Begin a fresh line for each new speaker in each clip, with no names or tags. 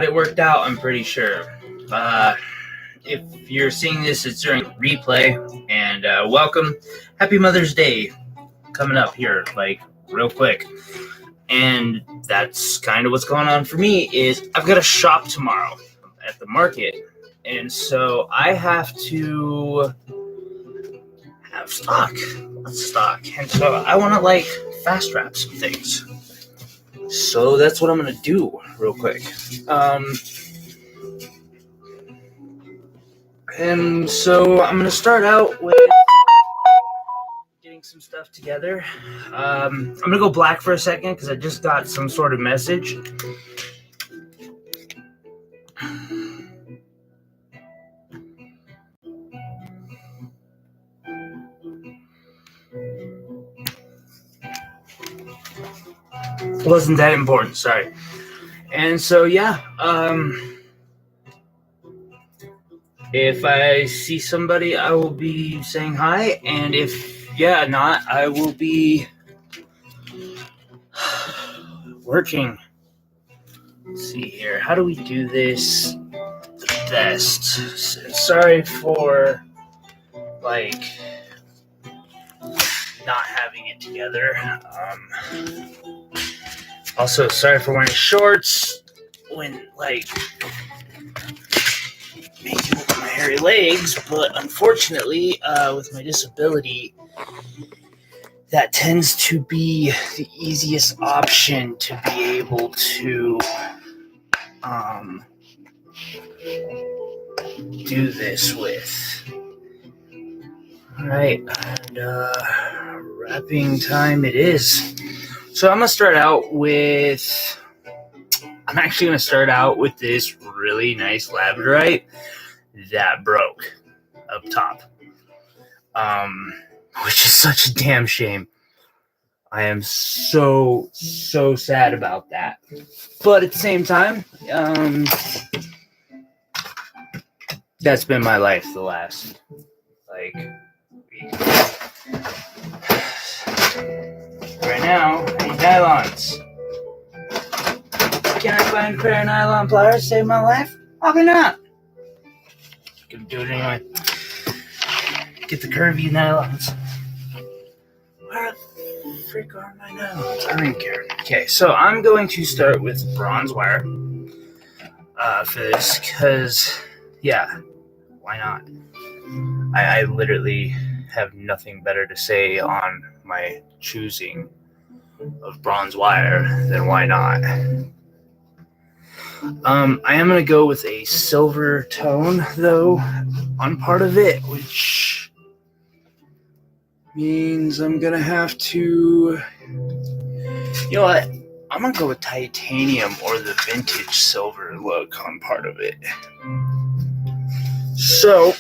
got it worked out, I'm pretty sure. If you're seeing this, it's during replay, and welcome. Happy Mother's Day coming up here, like, real quick. And that's kind of what's going on for me is I've got a shop tomorrow at the market, and so I have to have stock, and so I want to like fast wrap some things. So that's what I'm gonna do real quick. And so I'm gonna start out with getting some stuff together. I'm gonna go black for a second because I just got some sort of message. It wasn't that important, sorry. And so yeah, if I see somebody, I will be saying hi, and if not, I will be working. Let's see here. How do we do this the best? Sorry for like not having it together. Also, sorry for wearing shorts when like making look at my hairy legs, but unfortunately, with my disability, that tends to be the easiest option to be able to do this with. Alright, and wrapping time it is. So I'm actually going to start out with this really nice labradorite that broke up top. Which is such a damn shame. I am so sad about that. But at the same time, that's been my life the last, like, week. Right now, I need nylons. Can I find a pair of nylon pliers to save my life? Probably not. Gonna do it anyway. Get the curvy nylons. Where the frick are my nylons? I don't even care. Okay, so I'm going to start with bronze wire for this, because, yeah, why not? I literally have nothing better to say on my choosing of bronze wire than why not. I am going to go with a silver tone, though, on part of it, which means I'm going to have to... You know what? I'm going to go with titanium or the vintage silver look on part of it. So...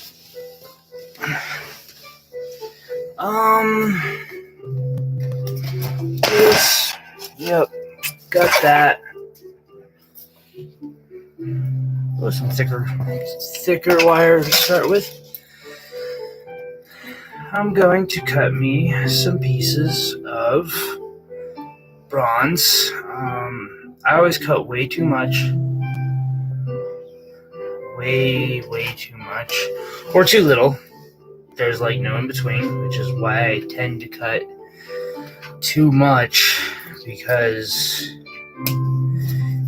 this... Yep. Got that. With some thicker wire to start with. I'm going to cut me some pieces of bronze. I always cut way too much. Way too much. Or too little. There's like no in between, which is why I tend to cut too much, because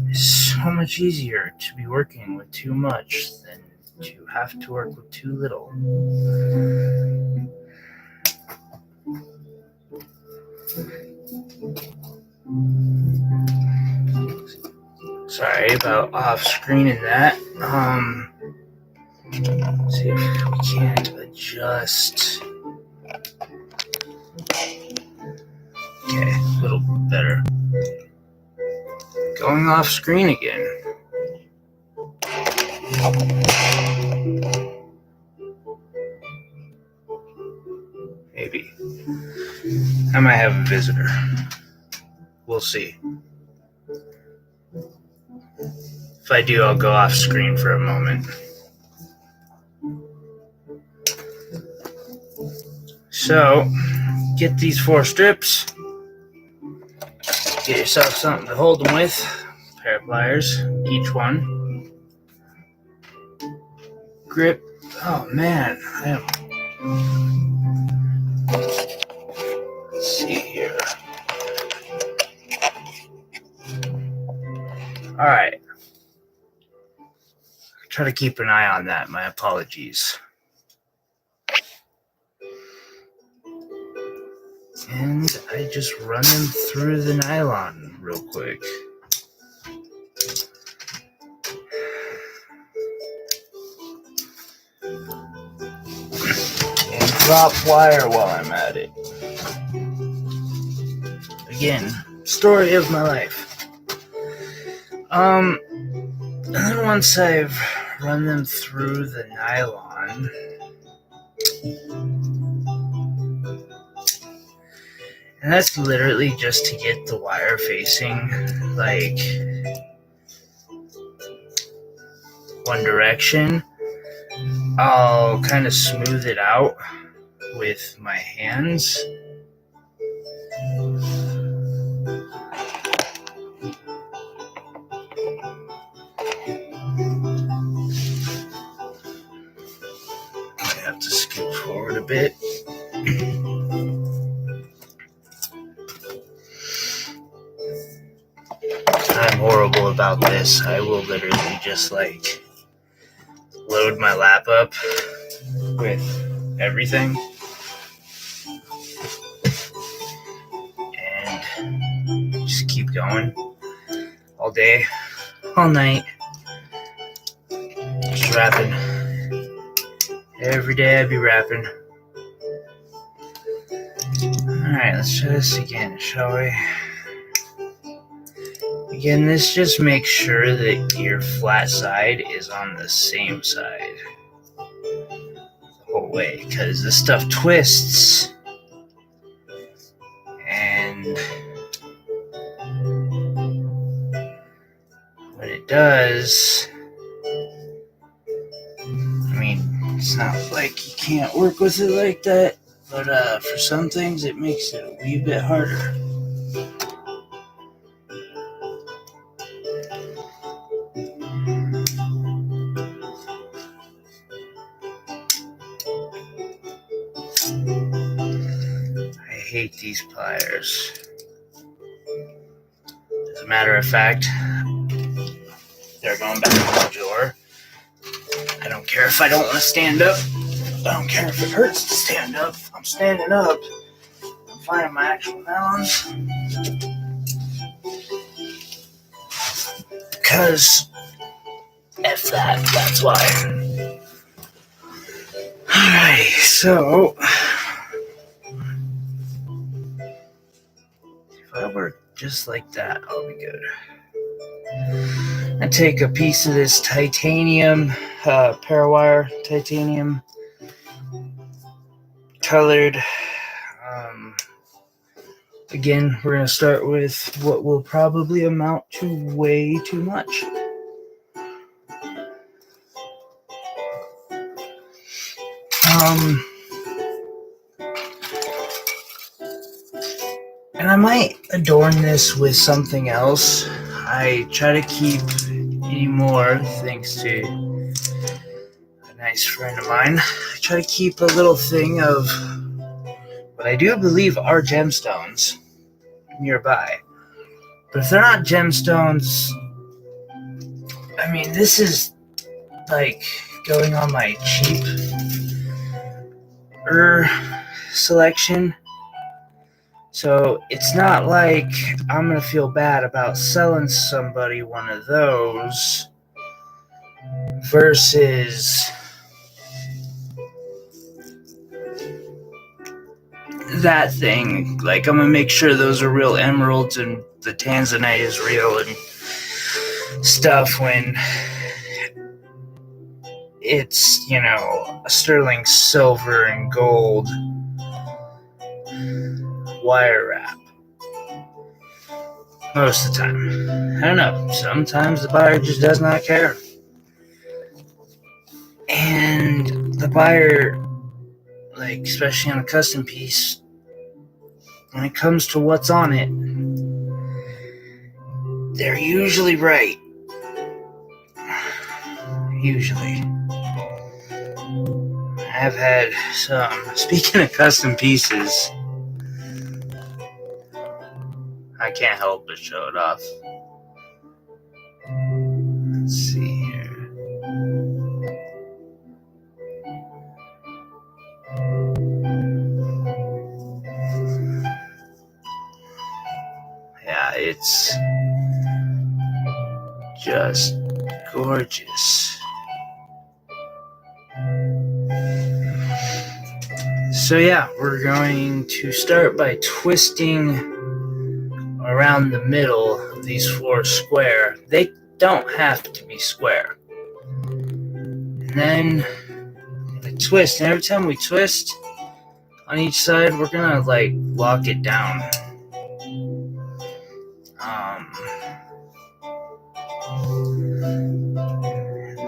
it's so much easier to be working with too much than to have to work with too little. Sorry about off-screening that. Let's see if we can't adjust. Okay, a little better. Going off screen again. Maybe. I might have a visitor. We'll see. If I do, I'll go off screen for a moment. So, get these 4 strips. Get yourself something to hold them with. A pair of pliers, each one. grip. Oh man, let's see here. All right. Try to keep an eye on that. My apologies. And I just run them through the nylon real quick. And drop wire while I'm at it. Again, story of my life. And then once I've run them through the nylon, and that's literally just to get the wire facing like one direction, I'll kind of smooth it out with my hands. I have to scoot forward a bit. I'm horrible about this. I will literally just like load my lap up with everything and just keep going all day, all night, just rapping. Every day I'd be rapping. Alright, let's try this again, shall we? Again, this just makes sure that your flat side is on the same side the whole way, because this stuff twists, and when it does, I mean, it's not like you can't work with it like that, but for some things it makes it a wee bit harder. I hate these pliers. As a matter of fact, they're going back in the drawer. I don't care if I don't want to stand up. I don't care if it hurts to stand up. I'm standing up. I'm finding my actual nylons. Because F that, that's why. Alright, so if I work just like that, I'll be good. I take a piece of this titanium, parawire titanium, colored. Again, we're going to start with what will probably amount to way too much. And I might adorn this with something else. I try to keep anymore, thanks to a nice friend of mine. I try to keep a little thing of what I do believe are gemstones nearby. But if they're not gemstones, I mean, this is like going on my cheap selection. So it's not like I'm going to feel bad about selling somebody one of those versus that thing. Like, I'm going to make sure those are real emeralds and the tanzanite is real and stuff when it's, you know, a sterling silver and gold wire wrap. Most of the time. I don't know. Sometimes the buyer just does not care. And the buyer, like, especially on a custom piece, when it comes to what's on it, they're usually right. Usually. have had some, speaking of custom pieces, I can't help but show it off. Let's see here. Yeah, it's just gorgeous. So yeah, we're going to start by twisting around the middle of these 4 square. They don't have to be square. And then I twist, and every time we twist on each side, we're gonna like lock it down.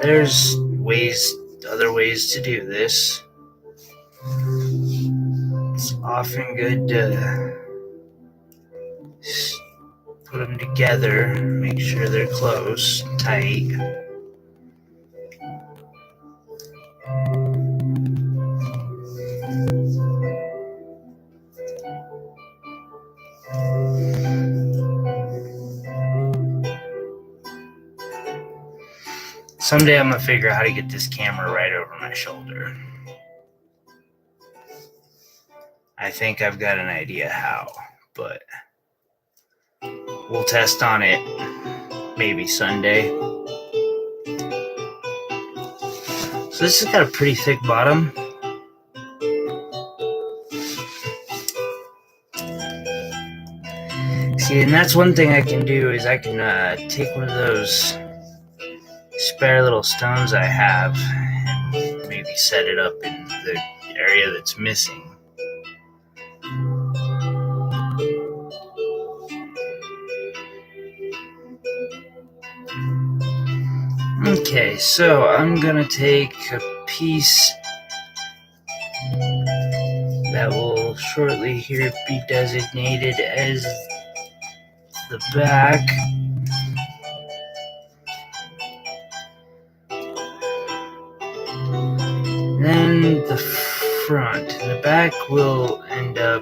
There's other ways to do this. It's often good to put them together, make sure they're close, tight. Someday I'm gonna figure out how to get this camera right over my shoulder. I think I've got an idea how, but we'll test on it maybe Sunday. So this has got a pretty thick bottom. See, and that's one thing I can do is I can take one of those spare little stones I have and maybe set it up in the area that's missing. Okay, so I'm gonna take a piece that will shortly here be designated as the back. Then the front. The back will end up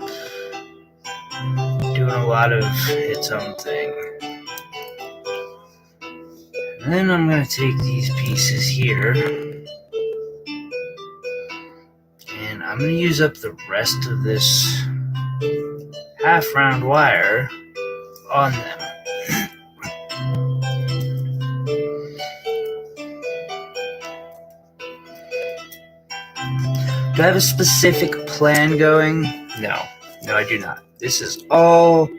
doing a lot of its own thing. And then I'm going to take these pieces here, and I'm going to use up the rest of this half round wire on them. Do I have a specific plan going? No, I do not. This is all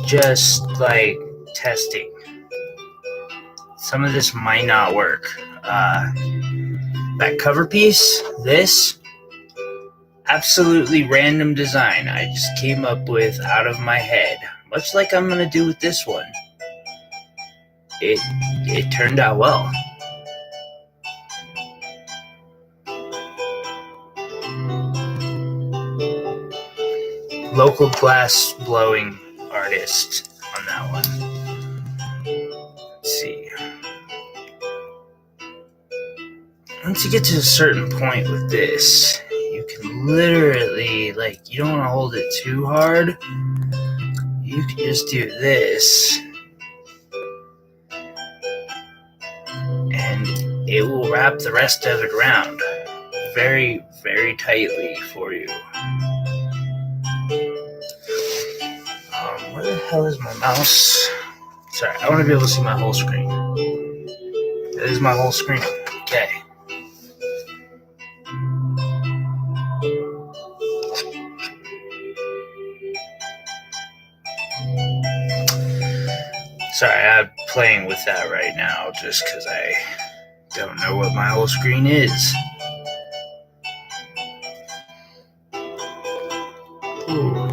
just like testing. Some of this might not work. That cover piece, this, absolutely random design I just came up with out of my head. Much like I'm going to do with this one. It turned out well. Local glass blowing artist on that one. Let's see. Once you get to a certain point with this, you can literally, like, you don't want to hold it too hard. You can just do this, and it will wrap the rest of it around very, very tightly for you. Where the hell is my mouse? Sorry, I want to be able to see my whole screen. That is my whole screen. Okay. Sorry, I'm playing with that right now just because I don't know what my whole screen is. Ooh.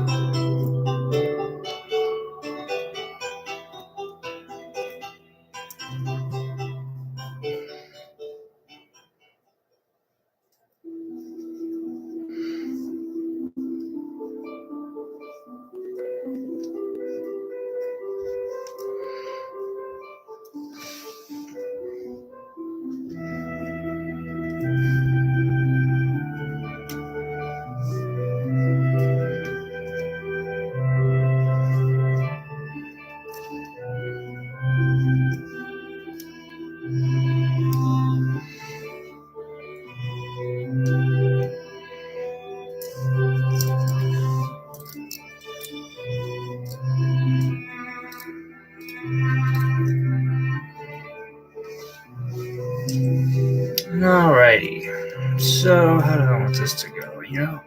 want this to go, you know?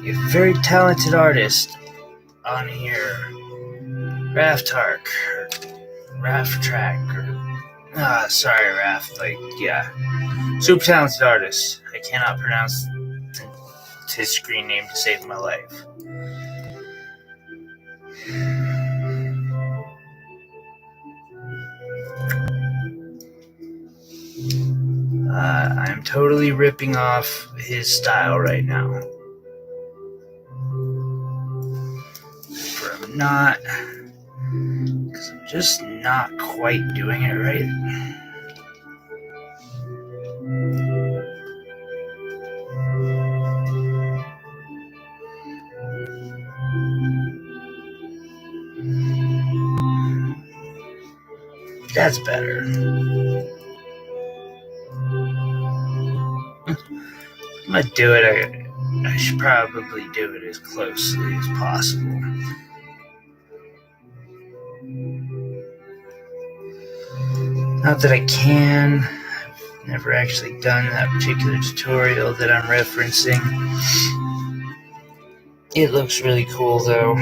You have a very talented artist on here. Raftark, or Raftrack, or sorry, Raft, super talented artist. I cannot pronounce his screen name to save my life. I'm totally ripping off his style right now. I'm not, because I'm just not quite doing it right. That's better. I'm gonna do it. I should probably do it as closely as possible. Not that I can. I've never actually done that particular tutorial that I'm referencing. It looks really cool though.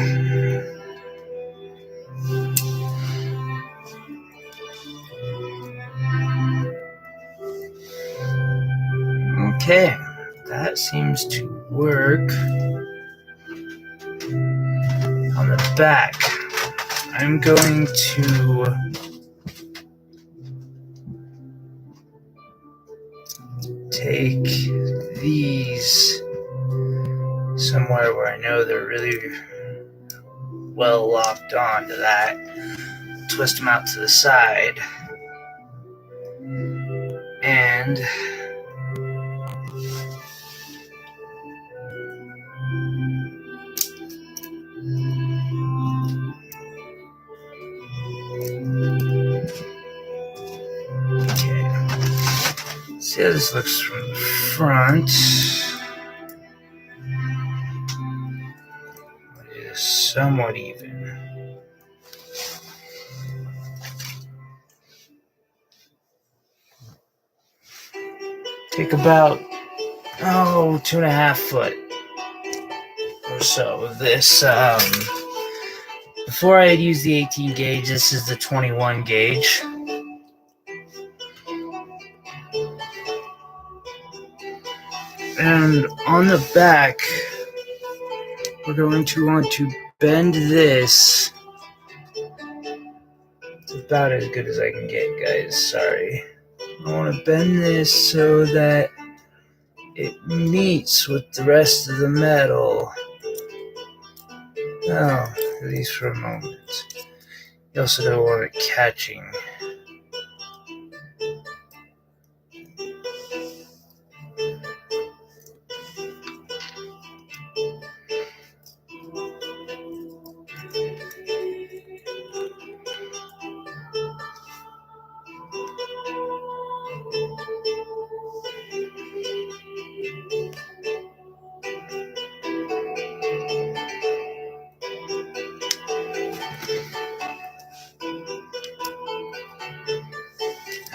Okay, that seems to work. On the back, I'm going to take these somewhere where I know they're really well locked on to that. Twist them out to the side. And see how this looks from the front. It is somewhat even. Take about 2.5 foot or so of this. Before I had used the 18 gauge, this is the 21 gauge. And on the back, we're going to want to bend this. It's about as good as I can get, guys. Sorry. I want to bend this so that it meets with the rest of the metal. Oh, at least for a moment. You also don't want it catching.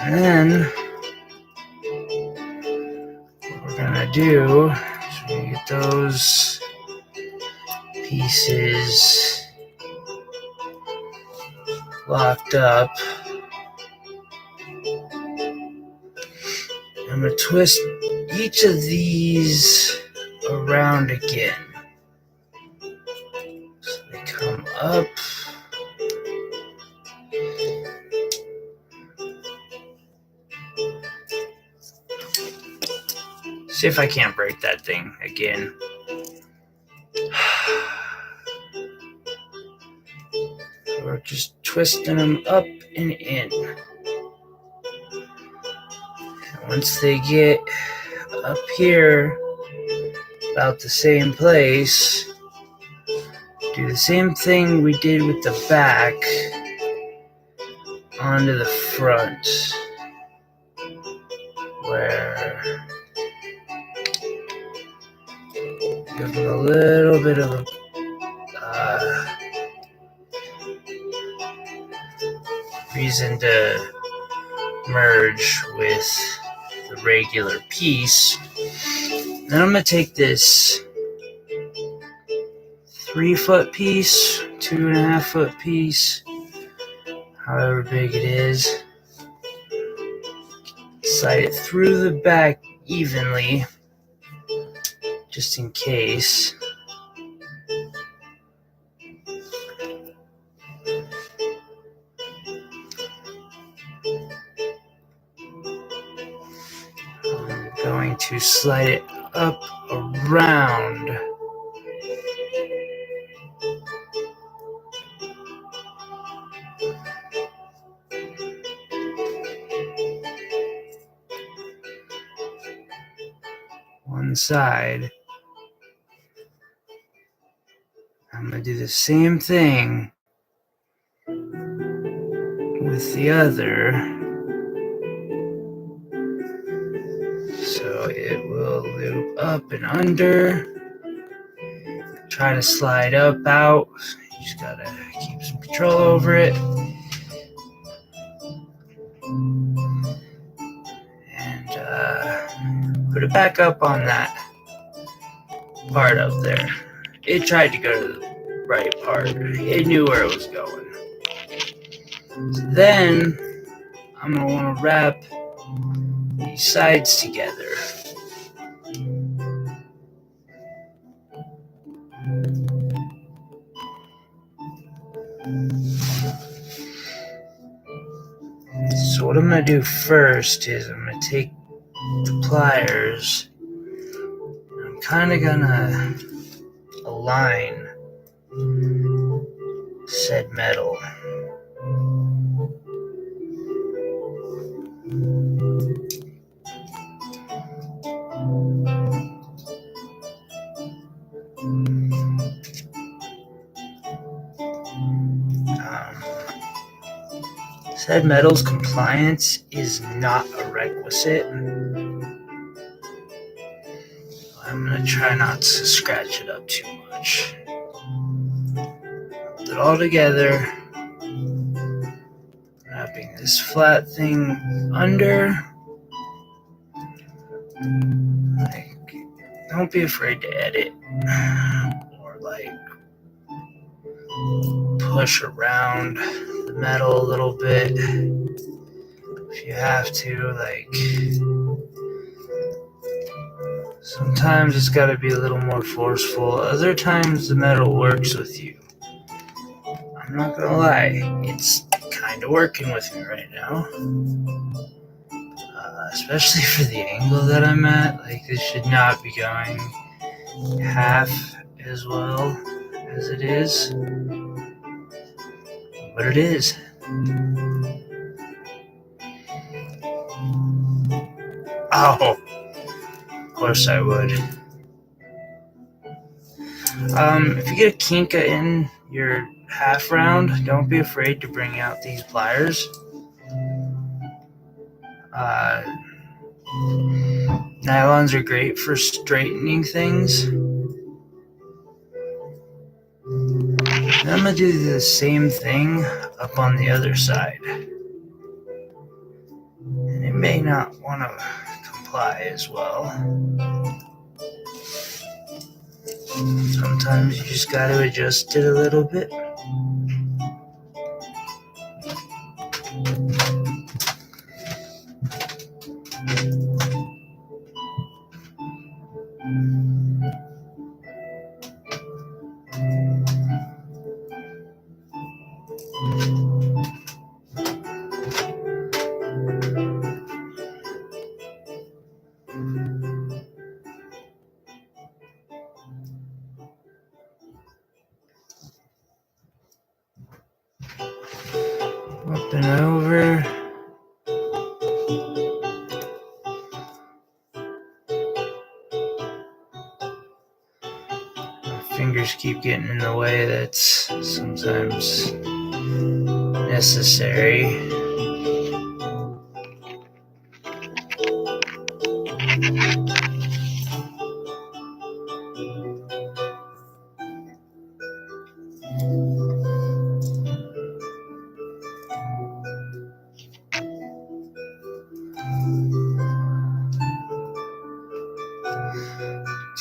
And then what we're gonna do is we're gonna get those pieces locked up. I'm gonna twist each of these around again. So they come up. See if I can't break that thing again. We're just twisting them up and in. And once they get up here, about the same place, do the same thing we did with the back onto the front, where give them a little bit of a reason to merge with the regular piece. Then I'm going to take this 3-foot piece, 2.5-foot piece, however big it is, slide it through the back evenly, just in case. I'm going to slide it up around one side. I'm going to do the same thing with the other, so it will loop up and under. Try to slide up, out. You just gotta keep some control over it. And put it back up on that part up there. It tried to go to the right part. It knew where it was going. So then I'm gonna want to wrap these sides together. So what I'm going to do first is I'm going to take the pliers. I'm kind of going to align said metal. Said metal's compliance is not a requisite. I'm going to try not to scratch it up too much. Put it all together. Wrapping this flat thing under. Don't be afraid to edit or push around the metal a little bit if you have to. Sometimes it's got to be a little more forceful. Other times the metal works with you. I'm not gonna lie, it's kind of working with me right now. Especially for the angle that I'm at. This should not be going half as well as it is. But it is. Oh, of course I would. If you get a kink in your half round, don't be afraid to bring out these pliers. Nylons are great for straightening things. And I'm going to do the same thing up on the other side. And it may not want to comply as well. Sometimes you just got to adjust it a little bit. Up and over. My fingers keep getting in the way. That's sometimes necessary.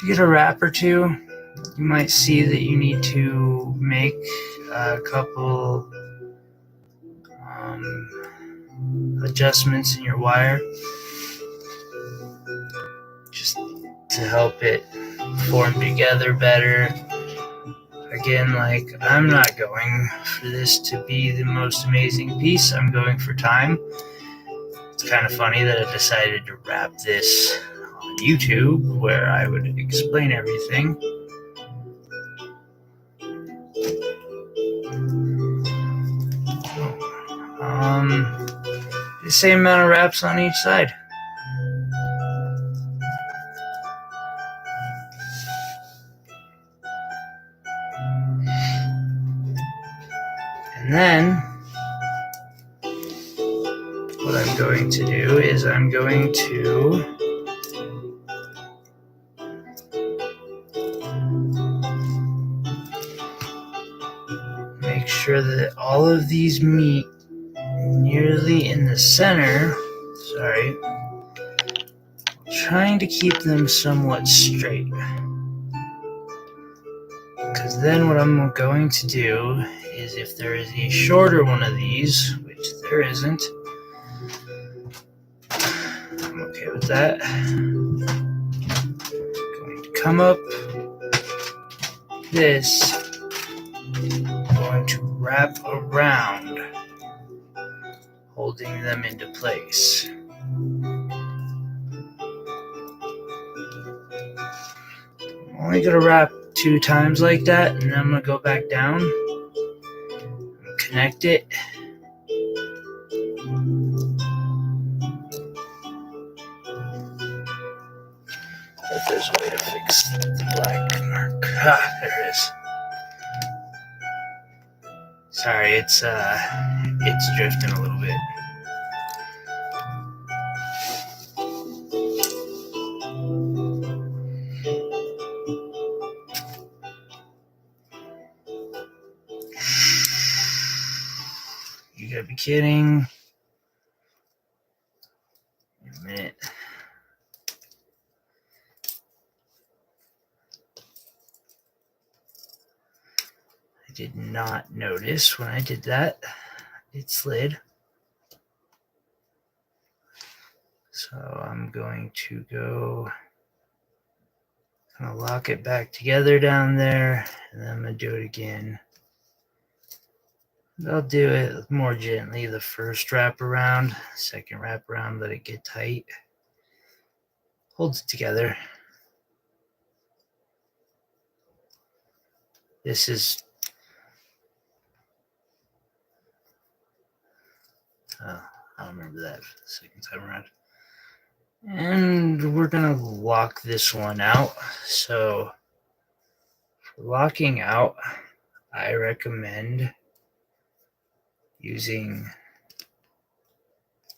To get a wrap or two, you might see that you need to make a couple adjustments in your wire just to help it form together better. Again, like, I'm not going for this to be the most amazing piece. I'm going for time. It's kind of funny that I decided to wrap this on YouTube where I would explain everything. The same amount of wraps on each side. And then what I'm going to do is I'm going to make sure that all of these meet nearly in the center. Sorry. Trying to keep them somewhat straight. Because then what I'm going to do is, if there is a shorter one of these, which there isn't, I'm okay with that. I'm going to come up this, I'm going to wrap around, holding them into place. I'm only going to wrap 2 times like that, and then I'm going to go back down and connect it. If there's a way to fix the black mark. There it is. Sorry, it's drifting a little bit. You gotta be kidding. Wait a minute. I did not notice when I did that. It slid. So I'm going to go kind of lock it back together down there, and then I'm going to do it again. I'll do it more gently the first wrap around, second wrap around, let it get tight. Holds it together. This is I don't remember that for the second time around. And we're going to lock this one out. So for locking out, I recommend using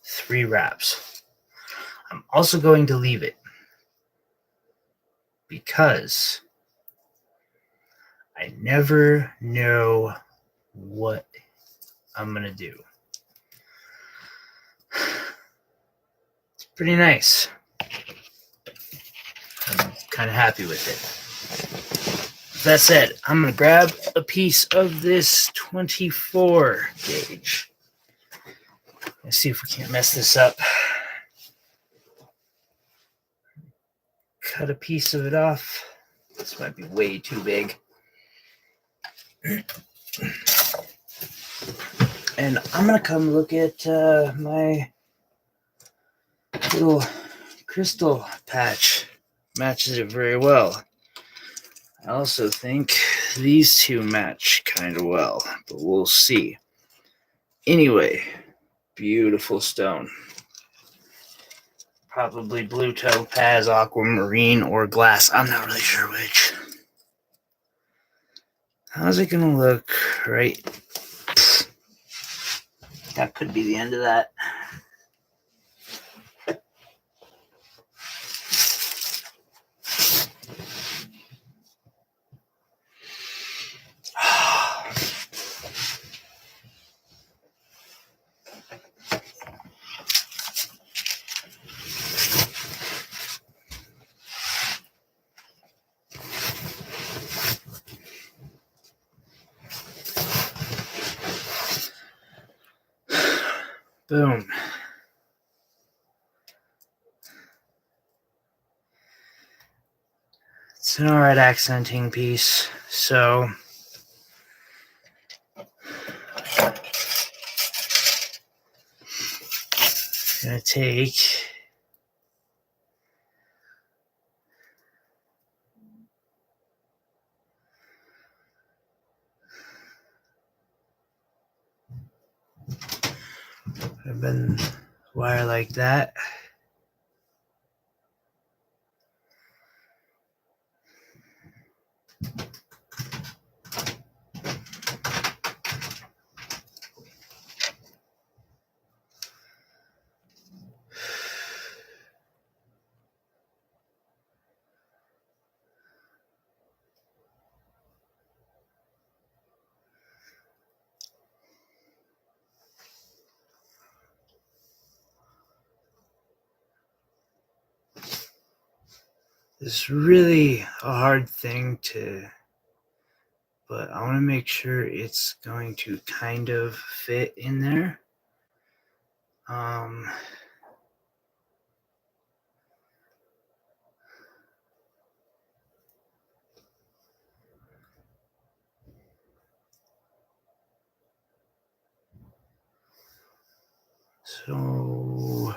3 wraps. I'm also going to leave it because I never know what I'm going to do. It's pretty nice. I'm kind of happy with it. That said, I'm going to grab a piece of this 24 gauge. Let's see if we can't mess this up. Cut a piece of it off. This might be way too big. And I'm going to come look at my little crystal patch. Matches it very well. I also think these two match kind of well, but we'll see. Anyway, beautiful stone. Probably blue topaz, aquamarine, or glass. I'm not really sure which. How's it gonna look? Right. That could be the end of that. Boom. It's an alright accenting piece. So I'm going to take a bend wire like that. It's really a hard thing to, but I want to make sure it's going to kind of fit in there. So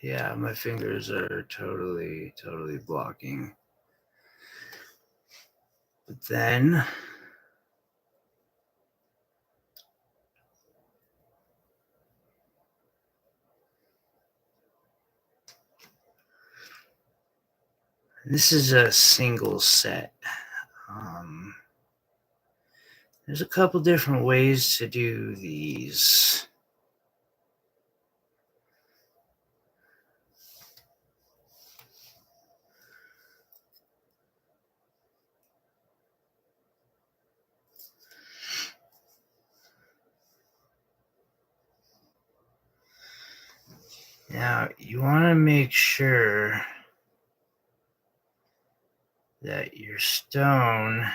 yeah, my fingers are totally blocking. But then this is a single set. There's a couple different ways to do these. Now, you want to make sure that your stone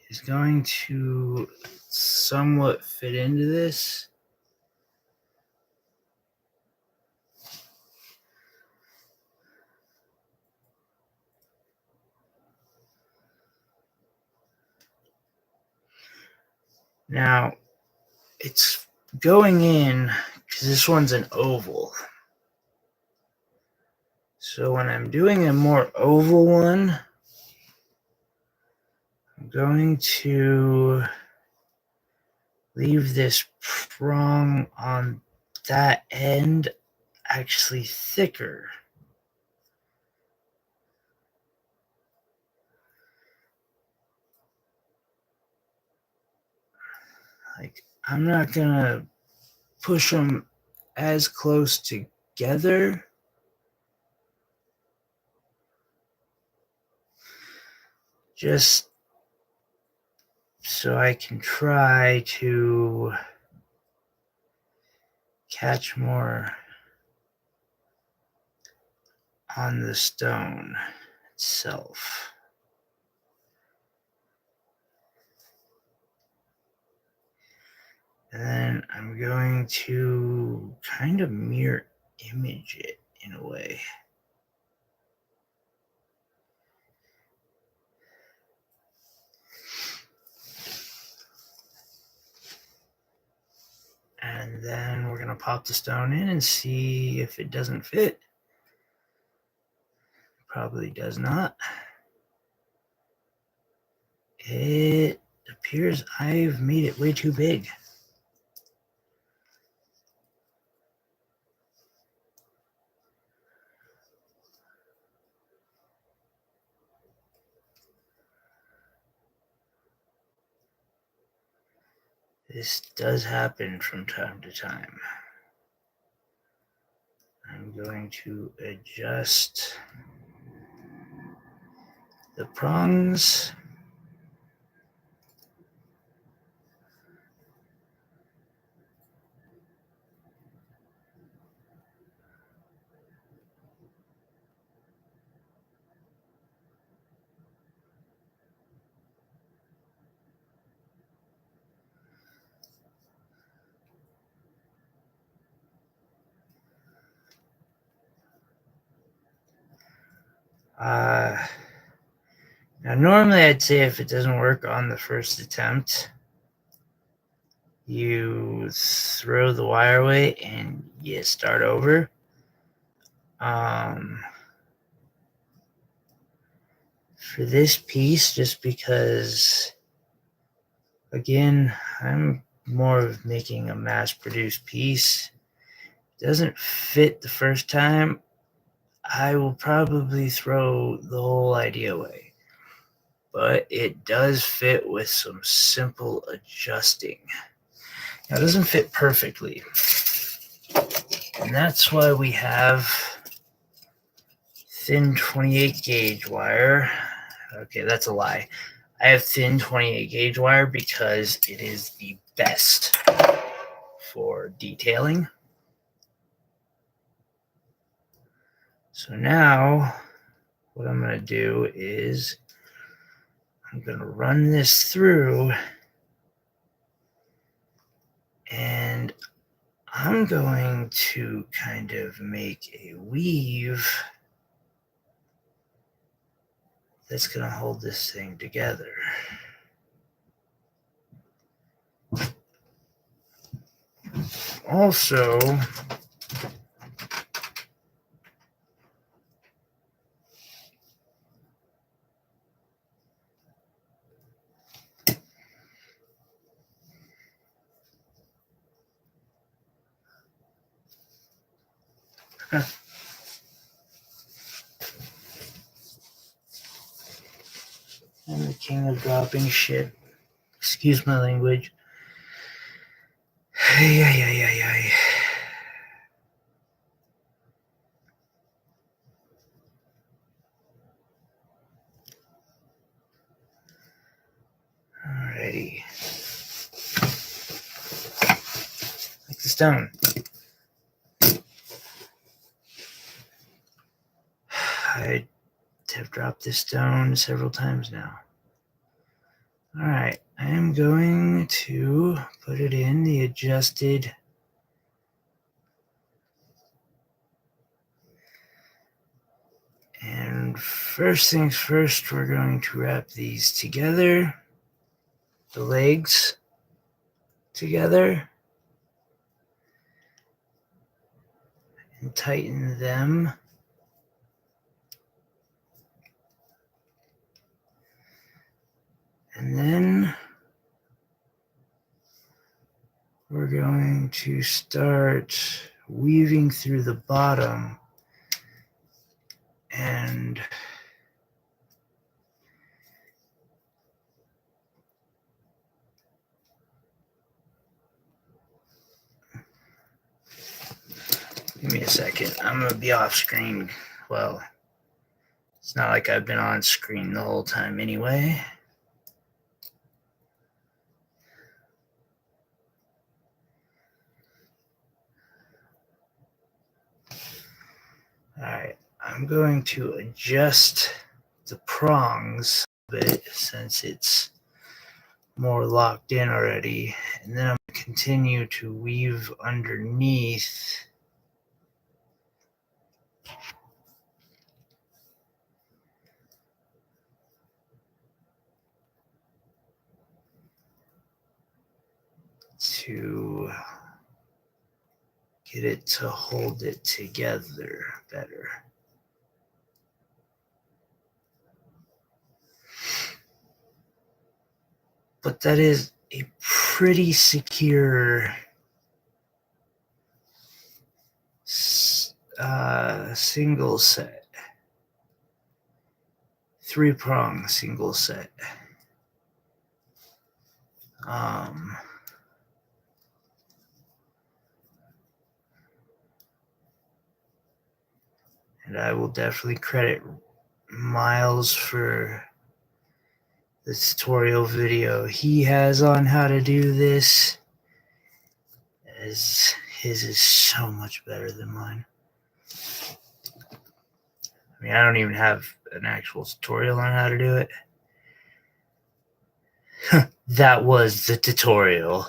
is going to somewhat fit into this. Now, it's going in because this one's an oval. So when I'm doing a more oval one, I'm going to leave this prong on that end actually thicker. Like, I'm not gonna push them as close together. Just so I can try to catch more on the stone itself. And then I'm going to kind of mirror image it in a way. And then we're going to pop the stone in and see if it doesn't fit. Probably does not. It appears I've made it way too big. This does happen from time to time. I'm going to adjust the prongs. Now, normally I'd say if it doesn't work on the first attempt, you throw the wire away and you start over. For this piece, just because, again, I'm more of making a mass-produced piece. It doesn't fit the first time, I will probably throw the whole idea away. But it does fit with some simple adjusting. Now, it doesn't fit perfectly. And that's why we have thin 28 gauge wire. Okay, that's a lie. I have thin 28 gauge wire because it is the best for detailing. So now what I'm going to do is I'm going to run this through, and I'm going to kind of make a weave that's going to hold this thing together. Also, I'm the king of dropping shit. Excuse my language. Alrighty. Like the stone. I have dropped this stone several times now. Alright, I am going to put it in the adjusted and first things first, we're going to wrap these together, the legs together, and tighten them. And then we're going to start weaving through the bottom and give me a second. I'm going to be off screen. Well, it's not like I've been on screen the whole time anyway. Alright, I'm going to adjust the prongs a bit since it's more locked in already, and then I'm going to continue to weave underneath to get it to hold it together better. But that is a pretty secure single set. 3-prong single set. And I will definitely credit Miles for the tutorial video he has on how to do this, as his is so much better than mine. I mean, I don't even have an actual tutorial on how to do it. That was the tutorial.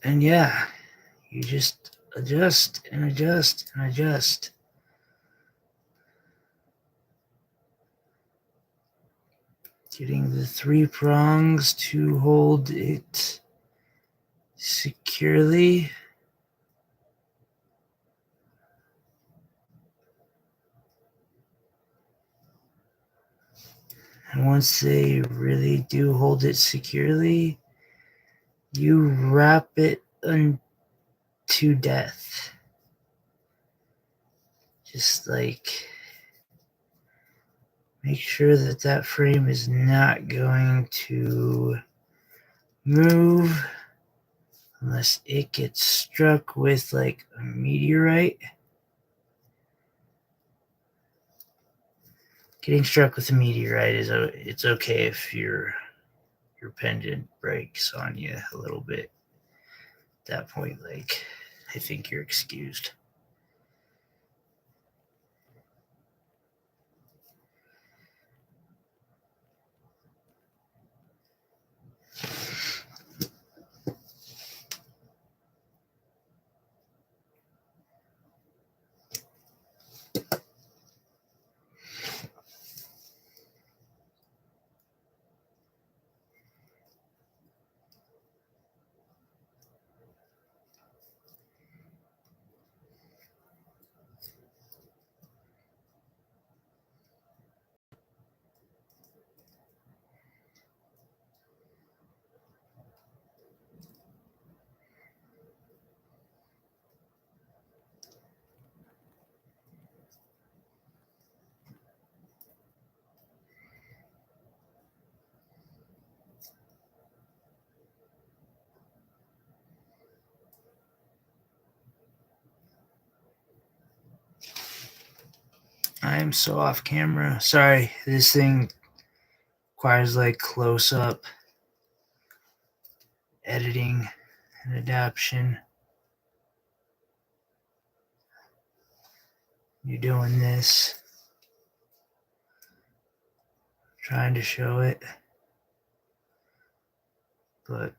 And yeah, you just adjust and adjust and adjust. Getting the 3 prongs to hold it securely. And once they really do hold it securely, you wrap it unto death. Just like make sure that that frame is not going to move unless it gets struck with like a meteorite. Getting struck with a meteorite it's okay if your pendant breaks on you a little bit. At that point, like, I think you're excused. I am so off camera. Sorry, this thing requires like close up editing and adaptation. You're doing this, trying to show it, but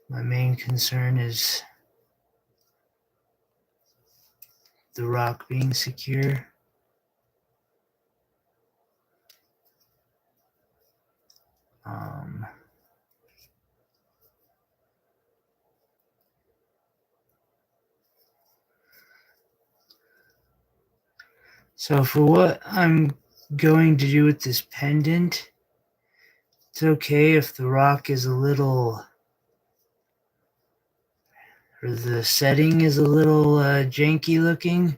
my main concern is the rock being secure. So for what I'm going to do with this pendant, it's okay if the rock is a little, or the setting is a little janky looking.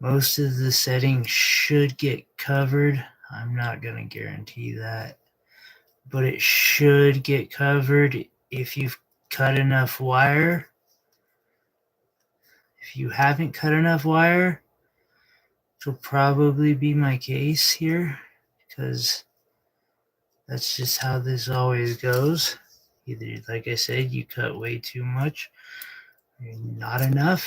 Most of the setting should get covered. I'm not going to guarantee that, but it should get covered if you've cut enough wire. If you haven't cut enough wire, which will probably be my case here, because that's just how this always goes. Either, like I said, you cut way too much or not enough.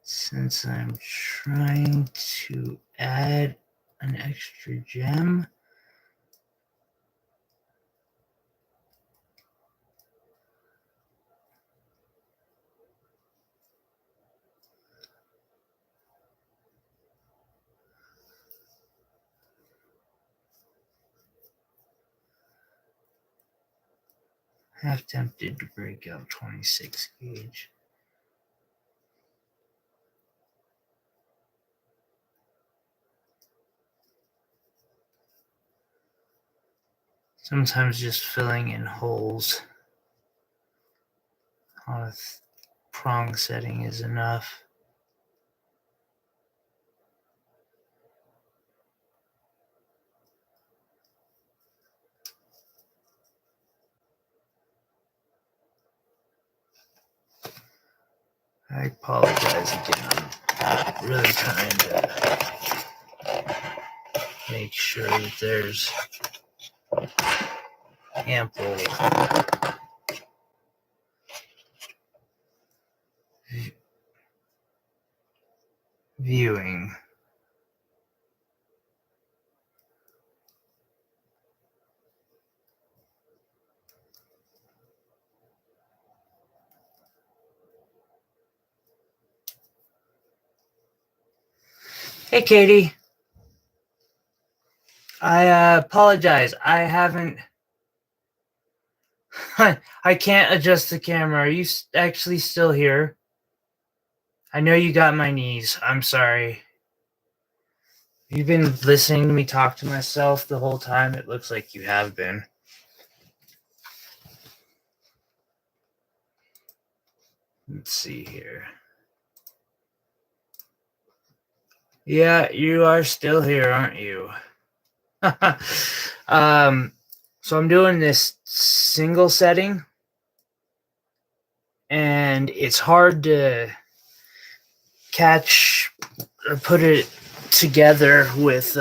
Since I'm trying to add an extra gem, half tempted to break out 26 gauge. Sometimes just filling in holes on a prong setting is enough. I apologize again. I'm really trying to make sure that there's ample viewing. Hey, Katie. I apologize. I haven't. I can't adjust the camera. Are you actually still here? I know you got my knees. I'm sorry. You've been listening to me talk to myself the whole time. It looks like you have been. Let's see here. Yeah, you are still here, aren't you? So I'm doing this single setting, and it's hard to catch or put it together with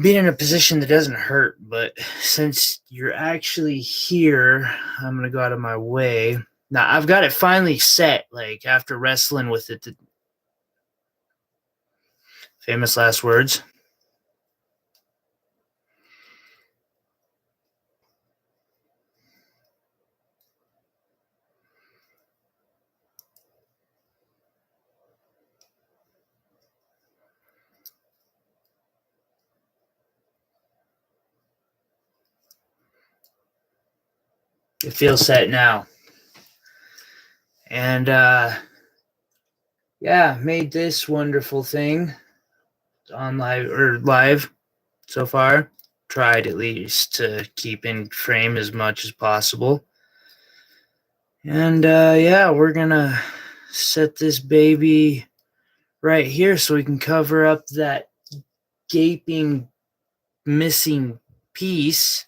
being in a position that doesn't hurt. But since you're actually here, I'm gonna go out of my way. Now I've got it finally set, like after wrestling with it. Famous last words. It feels set now. And yeah, made this wonderful thing on live so far. Tried at least to keep in frame as much as possible. And yeah, we're gonna set this baby right here so we can cover up that gaping missing piece.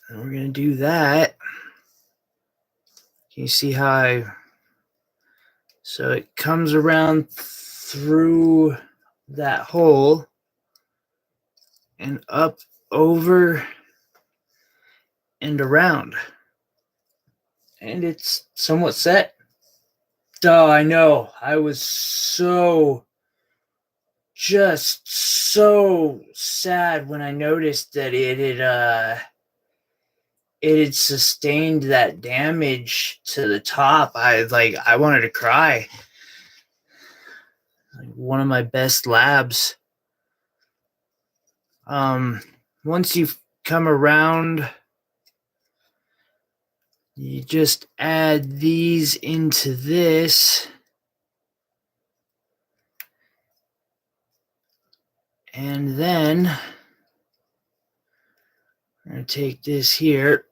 And we're gonna do that. Can you see how so it comes around through that hole and up over and around. And it's somewhat set. Oh, I know. I was just so sad when I noticed that it had sustained that damage to the top. I wanted to cry. Like one of my best labs. Once you come around, you just add these into this. And then I'm going to take this here.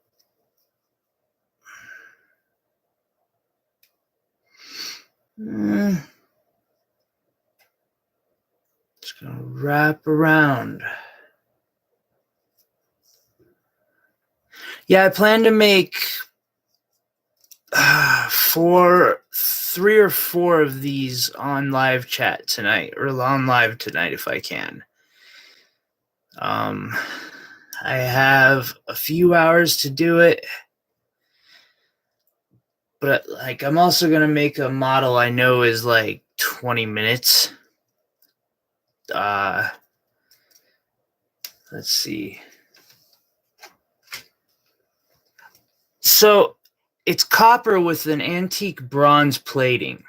Just going to wrap around. Yeah, I plan to make 3 or 4 of these on live chat tonight, or on live tonight if I can. I have a few hours to do it, but like I'm also gonna make a model I know is like 20 minutes. Let's see. So it's copper with an antique bronze plating.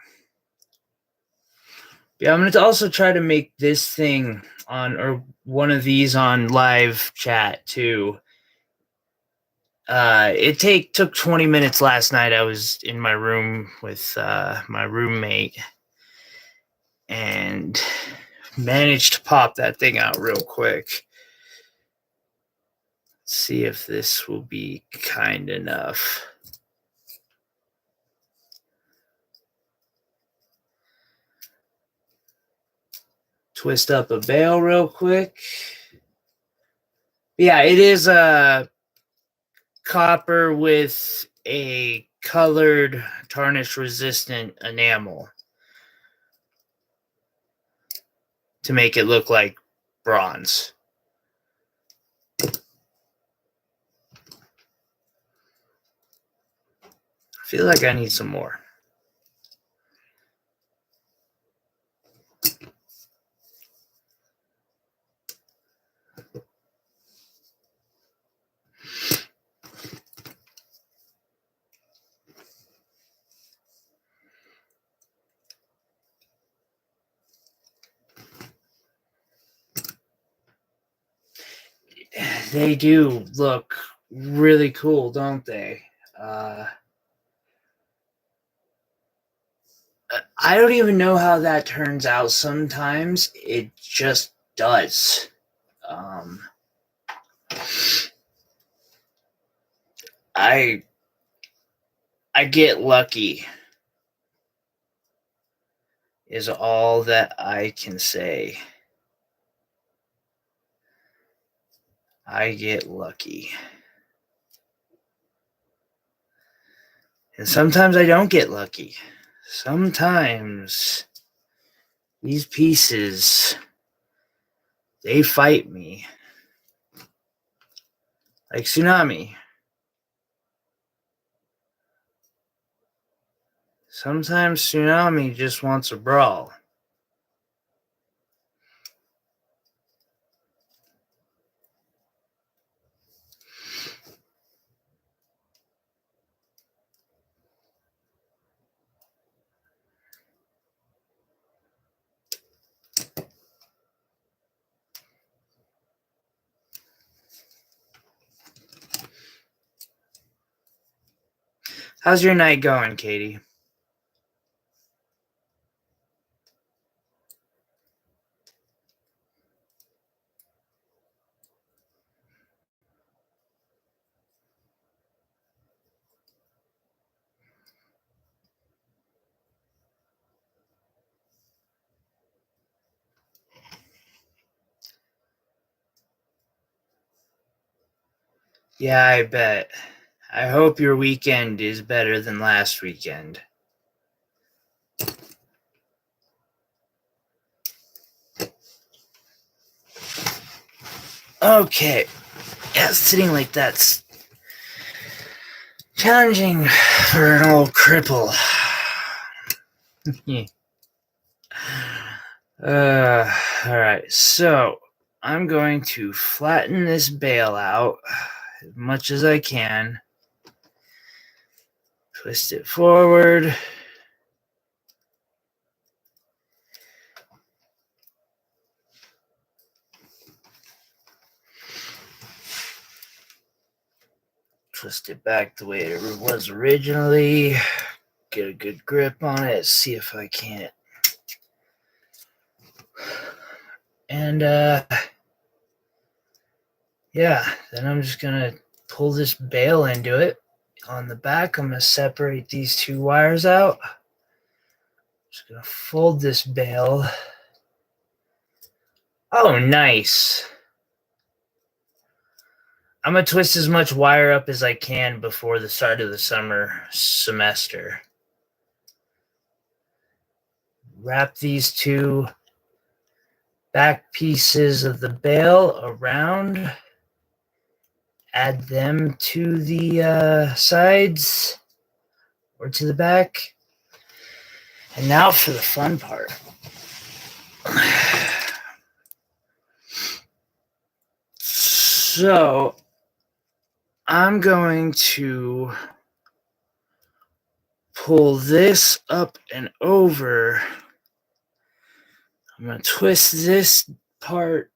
Yeah, I'm going to also try to make this thing or one of these on live chat too. It took 20 minutes last night. I was in my room with my roommate and managed to pop that thing out real quick. Let's see if this will be kind enough. Twist up a bail real quick. Yeah, it is copper with a colored tarnish resistant enamel to make it look like bronze. I feel like I need some more. They do look really cool, don't they? I don't even know how that turns out sometimes. It just does. I get lucky is all that I can say. I get lucky. And sometimes I don't get lucky. Sometimes these pieces, they fight me. Like Tsunami. Sometimes Tsunami just wants a brawl. How's your night going, Katie? Yeah, I bet. I hope your weekend is better than last weekend. Okay. Yeah, sitting like that's challenging for an old cripple. Yeah. Alright, so I'm going to flatten this bale out as much as I can. Twist it forward. Twist it back the way it was originally. Get a good grip on it. See if I can't. And yeah, then I'm just gonna pull this bale into it. On the back, I'm gonna separate these two wires out. Just gonna fold this bale. Oh, nice. I'm gonna twist as much wire up as I can before the start of the summer semester. Wrap these two back pieces of the bale around. Add them to the sides or to the back. And now for the fun part. So I'm going to pull this up and over. I'm going to twist this part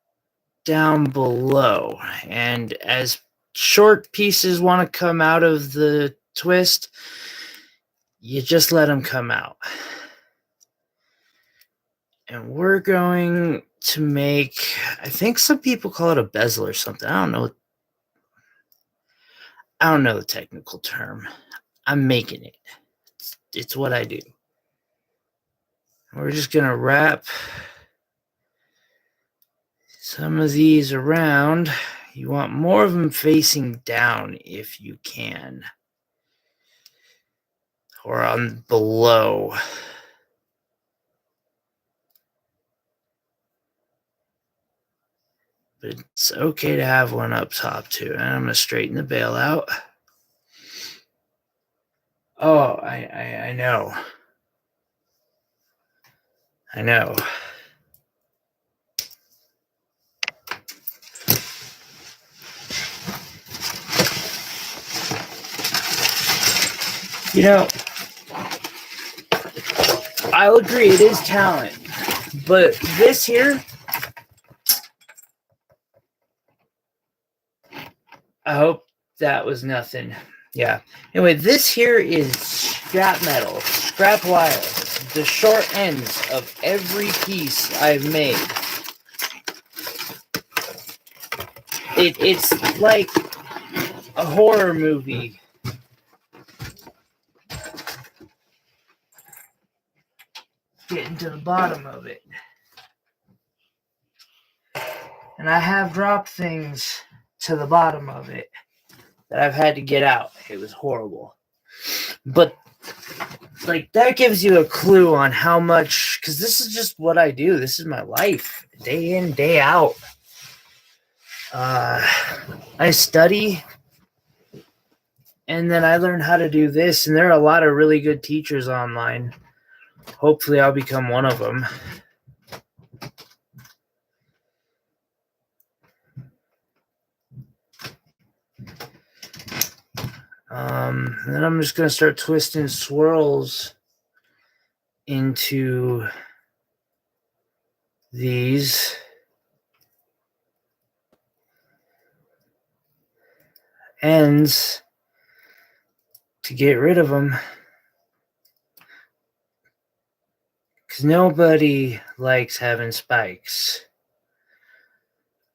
down below. And as short pieces want to come out of the twist, you just let them come out. And we're going to make, I think some people call it a bezel or something. I don't know the technical term. I'm making it. It's what I do. We're just going to wrap some of these around. You want more of them facing down if you can. Or on below. But it's okay to have one up top too. And I'm going to straighten the bale out. Oh, I know. I know. You know, I'll agree it is talent. But this here, I hope that was nothing. Yeah. Anyway, this here is scrap metal, scrap wire, the short ends of every piece I've made. It's like a horror movie. Getting to the bottom of it. And I have dropped things to the bottom of it that I've had to get out. It was horrible. But like that gives you a clue on how much, because this is just what I do. This is my life, day in, day out. I study, and then I learn how to do this, and there are a lot of really good teachers online. Hopefully I'll become one of them. And then I'm just going to start twisting swirls into these ends to get rid of them. Because nobody likes having spikes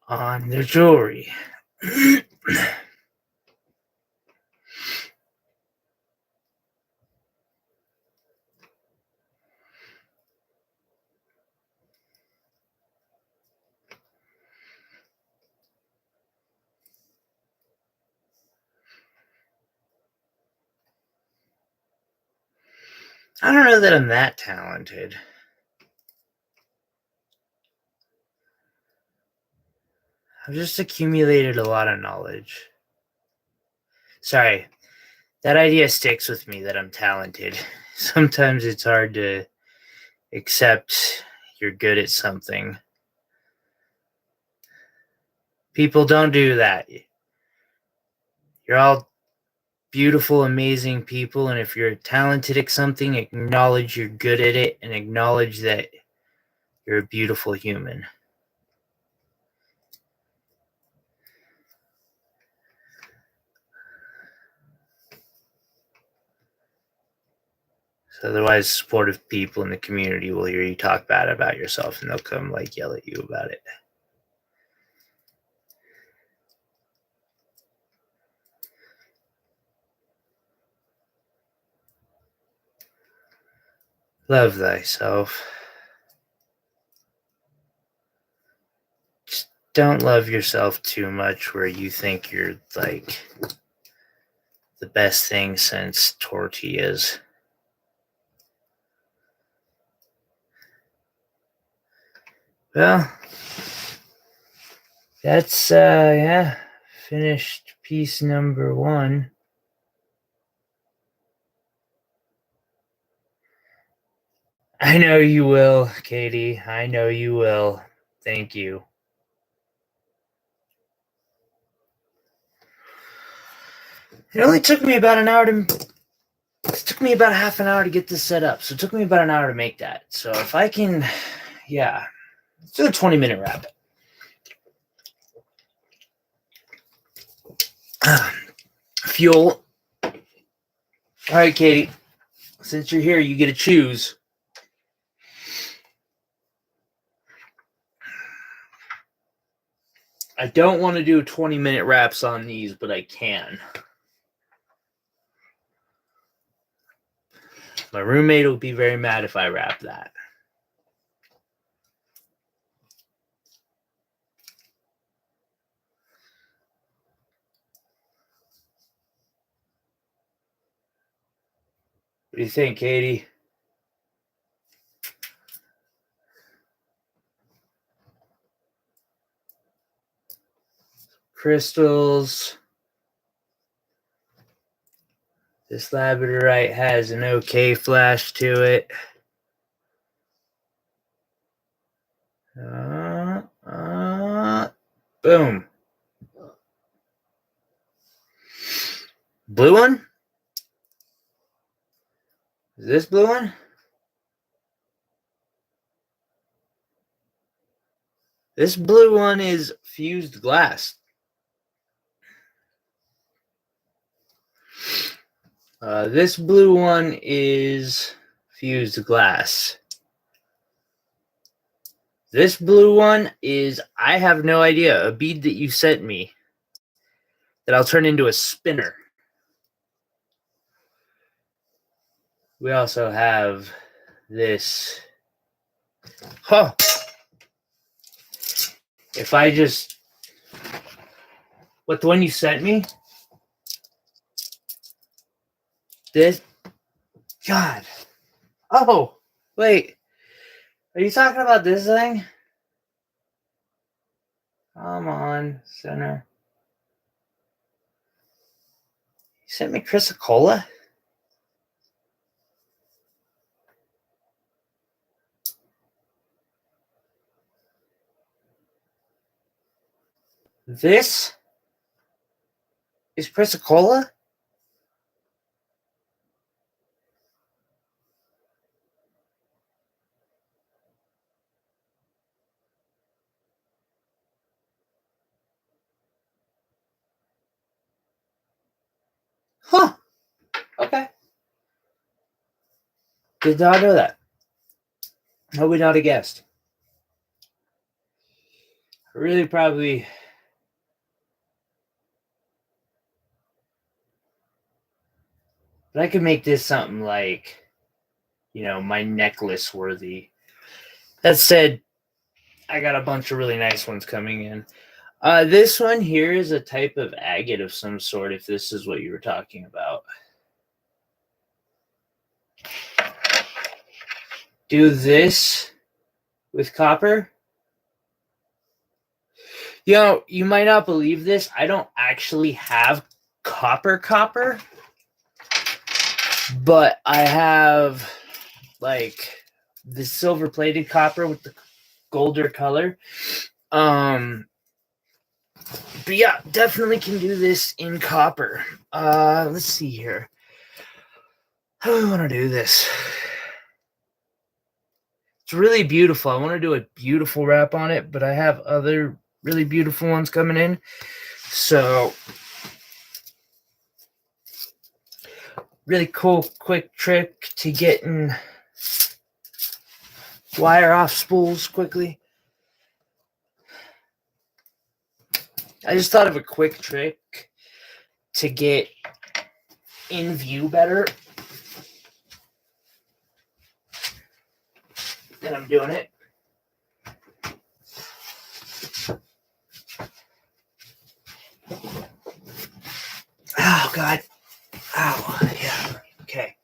on their jewelry. I don't know that I'm that talented. I've just accumulated a lot of knowledge. Sorry, that idea sticks with me that I'm talented. Sometimes it's hard to accept you're good at something. People don't do that. You're all beautiful, amazing people, and if you're talented at something, acknowledge you're good at it and acknowledge that you're a beautiful human. So otherwise, supportive people in the community will hear you talk bad about yourself and they'll come like yell at you about it. Love thyself. Just don't love yourself too much where you think you're like the best thing since tortillas. Well, that's finished piece number 1. I know you will, Katie. I know you will. Thank you. It only took me about it took me about half an hour to get this set up. So it took me about an hour to make that. So if I can, let's do a 20-minute wrap. Fuel. All right, Katie. Since you're here, you get to choose. I don't want to do 20-minute wraps on these, but I can. My roommate will be very mad if I wrap that. What do you think, Katie? Crystals. This labradorite has an okay flash to it. Boom. Blue one? Is this blue one? This blue one is fused glass. This blue one is fused glass. This blue one is, I have no idea, a bead that you sent me that I'll turn into a spinner. We also have this. Huh. If I just. What, the one you sent me? This? God. Oh, wait. Are you talking about this thing? Come on, center. You sent me Chrysocolla? This is Chrysocolla? Huh. Okay. Did not know that. I would not have guessed. Really, probably. But I could make this something like, my necklace worthy. That said, I got a bunch of really nice ones coming in. This one here is a type of agate of some sort, if this is what you were talking about. Do this with copper. You might not believe this. I don't actually have copper, but I have like the silver plated copper with the golder color. But yeah, definitely can do this in copper. Let's see here. How do I want to do this? It's really beautiful. I want to do a beautiful wrap on it, but I have other really beautiful ones coming in. So, really cool, quick trick to getting wire off spools quickly. I just thought of a quick trick to get in view better. And I'm doing it. Oh, God. Ow. Yeah. Okay.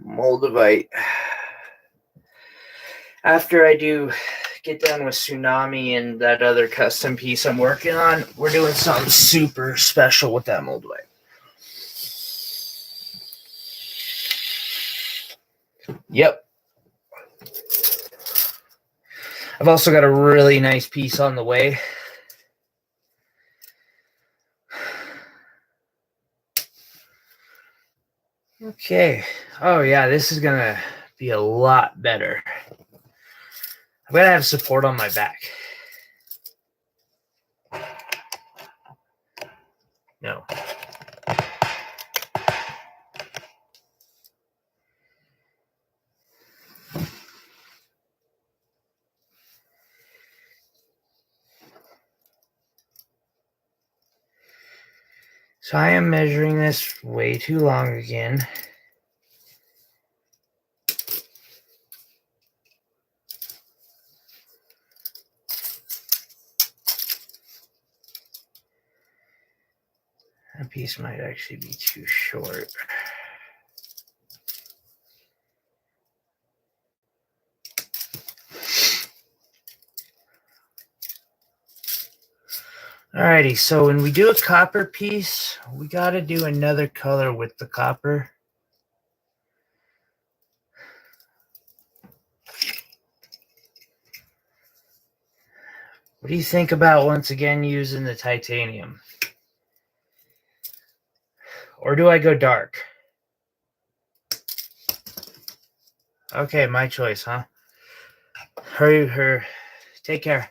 Moldavite. After I do get done with Tsunami and that other custom piece I'm working on, we're doing something super special with that Moldavite. Yep. I've also got a really nice piece on the way. Okay. Oh, yeah, this is going to be a lot better. I'm going to have support on my back. No. So I am measuring this way too long again. That piece might actually be too short. Alrighty, so when we do a copper piece, we got to do another color with the copper. What do you think about, once again, using the titanium? Or do I go dark? Okay, my choice, huh? Hurry. Take care.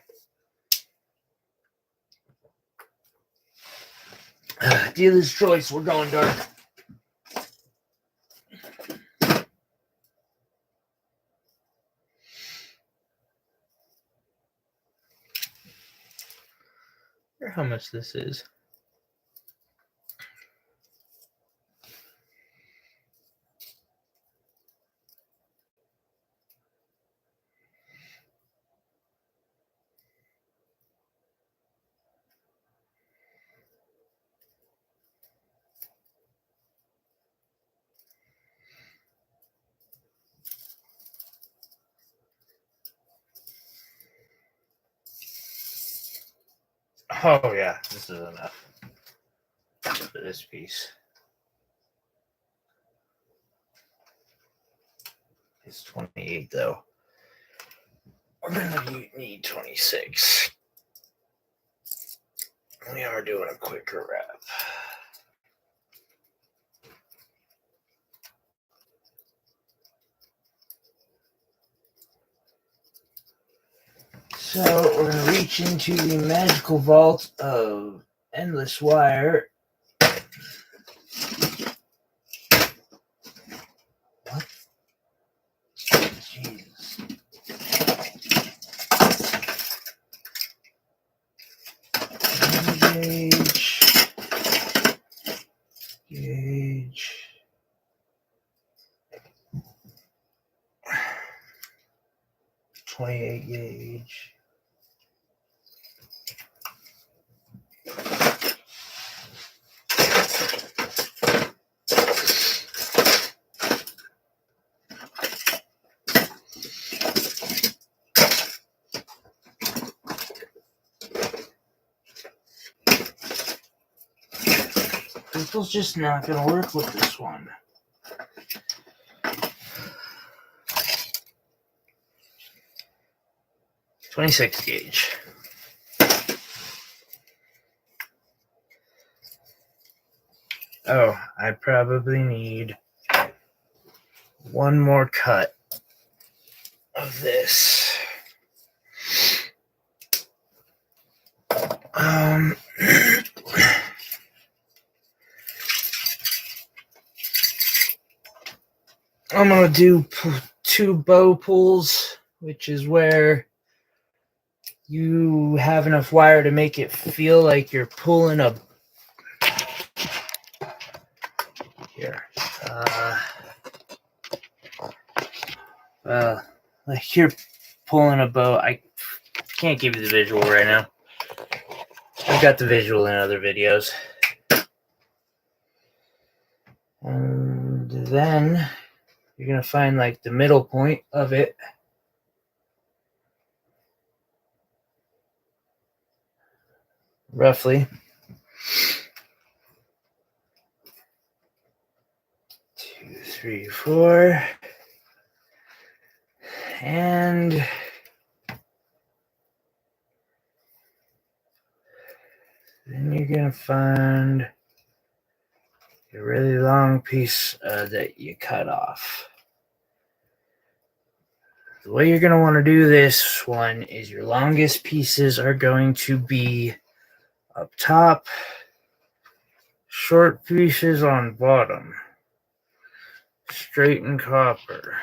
Dealer's choice. We're going dark. I wonder how much this is. Oh yeah, this is enough for this piece. It's 28 though. We're gonna need 26. We are doing a quicker wrap. So we're gonna reach into the magical vault of endless wire. What? Jesus. Gauge. 28 gauge. People's just not going to work with this one. .26 gauge. Oh, I probably need one more cut of this. I'm going to do 2 bow pulls, which is where you have enough wire to make it feel like you're pulling a... Here. Like you're pulling a bow. I can't give you the visual right now. I've got the visual in other videos. And then you're going to find like the middle point of it. Roughly. 2, 3, 4. And then you're going to find a really long piece that you cut off. The way you're going to want to do this one is your longest pieces are going to be up top, short pieces on bottom, straight and copper.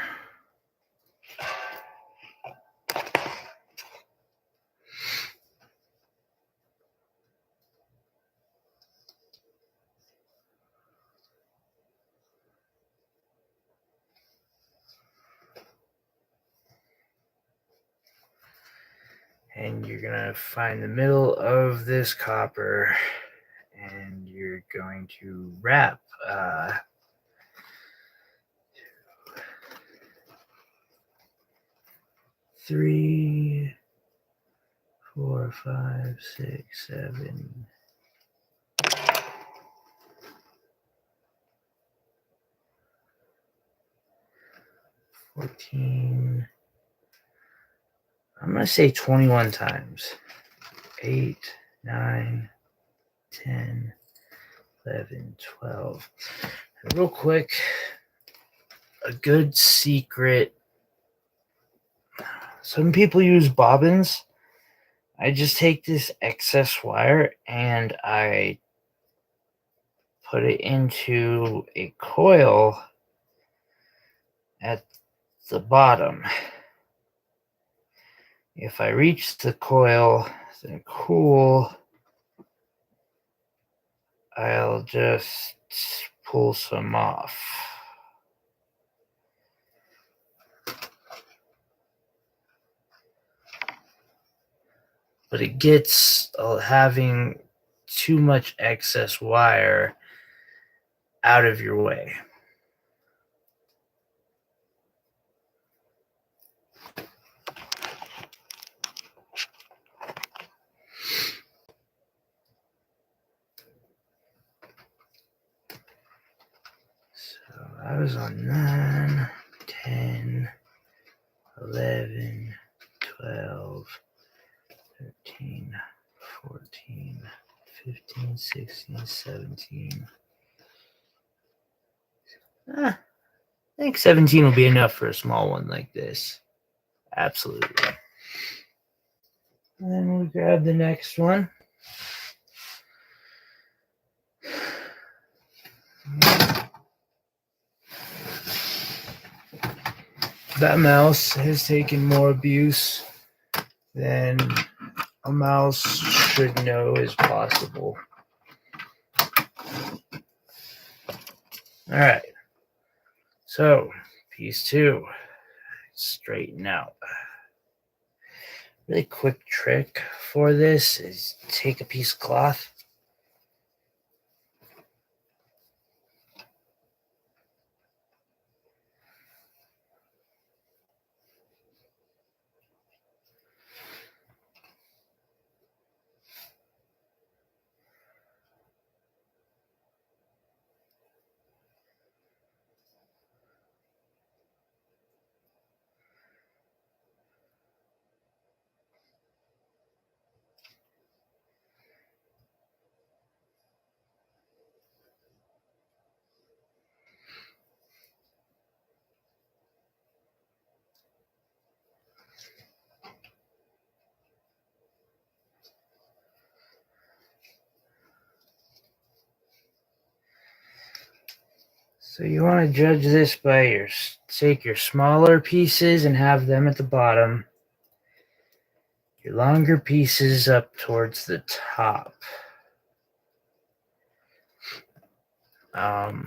And you're going to find the middle of this copper and you're going to wrap 3, 4, 5, 6, 7, 14. I'm going to say 21 times. 8, 9, 10, 11, 12. And real quick, a good secret Some people use bobbins. I just take this excess wire and I put it into a coil at the bottom. If I reach the coil, then cool, I'll just pull some off. But it gets having too much excess wire out of your way. So I was on 9, 10, 11, 12, 13, 14, 15, 16, 17. I think 17 will be enough for a small one like this. Absolutely. And then we grab the next one. That mouse has taken more abuse than a mouse should know is possible. All right. So, piece 2, straighten out. Really quick trick for this is take a piece of cloth. So you want to judge this by take your smaller pieces and have them at the bottom. Your longer pieces up towards the top. What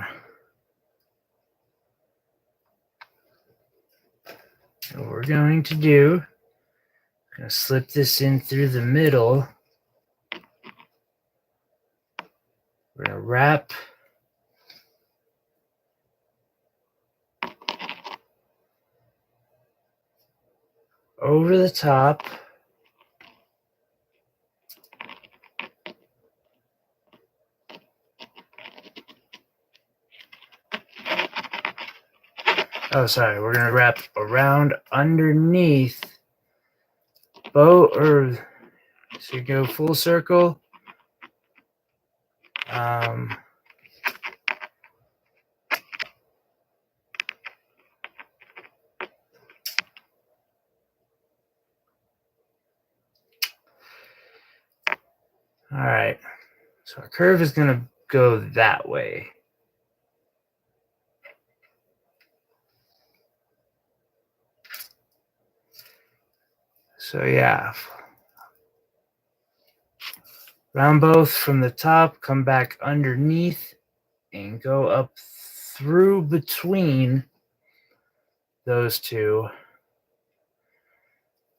we're going to do, I'm going to slip this in through the middle. We're going to wrap over the top. Oh, sorry. We're going to wrap around underneath both, so you go full circle. All right. So our curve is going to go that way. So yeah, round both from the top, come back underneath, and go up through between those two.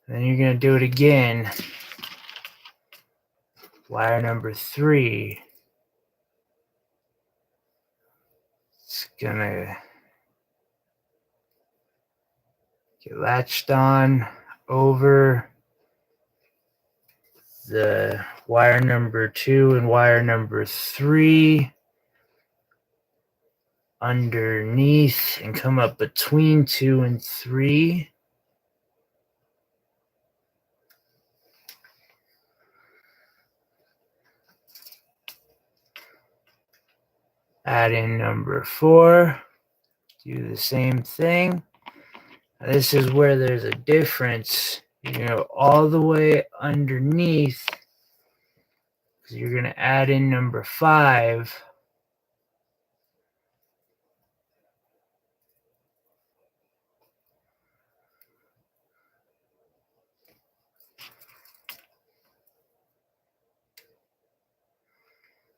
Then you're going to do it again. Wire number 3. It's going to get latched on over the wire number 2 and wire number 3 underneath and come up between 2 and 3. Add in number 4. Do the same thing. This is where there's a difference. You know, all the way underneath, because you're going to add in number 5.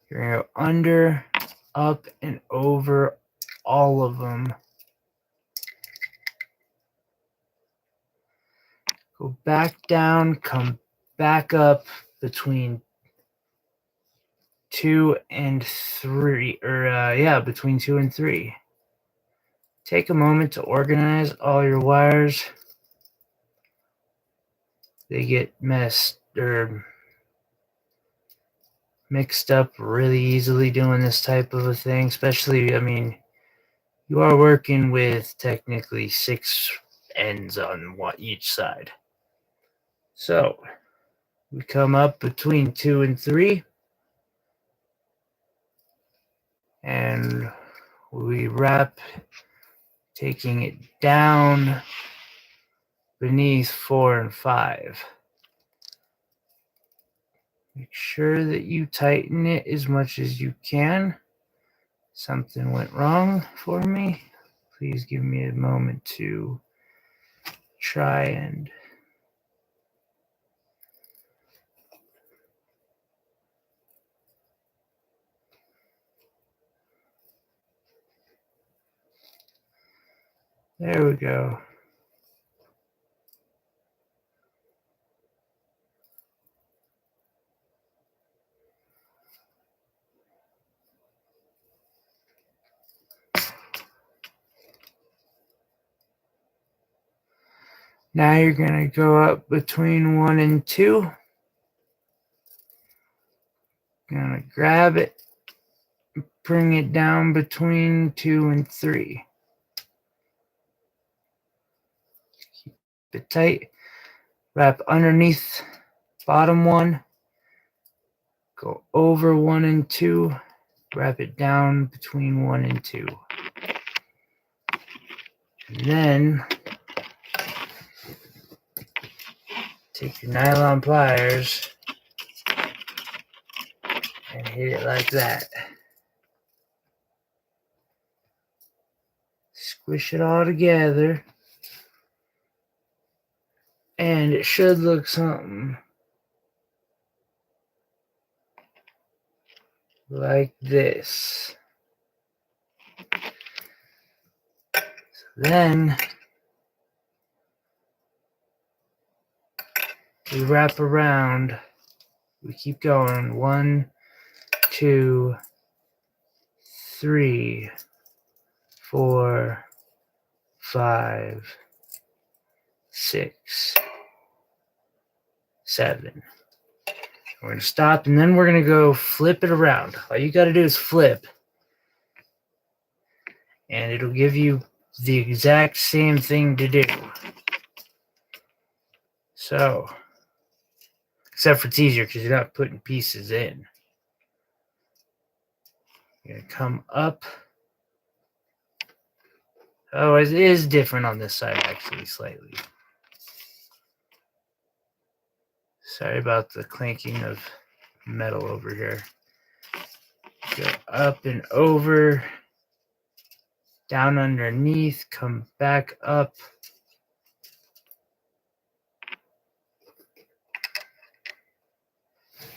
You're going to go under, up, and over all of them. Go back down, come back up between 2 and 3, or between 2 and 3. Take a moment to organize all your wires. They get mixed up really easily doing this type of a thing, especially, I mean, you are working with technically 6 ends on each side. So we come up between 2 and 3, and we wrap, taking it down beneath 4 and 5. Make sure that you tighten it as much as you can. Something went wrong for me. Please give me a moment to try and there we go. Now you're going to go up between 1 and 2. Going to grab it, bring it down between 2 and 3. Keep it tight. Wrap underneath bottom 1. Go over 1 and 2. Wrap it down between 1 and 2. And then take your nylon pliers and hit it like that. Squish it all together. And it should look something like this. So then we wrap around. We keep going. 1, 2, 3, 4, 5, 6, 7. We're going to stop, and then we're going to go flip it around. All you got to do is flip, and it'll give you the exact same thing to do. So, except for it's easier because you're not putting pieces in. You're going to come up. Oh, it is different on this side, actually, slightly. Sorry about the clanking of metal over here. Go up and over, down underneath, come back up.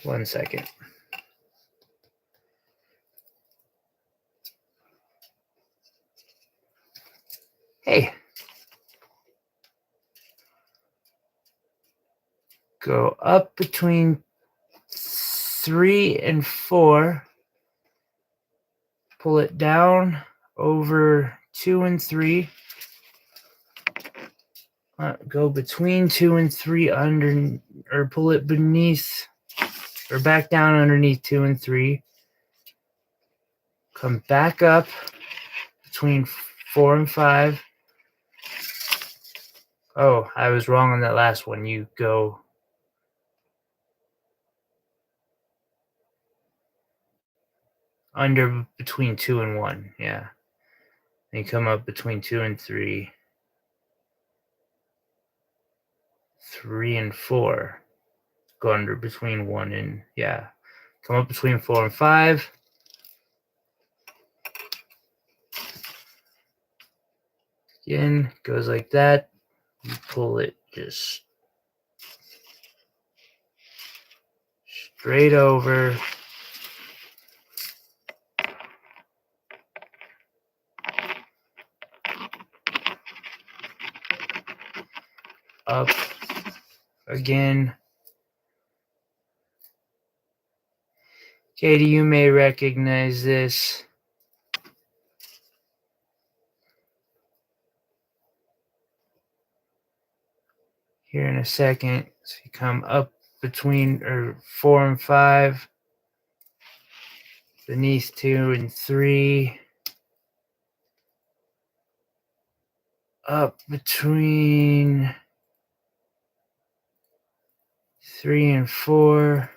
One second. Hey. Go up between 3 and 4. Pull it down over 2 and 3. Go between 2 and 3 under, or pull it beneath, or back down underneath 2 and 3. Come back up between 4 and 5. Oh, I was wrong on that last one. You go under between 2 and 1. Yeah. Then you come up between 2 and 3. 3 and 4. Go under between 1 and, yeah. Come up between 4 and 5. Again, goes like that. You pull it just straight over. Up again. Katie, you may recognize this. Here in a second. So you come up between 4 and 5, beneath 2 and 3, up between 3 and 4,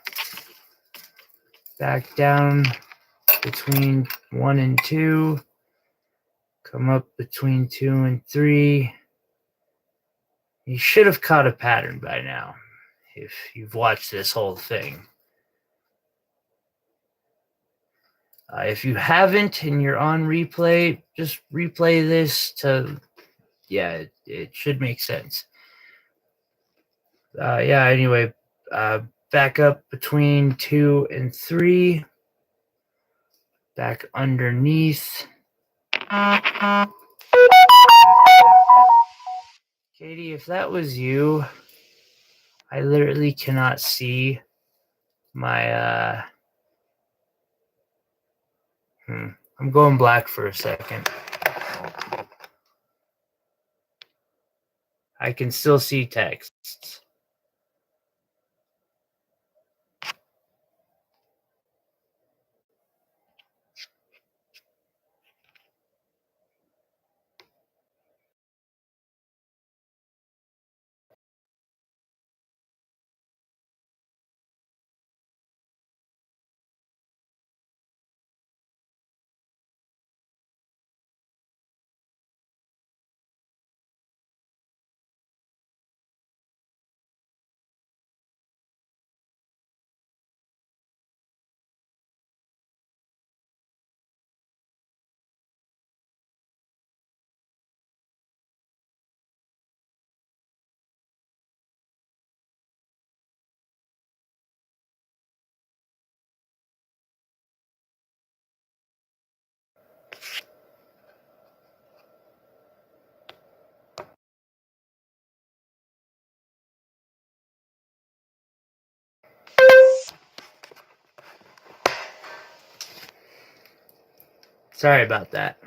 back down between 1 and 2, come up between 2 and 3. You should have caught a pattern by now if you've watched this whole thing. If you haven't and you're on replay, just replay this to, yeah, it should make sense. Anyway, back up between 2 and 3, back underneath. Katie, if that was you, I literally cannot see my, I'm going black for a second. I can still see texts. Sorry about that.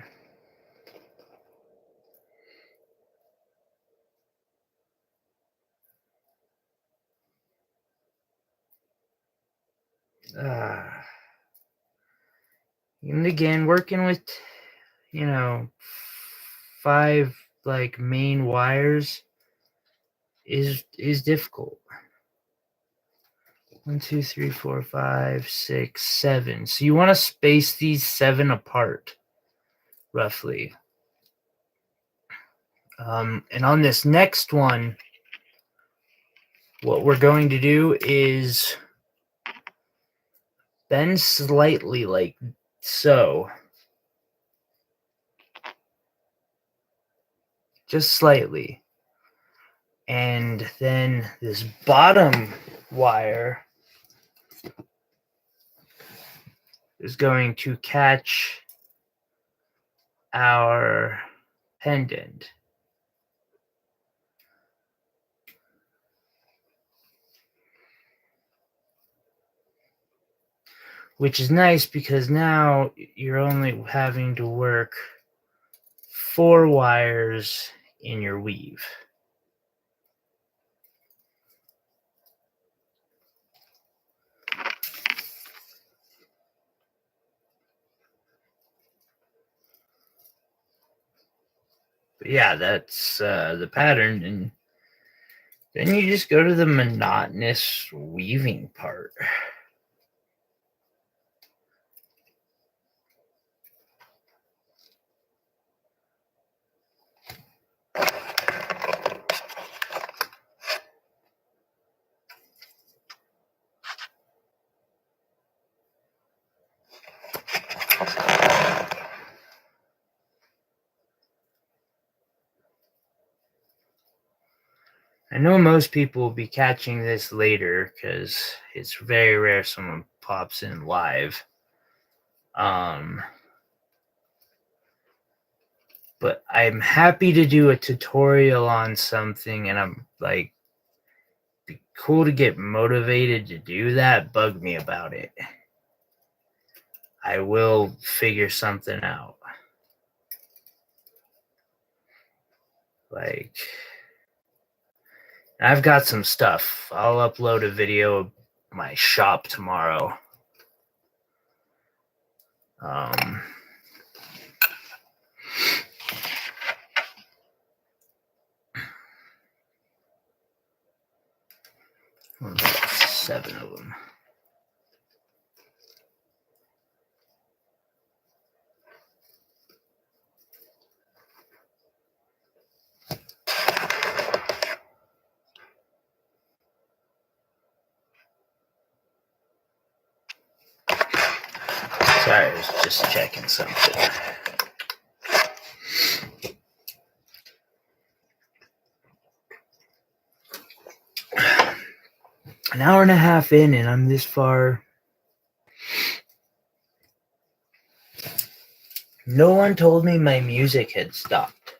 And again, working with, 5 like main wires is difficult. 1, 2, 3, 4, 5, 6, 7. So you want to space these 7 apart, roughly. And on this next one, what we're going to do is bend slightly like so. Just slightly. And then this bottom wire is going to catch our pendant. Which is nice because now you're only having to work 4 wires in your weave. But yeah, that's the pattern, and then you just go to the monotonous weaving part. I know most people will be catching this later because it's very rare someone pops in live. But I'm happy to do a tutorial on something, and I'm like, be cool to get motivated to do that. Bug me about it. I will figure something out. Like, I've got some stuff. I'll upload a video of my shop tomorrow. There's 7 of them. Sorry, I was just checking something. An hour and a half in, and I'm this far. No one told me my music had stopped.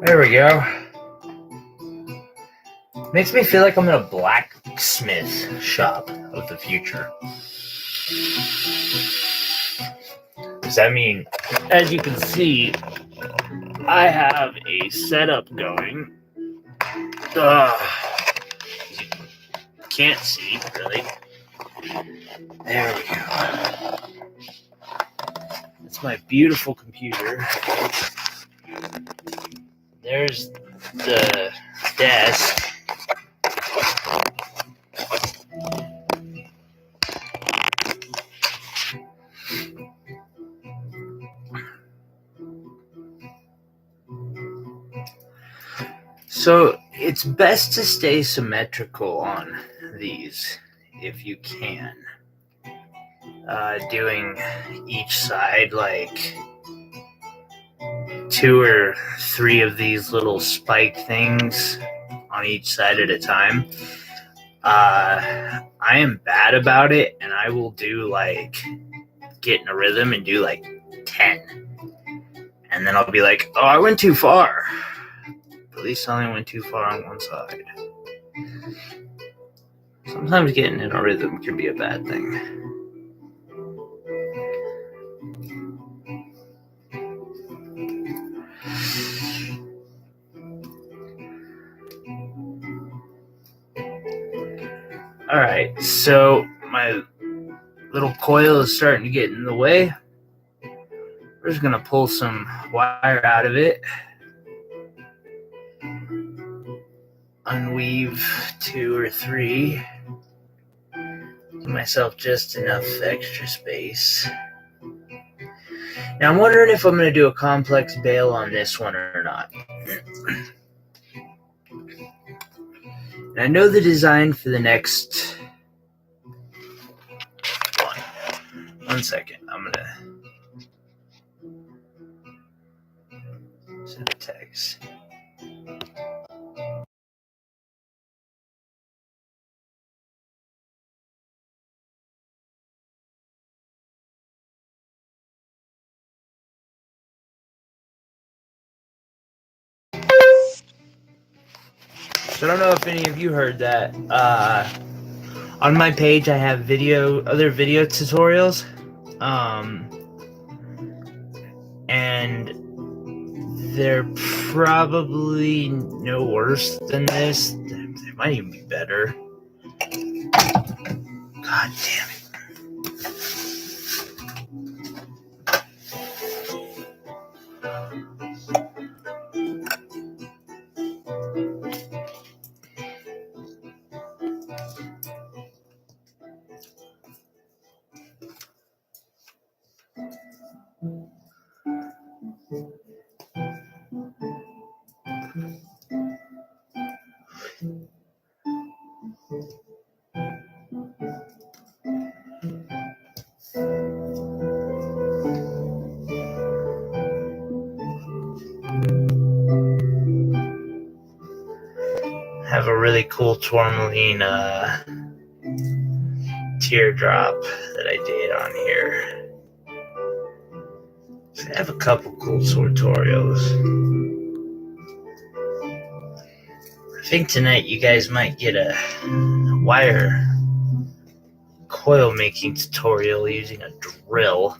There we go. Makes me feel like I'm in a blacksmith shop of the future. Does that mean, as you can see, I have a setup going. Can't see, really. There we go. That's my beautiful computer. There's the desk. So it's best to stay symmetrical on these if you can. Doing each side like 2 or 3 of these little spike things on each side at a time. I am bad about it, and I will do like get in a rhythm and do like 10. And then I'll be like, oh, I went too far. At least I only went too far on one side. Sometimes getting in a rhythm can be a bad thing. Alright, so my little coil is starting to get in the way. We're just going to pull some wire out of it. Unweave 2 or 3. Give myself just enough extra space. Now I'm wondering if I'm going to do a complex bail on this one or not. And I know the design for the next one. 1 second. I'm going to send a text. So I don't know if any of you heard that. On my page, I have other video tutorials, and they're probably no worse than this. They might even be better. God damn it. have a really cool tourmaline teardrop that I did on here. So I have a couple cool tutorials. I think tonight you guys might get a wire coil making tutorial using a drill.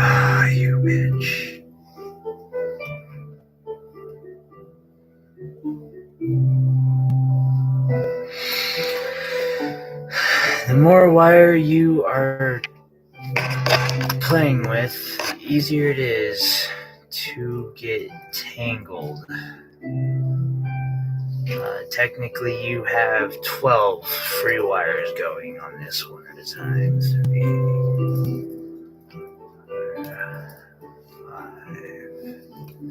Ah, you bitch. The more wire you are playing with, the easier it is to get tangled. Technically, you have 12 free wires going on this one at a time. 3, 5,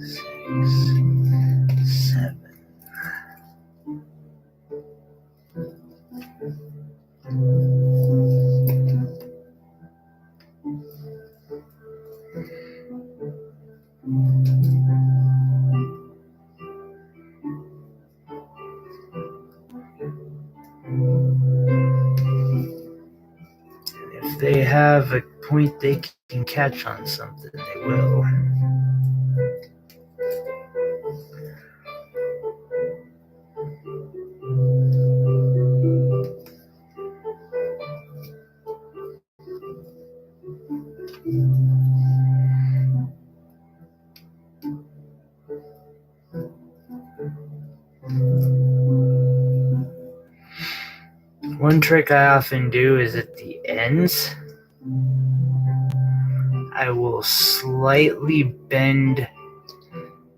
6, 7. If they have a point they can catch on something, they will. One trick I often do is at the ends, I will slightly bend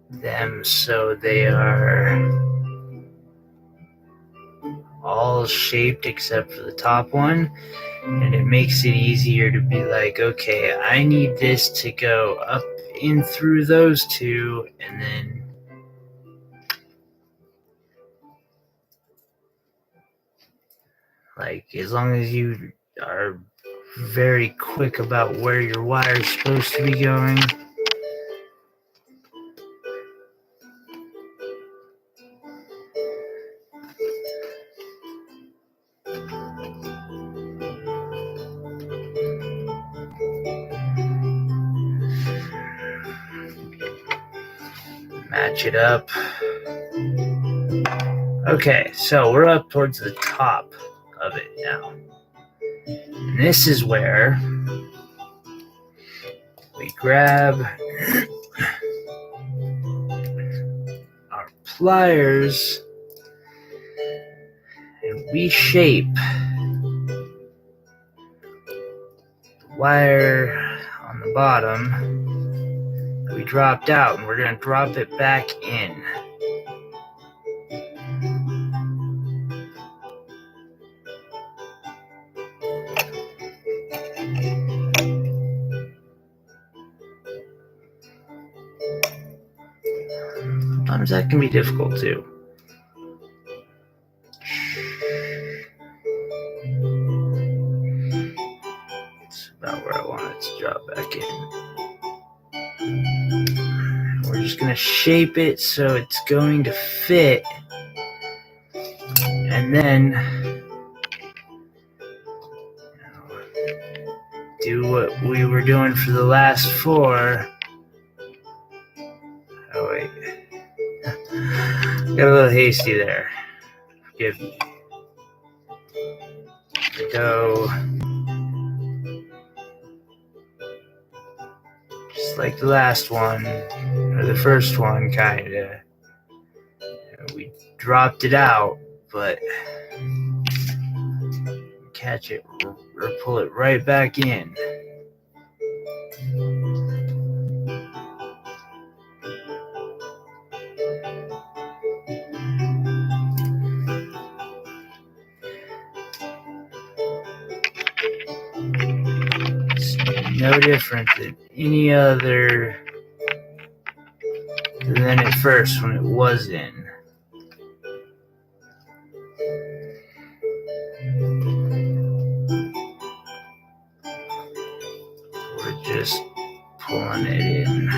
them so they are all shaped except for the top one, and it makes it easier to be like, okay, I need this to go up in through those two, and then like as long as you are very quick about where your wire is supposed to be going. Match it up. Okay, so we're up towards the top of it now. And this is where we grab our pliers and we shape the wire on the bottom that we dropped out, and we're going to drop it back in. Sometimes that can be difficult too. It's about where I want it to drop back in. We're just going to shape it so it's going to fit. And then do what we were doing for the last 4. Oh, wait. Got a little hasty there. Forgive me. Go just like the last one, or the first one, kinda. We dropped it out, but catch it or pull it right back in. no different than any other than at first when it was in. We're just pulling it in.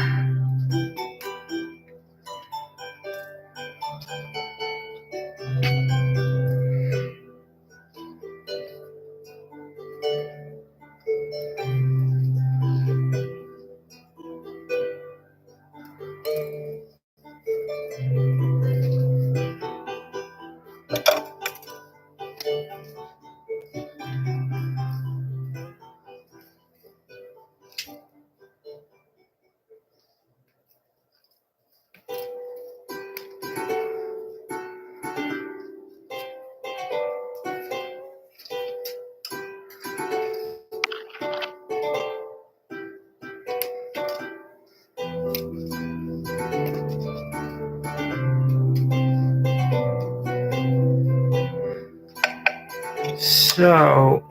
So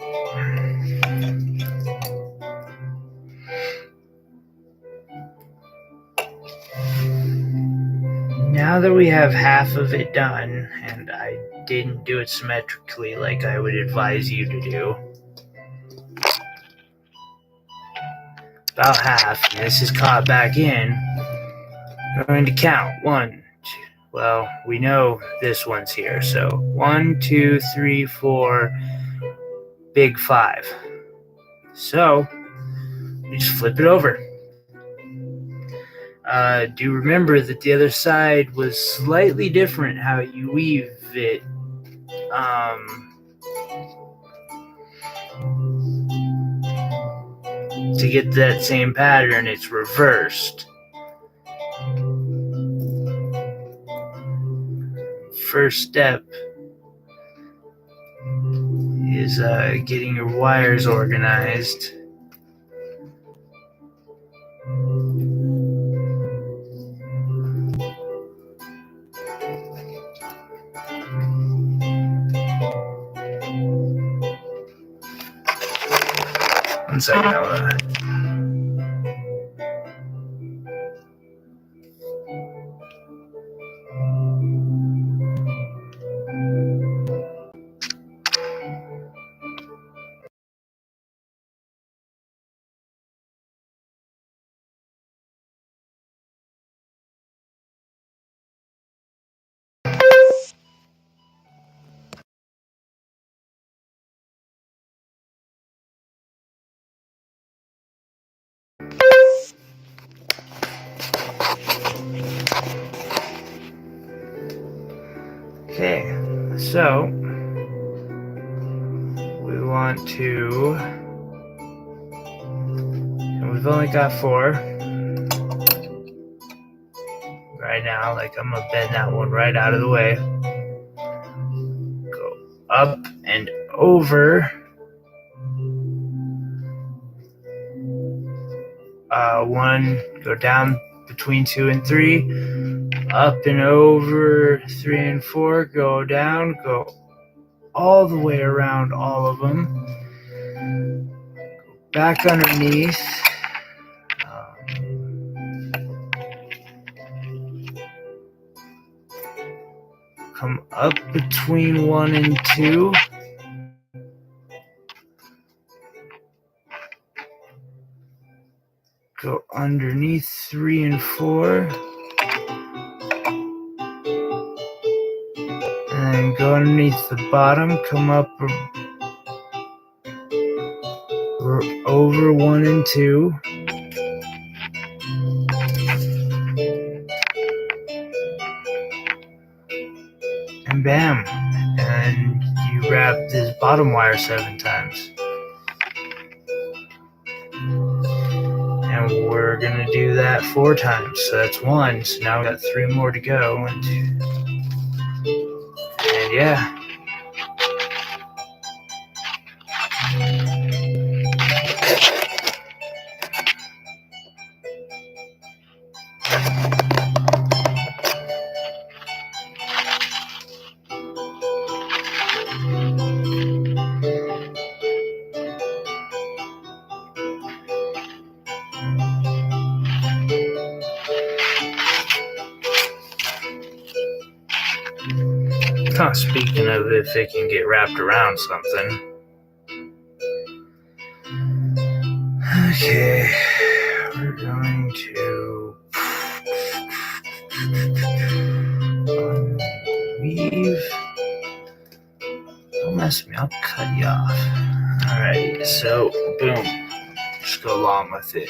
now that we have half of it done, and I didn't do it symmetrically like I would advise you to do, about half, and this is caught back in, we're going to count. 1, 2, well, we know this one's here, so 1, 2, 3, 4, big 5. So we just flip it over. Do remember that the other side was slightly different how you weave it. To get that same pattern, it's reversed. First step is getting your wires organized. One second, Okay, so we want to, and we've only got 4 right now. Like, I'm gonna bend that one right out of the way. Go up and over. 1, go down between 2 and 3, up and over 3 and 4, go down, go all the way around all of them, back underneath, come up between 1 and 2, go underneath 3 and 4, and then go underneath the bottom, come up over 1 and 2, and bam, and you wrap this bottom wire 7 times. And we're gonna do that 4 times, so that's 1, so now we got 3 more to go, and yeah. Speaking of if it can get wrapped around something. Okay, we're going to weave. Don't mess with me, I'll cut you off. Alright, so boom. Just go along with it.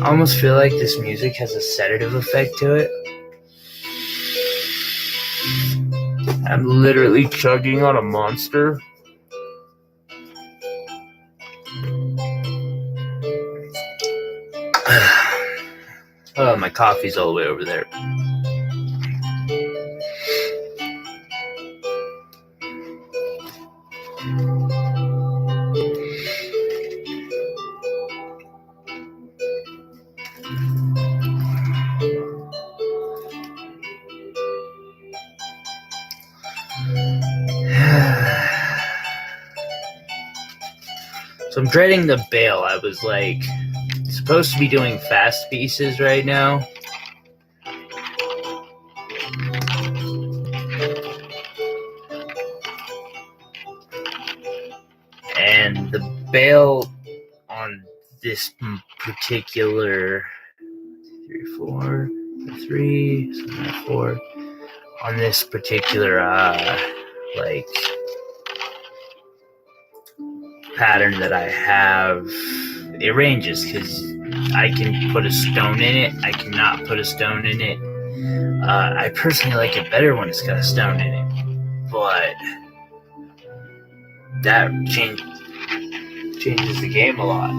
I almost feel like this music has a sedative effect to it. I'm literally chugging on a Monster. Oh, my coffee's all the way over there. So I'm dreading the bail. I was like supposed to be doing fast pieces right now. And the bail on this particular 4 on this particular like pattern that I have, it ranges because I can put a stone in it, I cannot put a stone in it. I personally like it better when it's got a stone in it, but that changes the game a lot.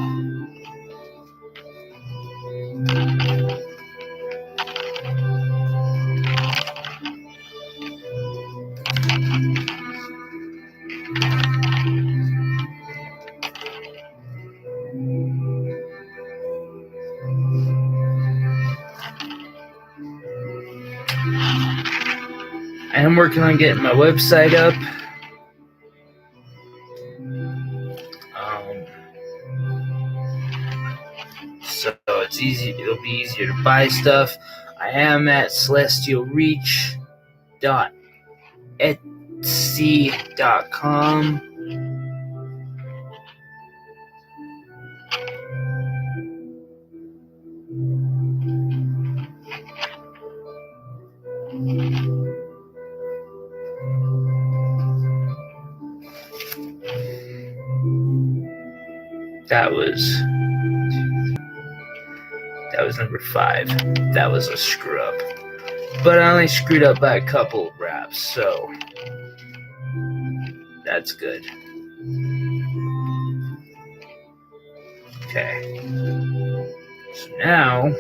I am working on getting my website up. So it's easy. It'll be easier to buy stuff. I am at celestialreach.etsy.com. That was number 5. That was a screw up. But I only screwed up by a couple of wraps, so that's good. Okay. So now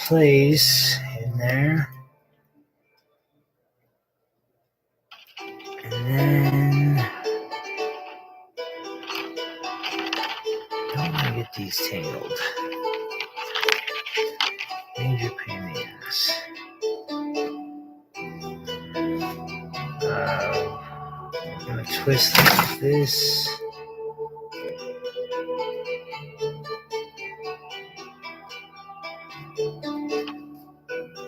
place in there. And then don't want to get these tangled. Major pain in the ass. I'm going to twist like this.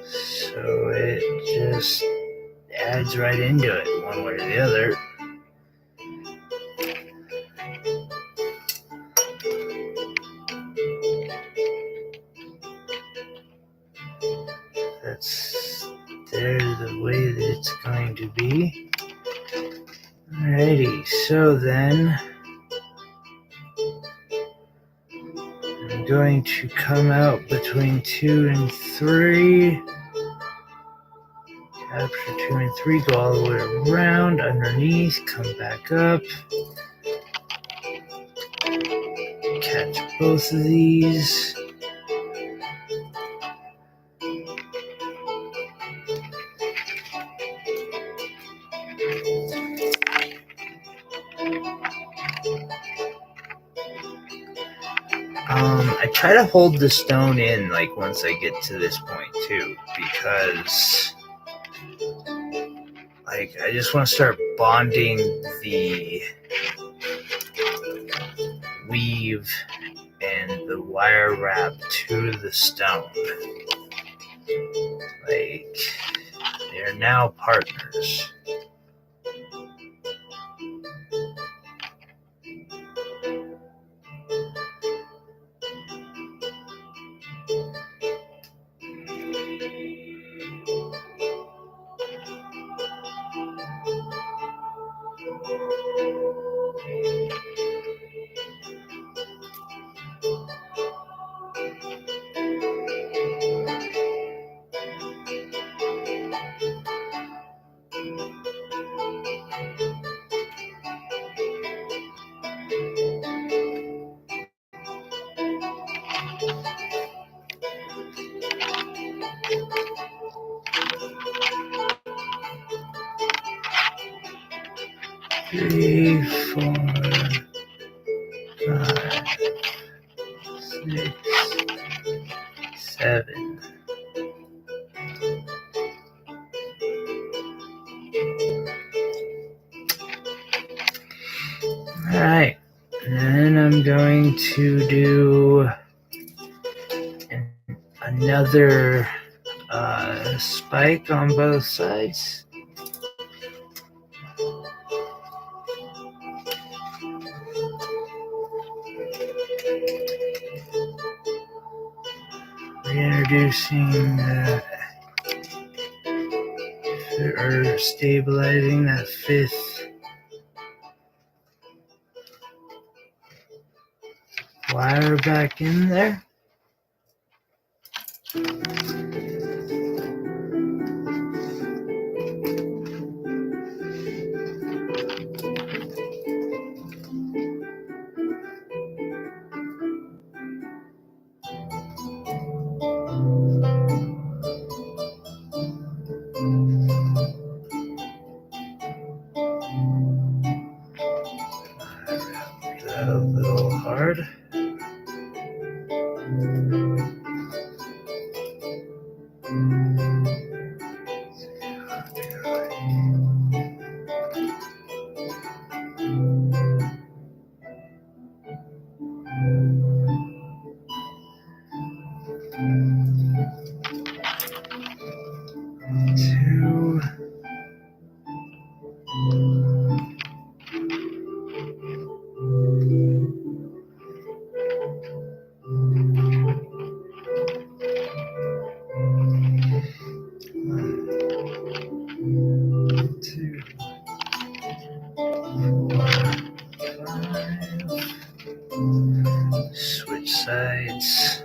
So it just adds right into it one way or the other. There's the way that it's going to be. Alrighty, so then I'm going to come out between 2 and 3. Capture 2 and 3, go all the way around, underneath, come back up. Catch both of these. I try to hold the stone in like once I get to this point too, because like I just want to start bonding the weave and the wire wrap to the stone. Like they are now partners. Three, 4, 5, 6, 7. Alright, and then I'm going to do another spike on both sides. Reintroducing or stabilizing that 5th wire back in there. A little hard. Two. Switch sides.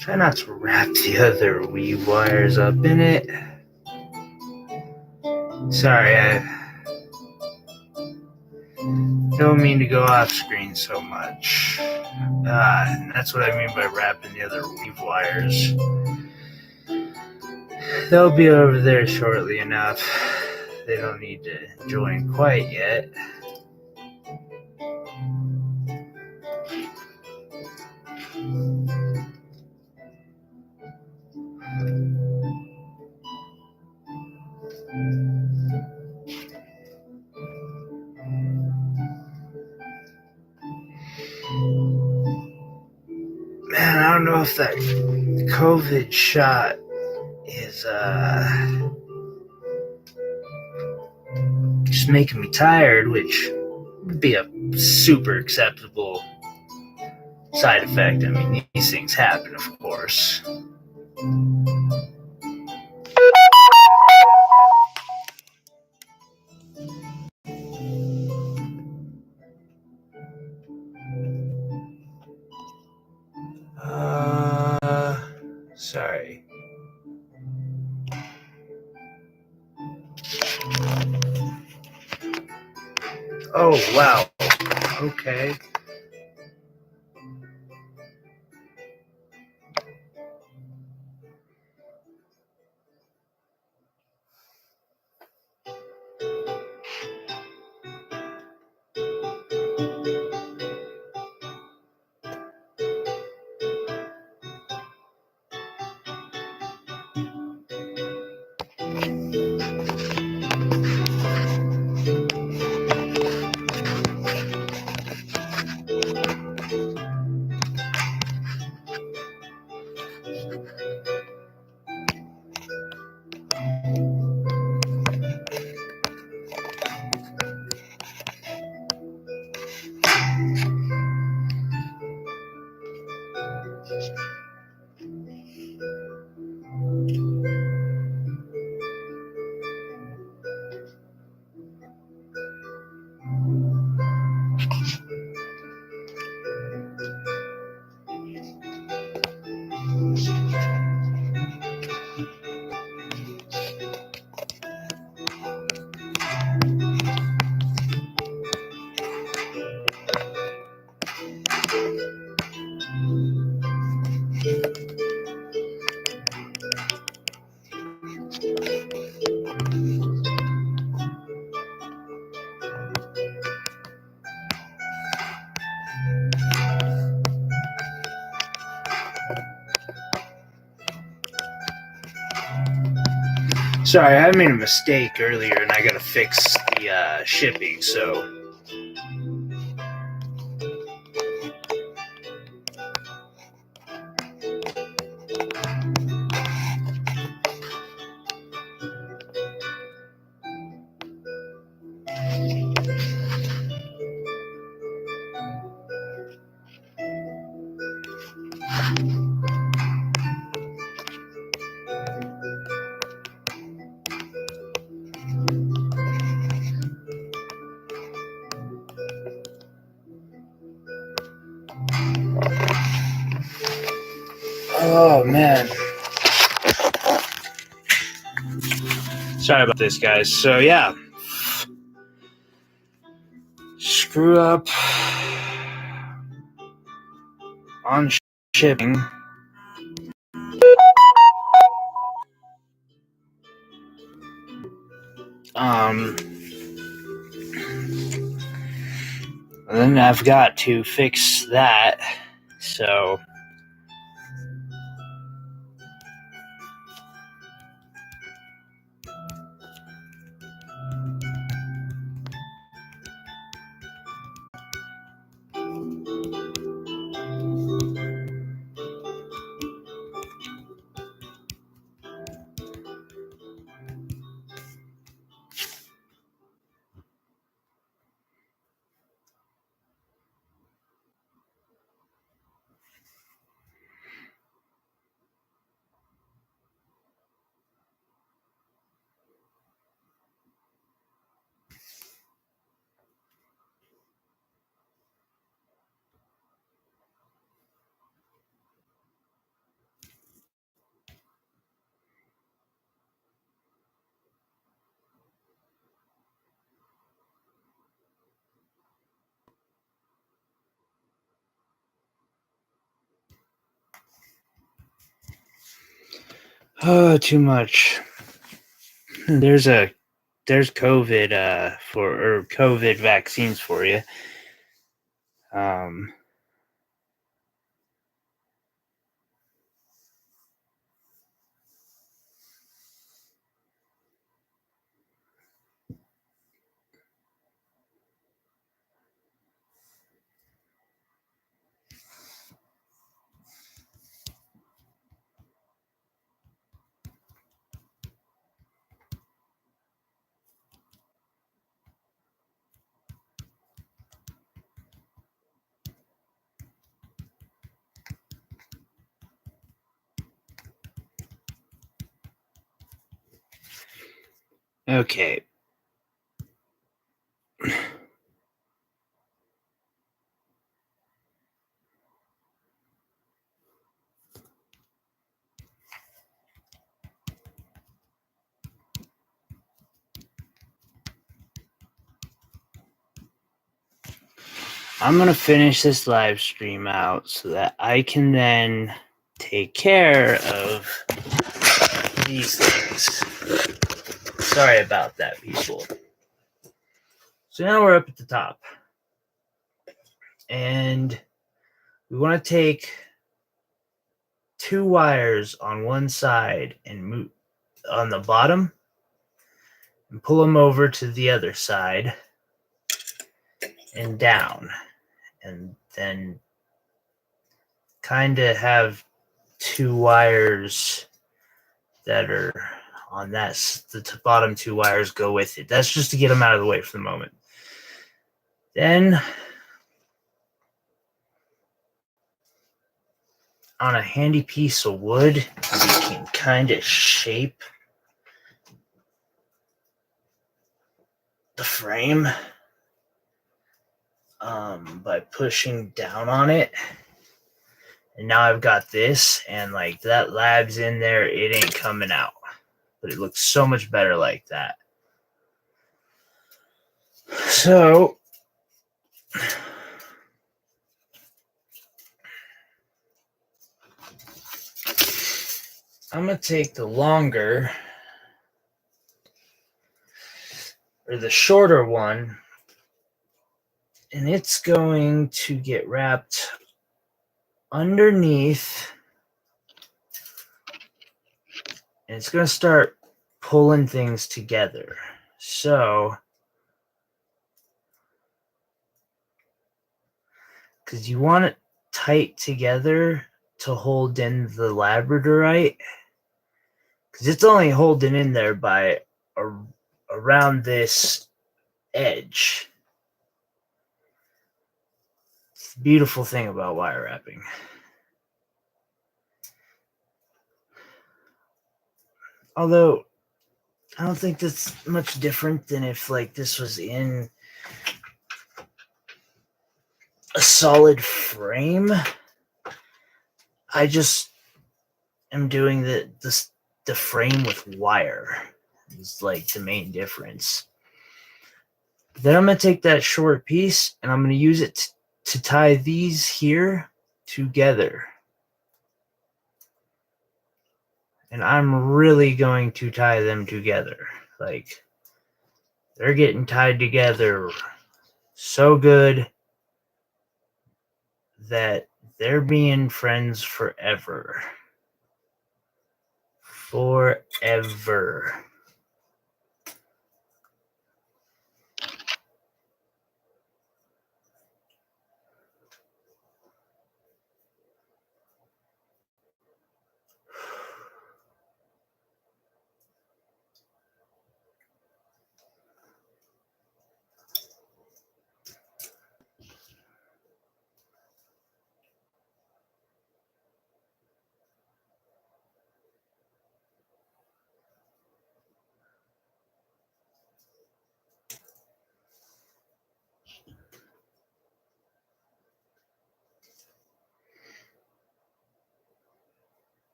Try not to wrap the other weave wires up in it. Sorry, I don't mean to go off screen so much. That's what I mean by wrapping the other weave wires. They'll be over there shortly enough. They don't need to join quite yet. Man, I don't know if that COVID shot is just making me tired, which would be a super acceptable side effect. I mean, these things happen, of course. Sorry. Oh, wow. Okay. Sorry, I made a mistake earlier and I gotta fix the shipping, so. Oh, man. Sorry about this, guys. So, yeah. Screw up on shipping. And then I've got to fix that. So. Oh, too much. There's COVID for COVID vaccines for you. Okay. I'm going to finish this live stream out so that I can then take care of these things. Sorry about that, people. So now we're up at the top. And we want to take 2 wires on one side and move on the bottom and pull them over to the other side and down. And then kind of have 2 wires that are on that, the bottom 2 wires go with it. That's just to get them out of the way for the moment. Then on a handy piece of wood, you can kind of shape the frame by pushing down on it. And now I've got this, and like that lab's in there, it ain't coming out. But it looks so much better like that. So I'm going to take the longer, or the shorter one, and it's going to get wrapped underneath, and it's going to start pulling things together. So, because you want it tight together to hold in the labradorite, because it's only holding in there by around this edge. It's the beautiful thing about wire wrapping. Although I don't think that's much different than if like this was in a solid frame. I just am doing the frame with wire. It's like the main difference. Then I'm going to take that short piece and I'm going to use it to tie these here together. And I'm really going to tie them together. Like, they're getting tied together so good that they're being friends forever. Forever.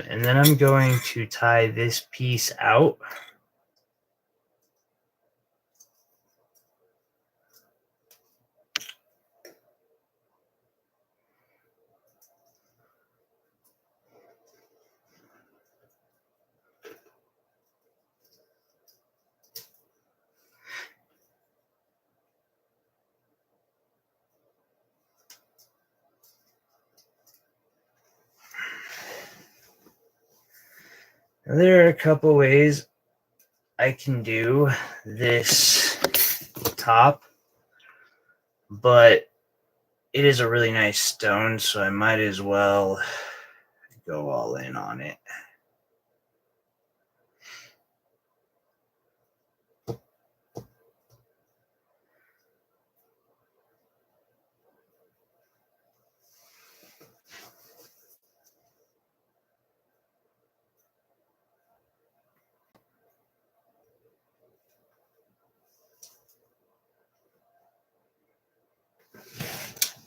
And then I'm going to tie this piece out. Now, there are a couple ways I can do this top, but it is a really nice stone, so I might as well go all in on it.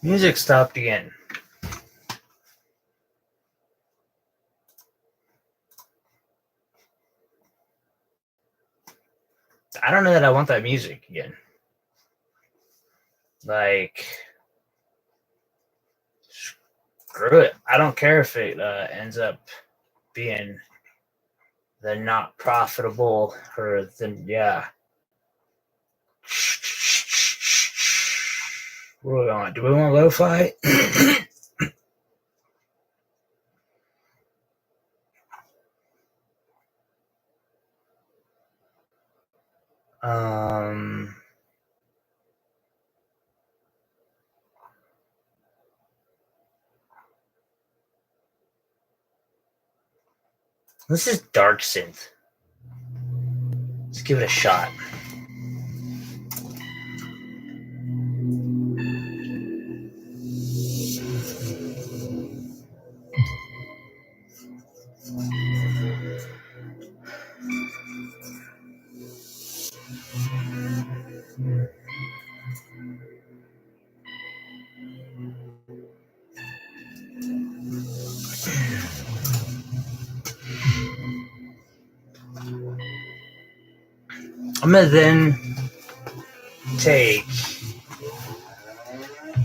Music stopped again. I don't know that I want that music again. Like, screw it. I don't care if it ends up being the not profitable or the, yeah. What do we want? Do we want lo-fi? This is dark synth. Let's give it a shot. I'm going to then take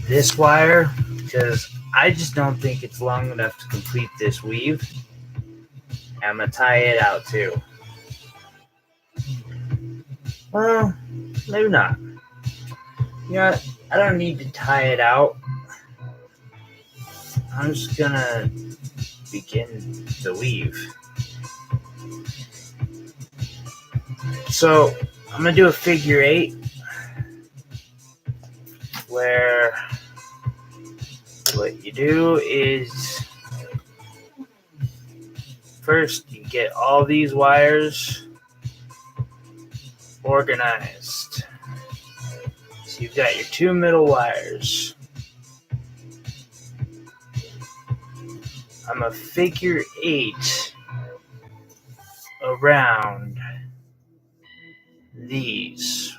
this wire, because I just don't think it's long enough to complete this weave. I'm going to tie it out too. Well, maybe not. You know what? I don't need to tie it out. I'm just going to begin the weave. So I'm going to do a figure 8 where what you do is first you get all these wires organized. So you've got your 2 middle wires. I'm a figure 8 around these.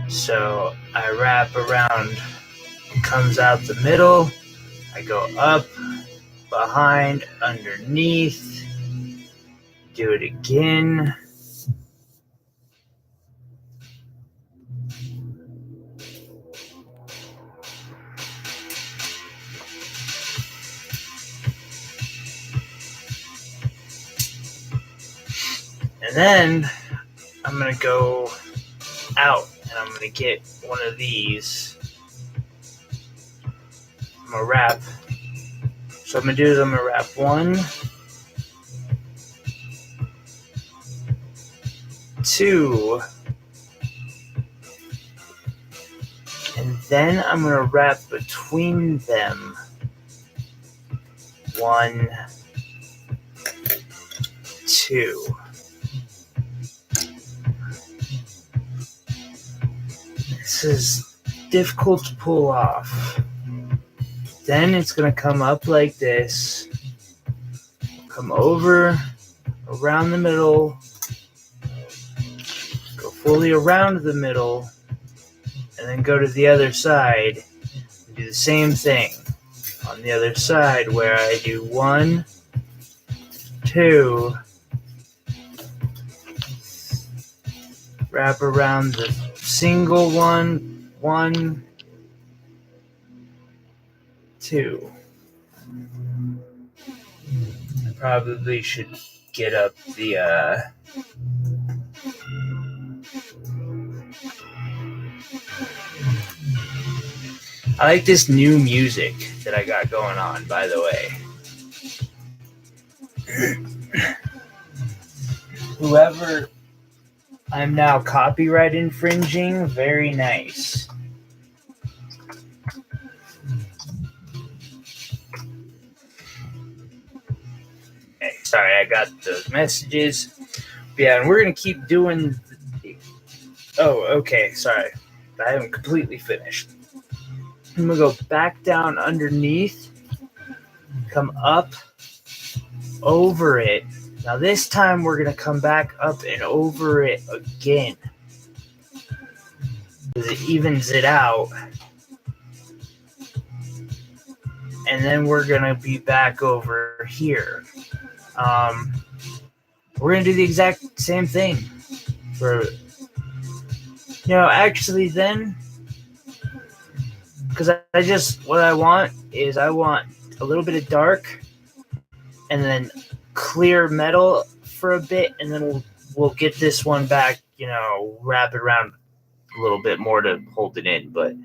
So I wrap around, it comes out the middle, I go up, behind, underneath, do it again. And then I'm going to go out and I'm going to get one of these. I'm going to wrap. So what I'm going to do is I'm going to wrap 1, 2, and then I'm going to wrap between them 1, 2. This is difficult to pull off. Then it's going to come up like this, come over, around the middle, go fully around the middle, and then go to the other side and do the same thing on the other side where I do 1, 2, wrap around the single one, 1, 2. I probably should get up the I like this new music that I got going on, by the way. Whoever I'm now copyright infringing, very nice. Okay, sorry, I got those messages. Yeah, and we're going to keep doing... Oh, okay, sorry. I haven't completely finished. I'm going to go back down underneath, come up, over it. Now this time we're going to come back up and over it again, because it evens it out. And then we're going to be back over here. We're going to do the exact same thing. Actually then, because what I want is I want a little bit of dark and then clear metal for a bit, and then we'll get this one back, wrap it around a little bit more to hold it in. But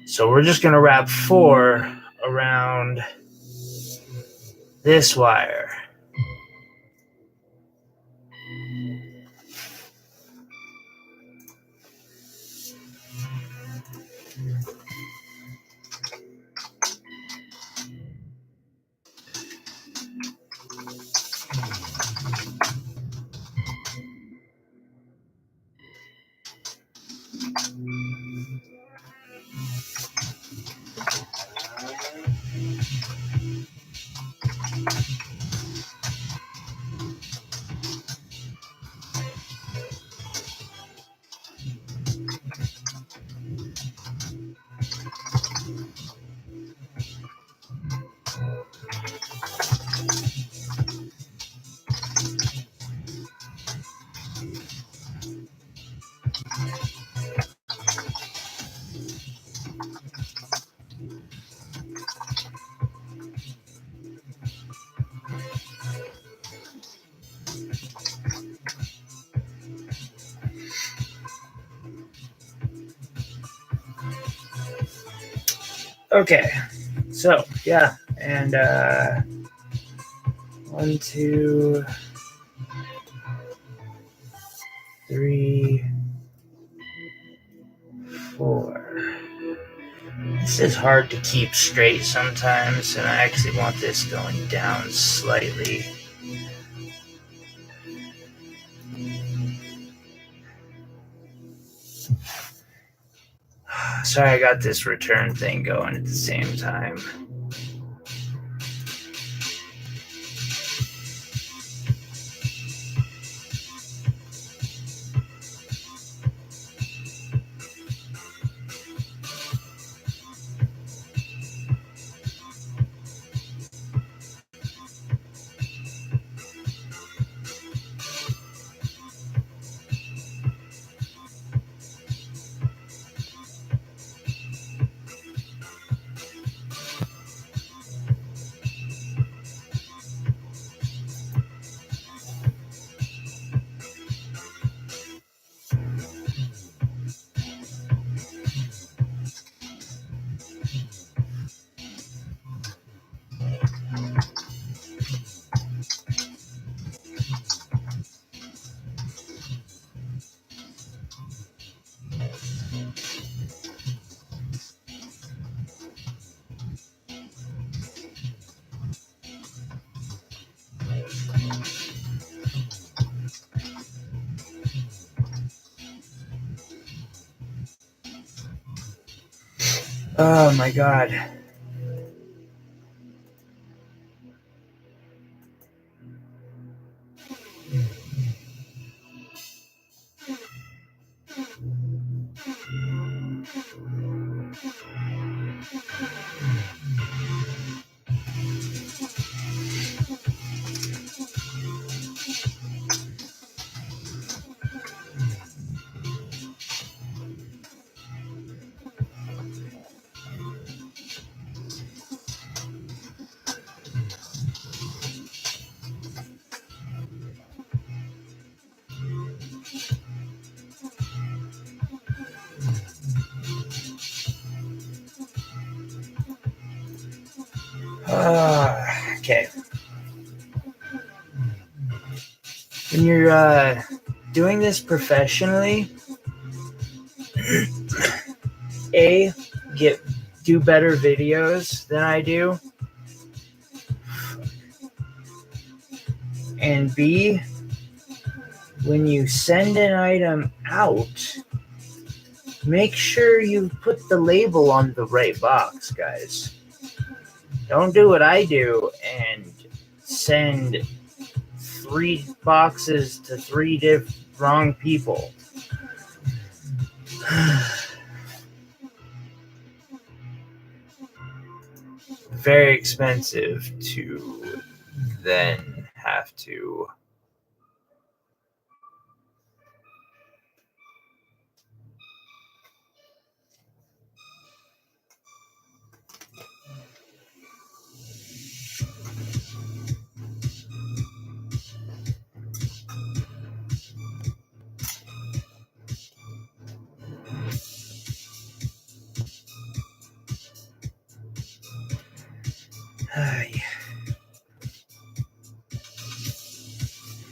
so we're just going to wrap 4 around this wire. Okay, so yeah, and 1, 2, 3, 4. This is hard to keep straight sometimes, and I actually want this going down slightly. Sorry, I got this return thing going at the same time. Oh my god. Okay. when you're doing this professionally, do better videos than I do, and B, when you send an item out, make sure you put the label on the right box, guys. Don't do what I do and send 3 boxes to 3 wrong people. Very expensive to then have to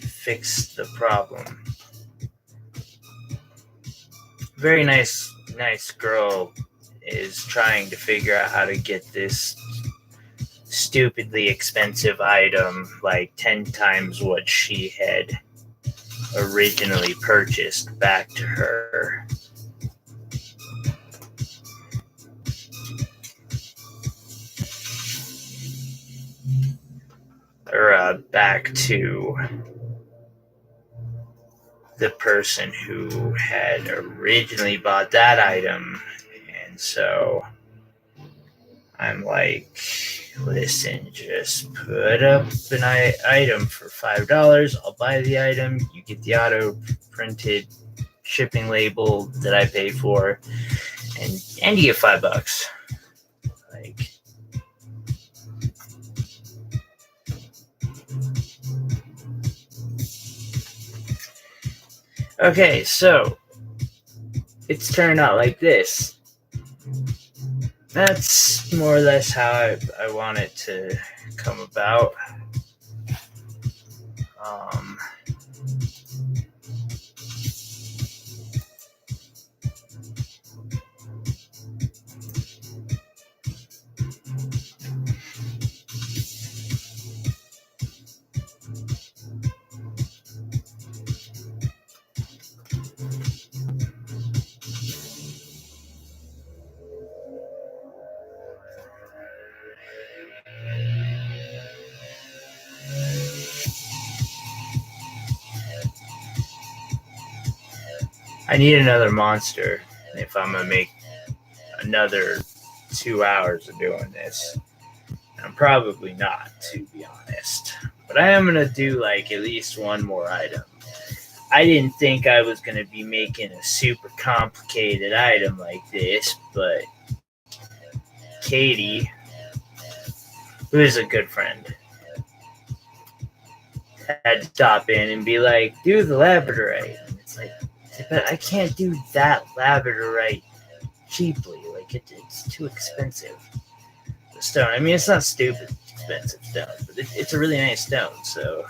fix the problem. Very nice girl is trying to figure out how to get this stupidly expensive item, like 10 times what she had originally purchased, back to her. Or back to the person who had originally bought that item. And so I'm like, listen, just put up an item for $5. I'll buy the item. You get the auto printed shipping label that I pay for, and you get $5. Like, okay, so it's turned out like this. That's more or less how I want it to come about. I need another monster if I'm going to make another 2 hours of doing this. I'm probably not, to be honest. But I am going to do like at least one more item. I didn't think I was going to be making a super complicated item like this, but Katie, who is a good friend, had to stop in and be like, do the labradorite. And it's like, but I can't do that labradorite cheaply. Like, it's too expensive. The stone, I mean, it's not stupid expensive stone, but it's a really nice stone, so...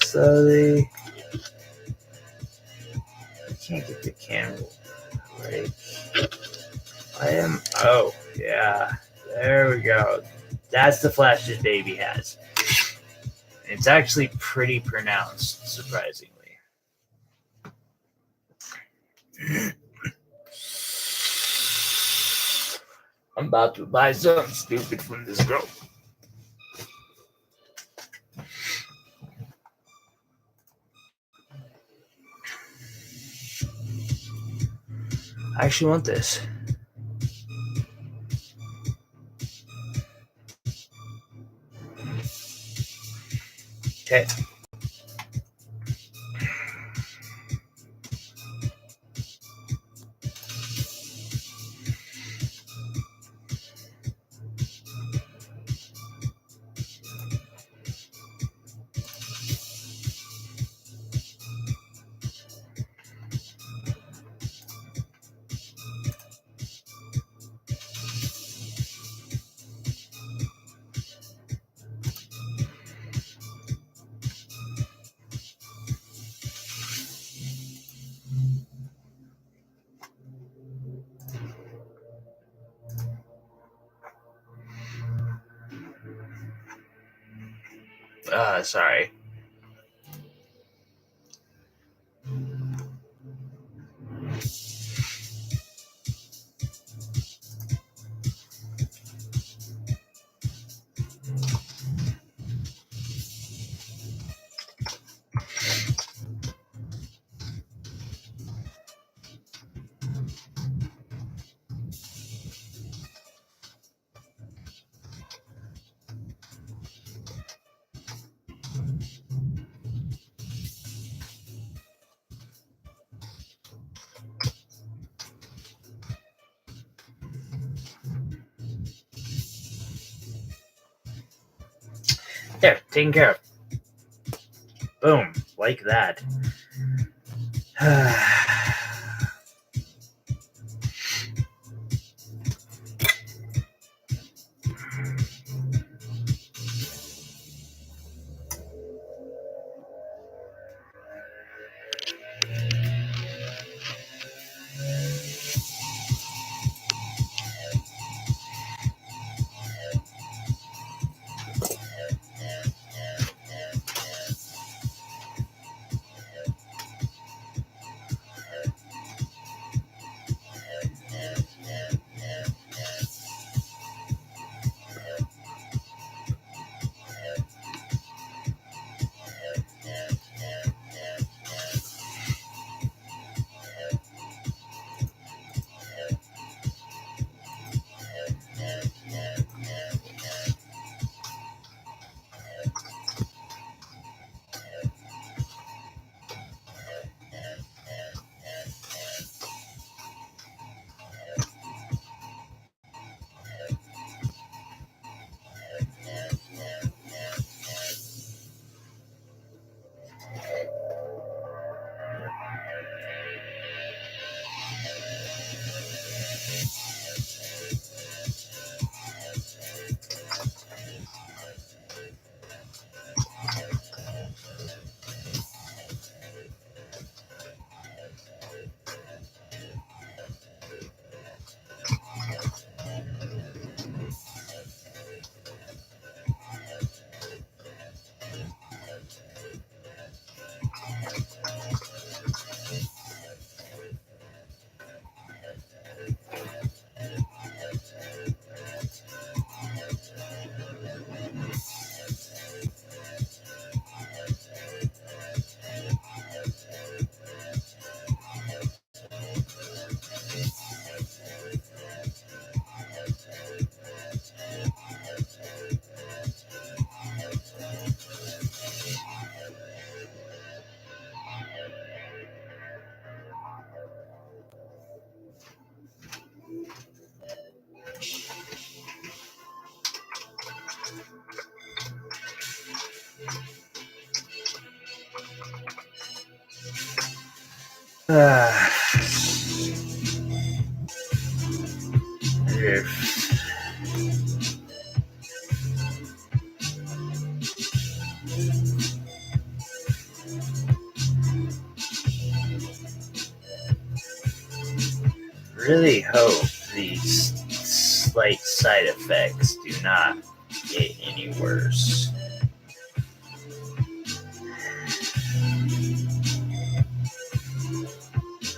Slowly. I can't get the camera right. Oh, yeah. There we go. That's the flash this baby has. It's actually pretty pronounced, surprisingly. I'm about to buy something stupid from this girl. I actually want this. Okay. Sorry. There, taken care of. Boom, like that. Really hope these slight side effects do not get any worse.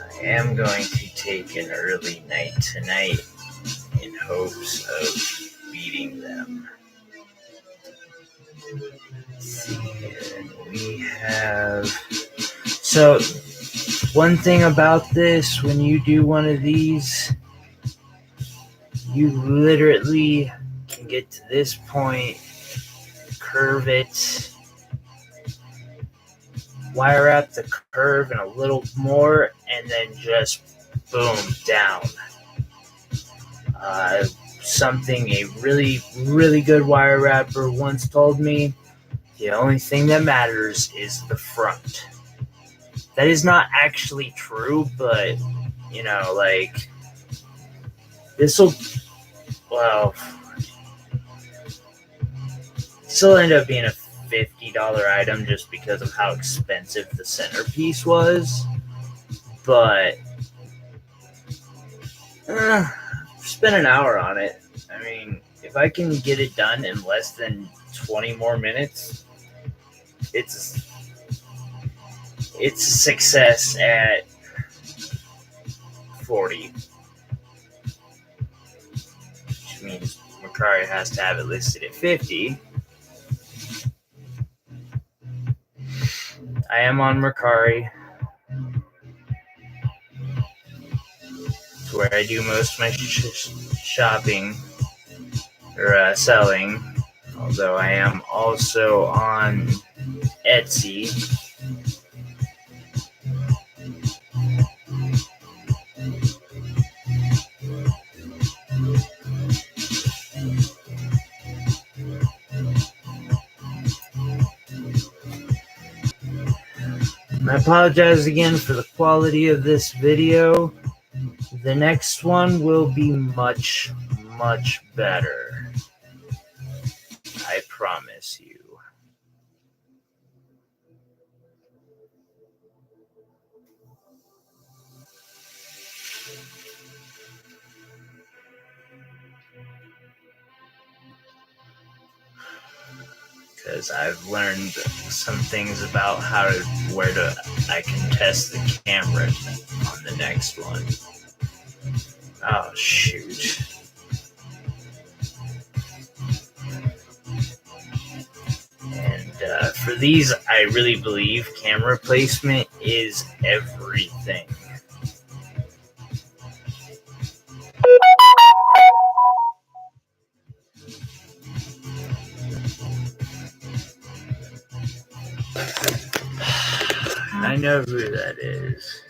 I am going to take an early night tonight in hopes of beating them. Let's see here. We have... So, one thing about this, when you do one of these, you literally can get to this point, curve it, wire wrap the curve and a little more, and then just boom, down. Something a really, really good wire wrapper once told me, the only thing that matters is the front. That is not actually true, but, you know, like, this'll end up being a $50 item just because of how expensive the centerpiece was. But, spend an hour on it. I mean, if I can get it done in less than 20 more minutes, it's a success at 40. Which means Mercari has to have it listed at 50. I am on Mercari. It's where I do most of my shopping or selling. Although I am also on Etsy. I apologize again for the quality of this video. The next one will be much, much better. I promise you. Because I've learned some things about I can test the camera on the next one. Oh, shoot. And for these, I really believe camera placement is everything. I know who that is.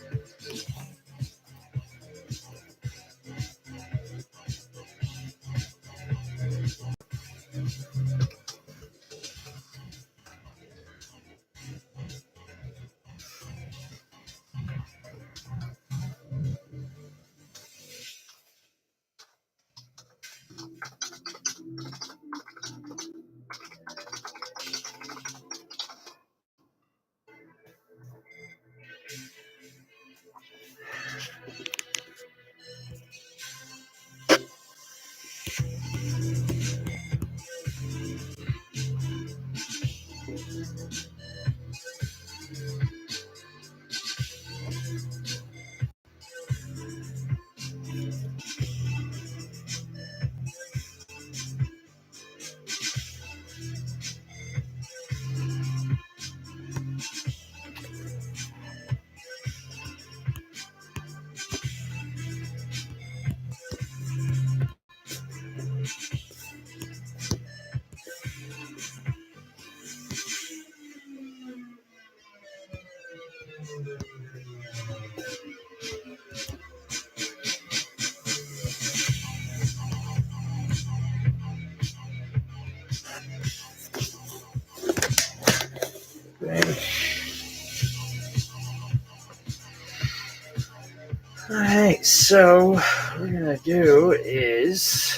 Alright, so what we're going to do is,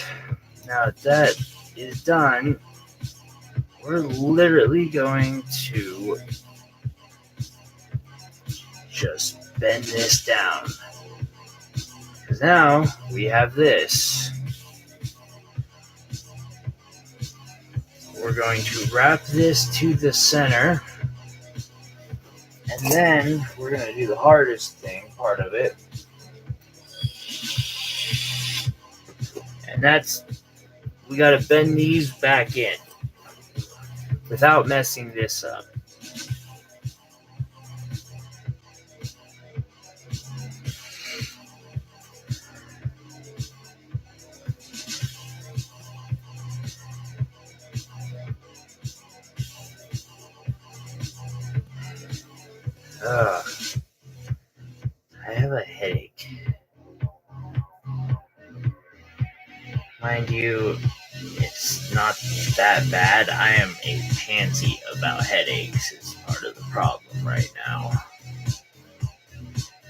now that is done, we're literally going to just bend this down. Because now we have this. We're going to wrap this to the center. And then we're going to do the hardest part of it. And we got to bend these back in without messing this up. I have a headache. Mind you, it's not that bad. I am a pansy about headaches. It's part of the problem right now.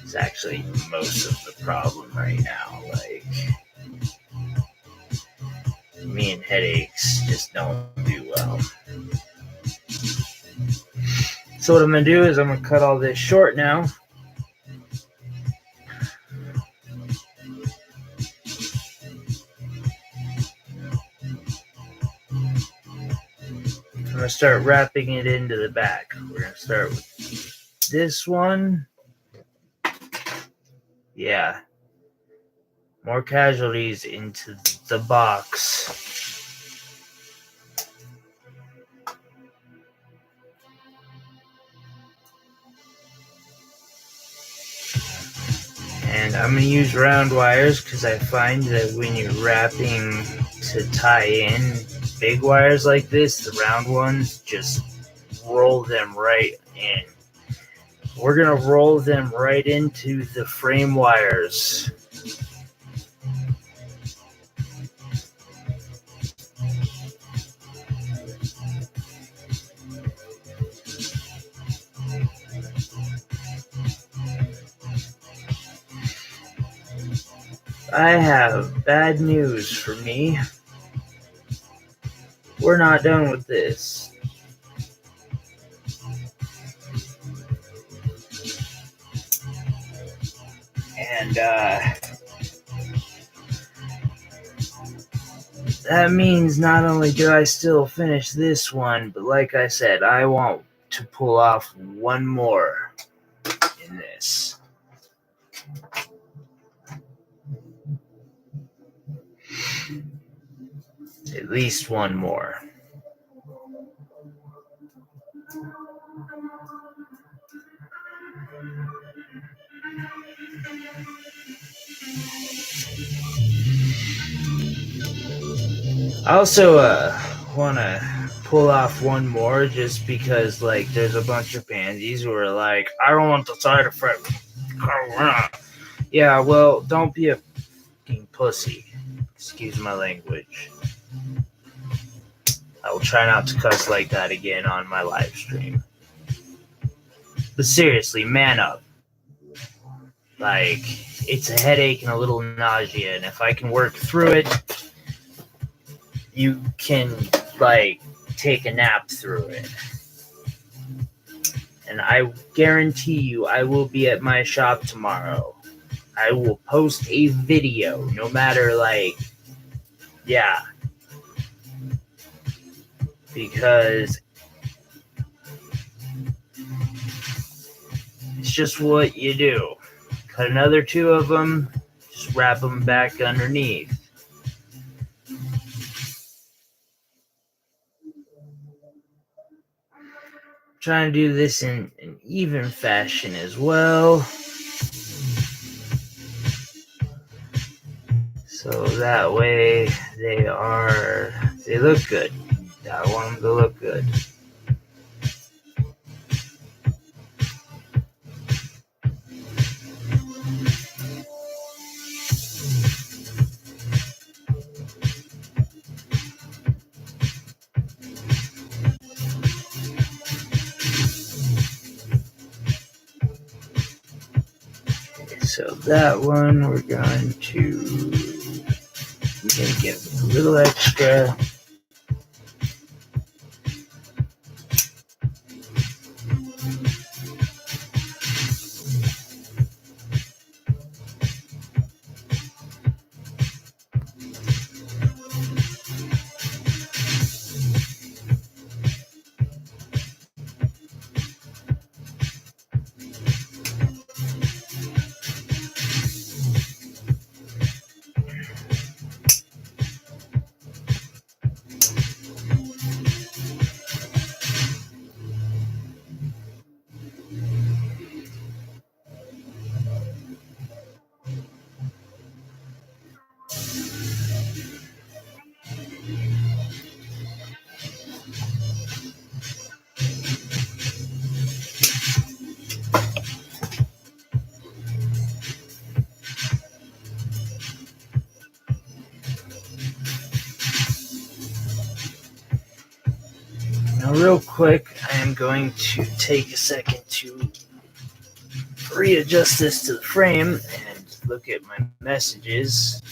It's actually most of the problem right now. Like, me and headaches just don't do well. So what I'm going to do is I'm going to cut all this short now. I'm going to start wrapping it into the back. We're going to start with this one. Yeah. More casualties into the box. And I'm going to use round wires because I find that when you're wrapping to tie in big wires like this, the round ones, just roll them right in. We're going to roll them right into the frame wires. I have bad news for me. We're not done with this. And that means not only do I still finish this one, but like I said, I want to pull off one more in this. At least one more. I also want to pull off one more just because, like, there's a bunch of pansies who are like, I don't want the side effect. Yeah, well, don't be a fucking pussy. Excuse my language. I will try not to cuss like that again on my live stream. But seriously, man up. Like, it's a headache and a little nausea, and if I can work through it, you can, like, take a nap through it. And I guarantee you I will be at my shop tomorrow. I will post a video, no matter, like, yeah. Because it's just what you do. Cut another 2 of them, just wrap them back underneath. Trying to do this in an even fashion as well. So that way they look good. I want them to look good. So that one we're going to give a little extra. real quick, I am going to take a second to readjust this to the frame and look at my messages.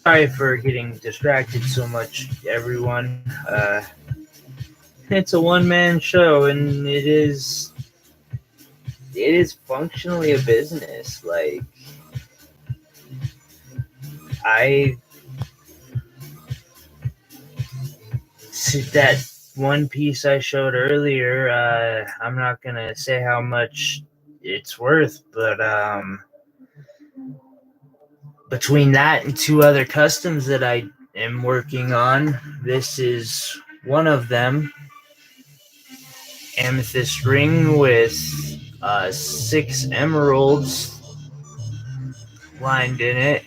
Sorry for getting distracted so much, everyone. It's a one-man show, and it is functionally a business. Like, that one piece I showed earlier, I'm not gonna say how much it's worth, but between that and two other customs that I am working on, this is one of them. Amethyst ring with 6 emeralds lined in it.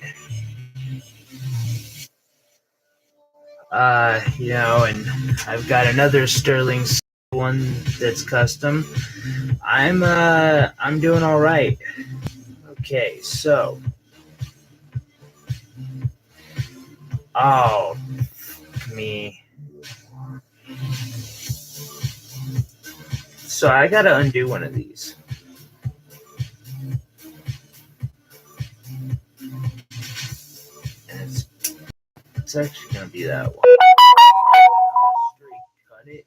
And I've got another sterling one that's custom. I'm doing all right. Okay, so me. So I gotta undo one of these. And it's actually gonna be that one. Straight cut it.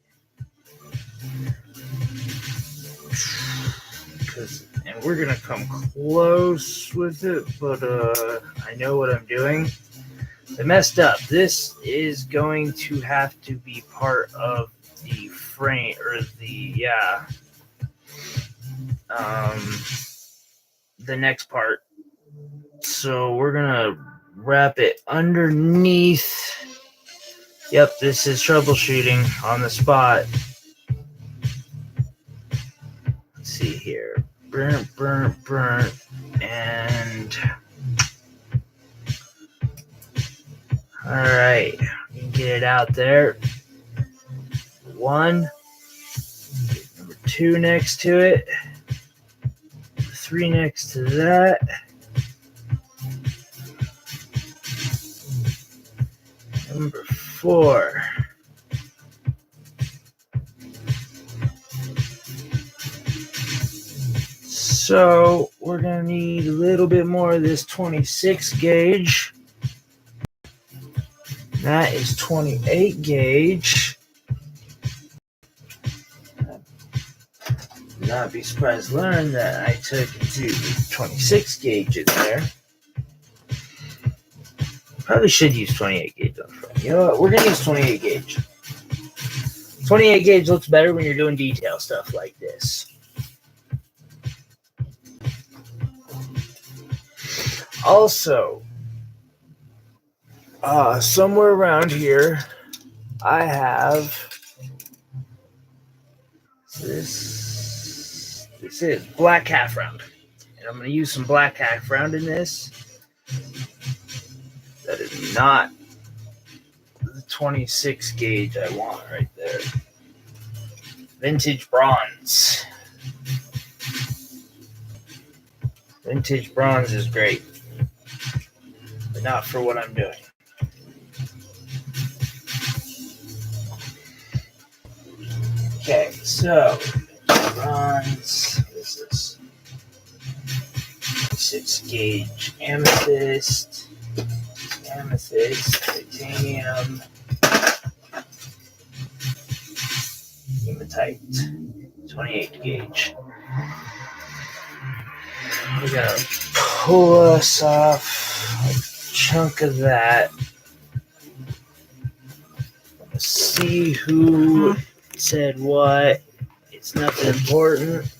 And we're gonna come close with it, but I know what I'm doing. I messed up. This is going to have to be part of the frame, or the next part. So we're gonna wrap it underneath. Yep, this is troubleshooting on the spot. Let's see here. Burnt, and all right, we can get it out there. 1, number 2 next to it, 3 next to that, number 4. So we're gonna need a little bit more of this 26 gauge. That is 28 gauge. Not be surprised to learn that I took into 26 gauge in there. Probably should use 28 gauge on the front. You know what? We're gonna use 28 gauge. 28 gauge looks better when you're doing detail stuff like this. Also, somewhere around here, I have this. This is black half round, and I'm going to use some black half round in this. That is not the 26 gauge I want right there. Vintage bronze. Vintage bronze is great, but not for what I'm doing. Okay, so bronze, what is this? 6 gauge amethyst, titanium, hematite, 28 gauge. We're gonna pull us off a chunk of that. Let's see who said what. It's nothing important.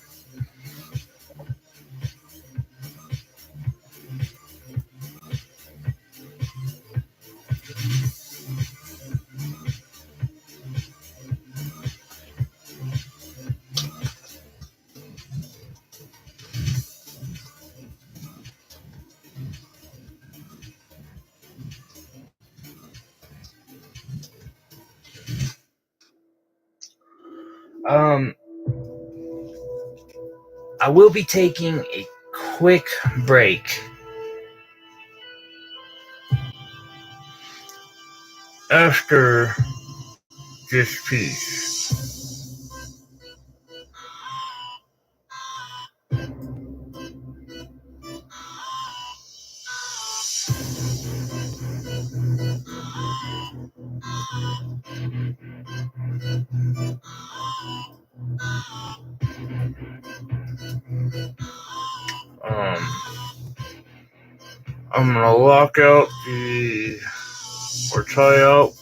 I will be taking a quick break after this piece. I'm gonna lock out or tie out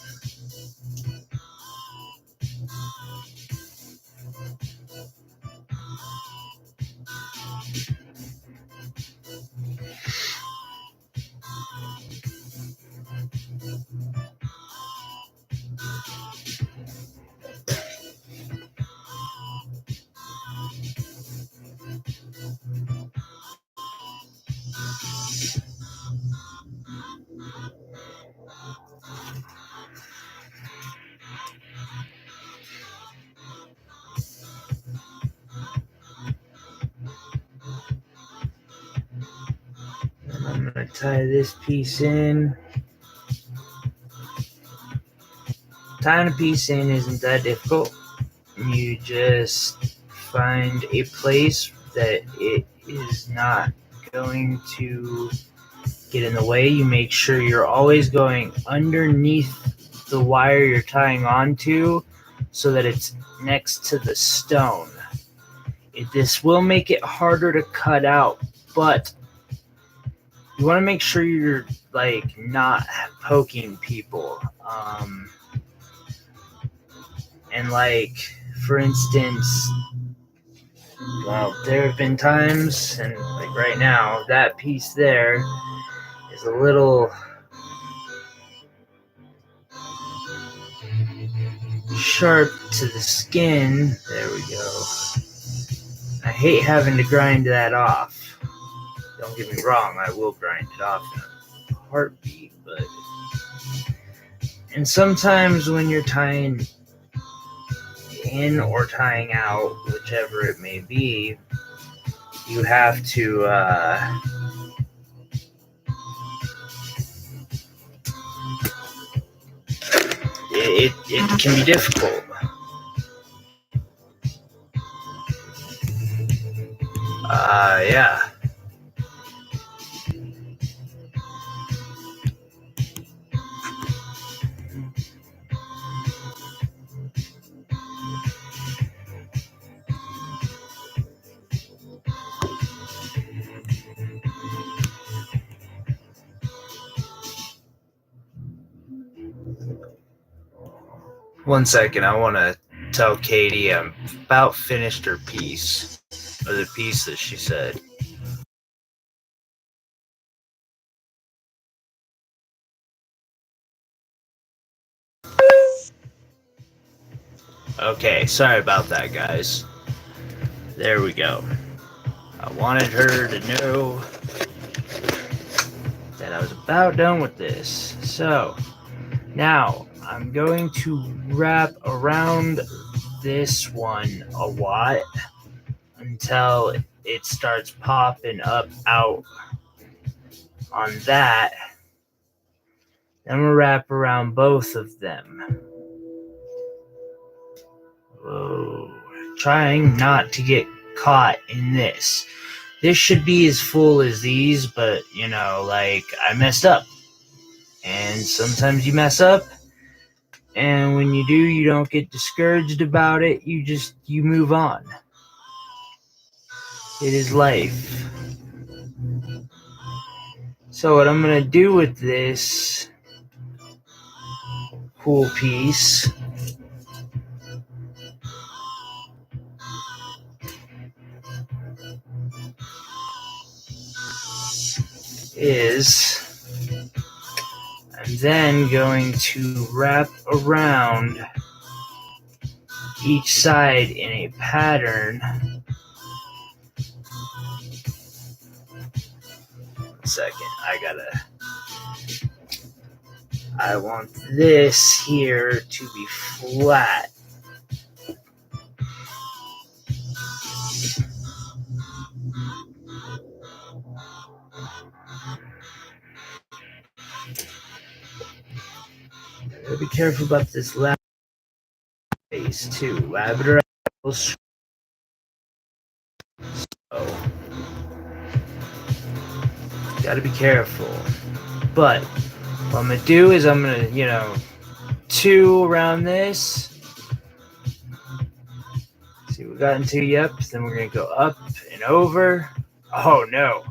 I'm gonna tie this piece in. Tying a piece in isn't that difficult. You just find a place that it is not going to get in the way. You make sure you're always going underneath the wire you're tying onto so that it's next to the stone. This will make it harder to cut out, but you want to make sure you're like not poking people. And like, for instance, well, there have been times, and like right now, that piece there is a little sharp to the skin. There we go. I hate having to grind that off. Don't get me wrong, I will grind it off in a heartbeat, but... And sometimes when you're tying in or tying out, whichever it may be, you have to it can be difficult. Yeah. One second, I want to tell Katie I'm about finished her piece, or the piece that she said. Okay, sorry about that, guys. There we go. I wanted her to know that I was about done with this. So, now I'm going to wrap around this one a lot until it starts popping up out on that. Then I'm going to wrap around both of them. Whoa. Trying not to get caught in this. This should be as full as these, but, you know, like, I messed up. And sometimes you mess up, and when you do, you don't get discouraged about it. You move on. It is life. So what I'm going to do with this cool piece is I'm then going to wrap around each side in a pattern. One second, I want this here to be flat. Gotta be careful about this last face too. Labrador. Oh, gotta be careful. But what I'm gonna do is I'm gonna, 2 around this. See, we got into yep. Then we're gonna go up and over. Oh no.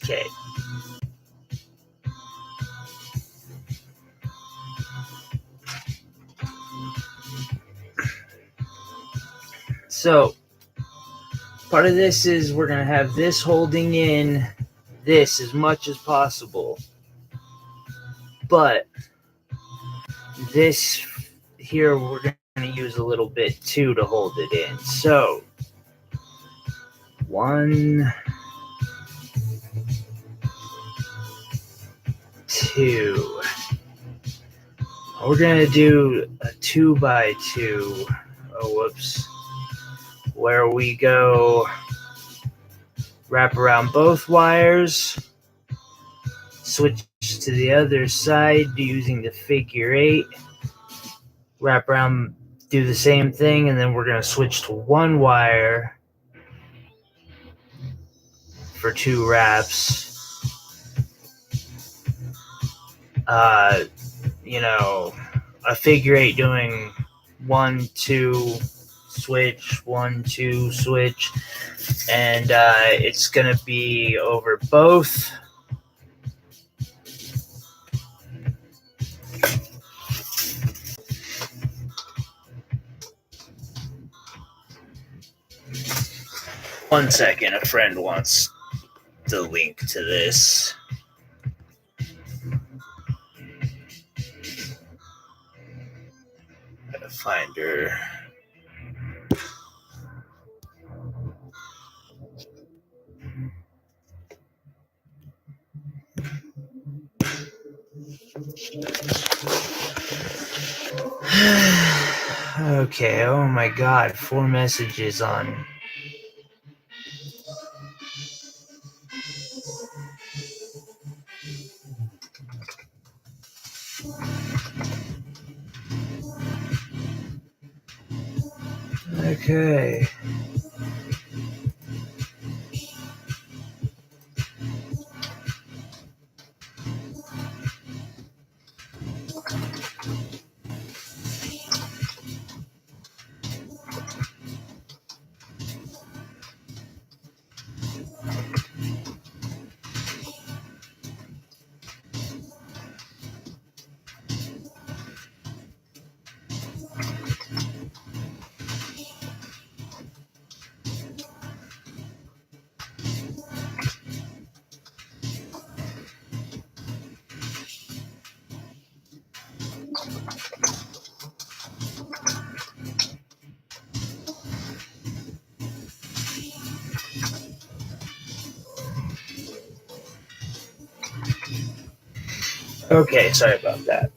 Okay. So part of this is we're gonna have this holding in this as much as possible, but this here we're gonna use a little bit too to hold it in. So 1, 2. We're gonna do a 2x2. Oh, whoops. Where we go wrap around both wires, switch to the other side using the figure 8, wrap around, do the same thing, and then we're going to switch to 1 wire for 2 wraps. A figure 8 doing 1, 2, switch, 1, 2, switch, and it's going to be over both. One second, a friend wants the link to this. Gotta find her. Okay, oh my god, 4 messages on. Okay. Okay, sorry about that.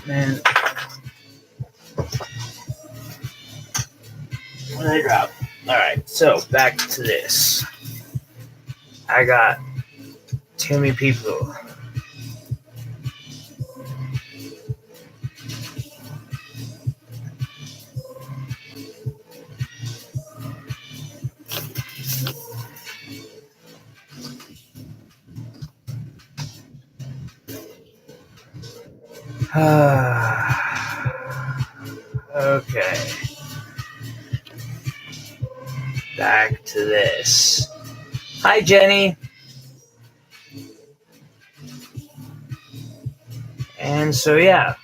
Man. What did I drop? Alright, so back to this. I got too many people. Okay. Back to this. Hi, Jenny. And so, yeah.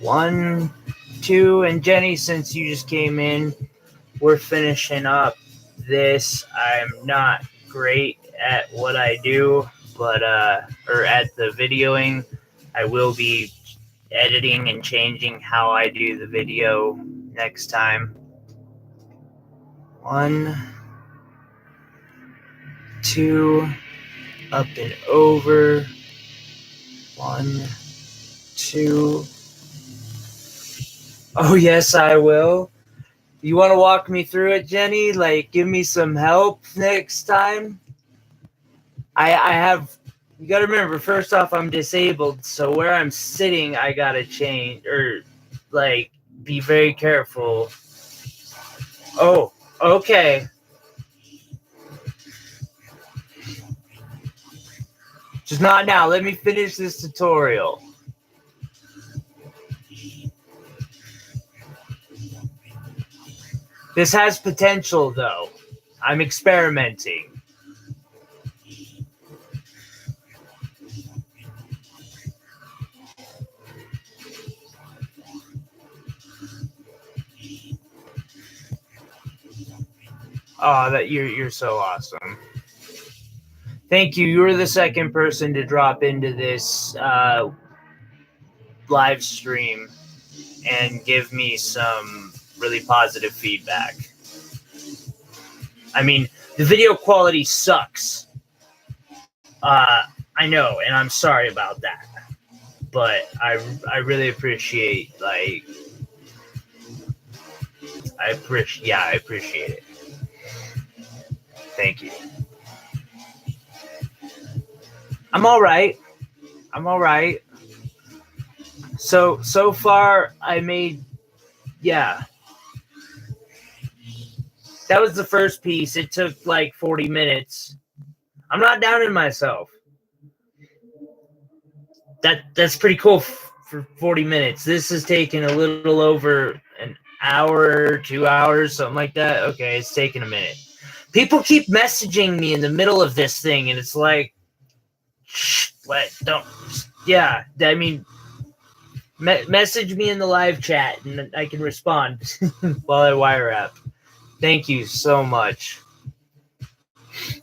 1, 2, and Jenny, since you just came in, we're finishing up this. I'm not great at what I do, but or at the videoing. I will be editing and changing how I do the video next time. 1, 2, up and over. 1, 2. Oh, yes, I will. You want to walk me through it, Jenny? Like, give me some help next time? I have, you got to remember, first off, I'm disabled, so where I'm sitting, I got to change, or, like, be very careful. Oh, okay. Just not now. Let me finish this tutorial. This has potential, though. I'm experimenting. Oh, that you're so awesome. Thank you. You were the second person to drop into this live stream and give me some really positive feedback. I mean, the video quality sucks. I know, and I'm sorry about that. But I really appreciate, like, I appreciate it. Thank you. I'm all right. So far, I made, yeah. That was the first piece. It took like 40 minutes. I'm not downing myself. That's pretty cool for 40 minutes. This has taken a little over an hour, 2 hours, something like that. Okay, it's taking a minute. People keep messaging me in the middle of this thing, and it's like, what? Don't. Yeah, I mean, message me in the live chat, and I can respond while I wire up. Thank you so much.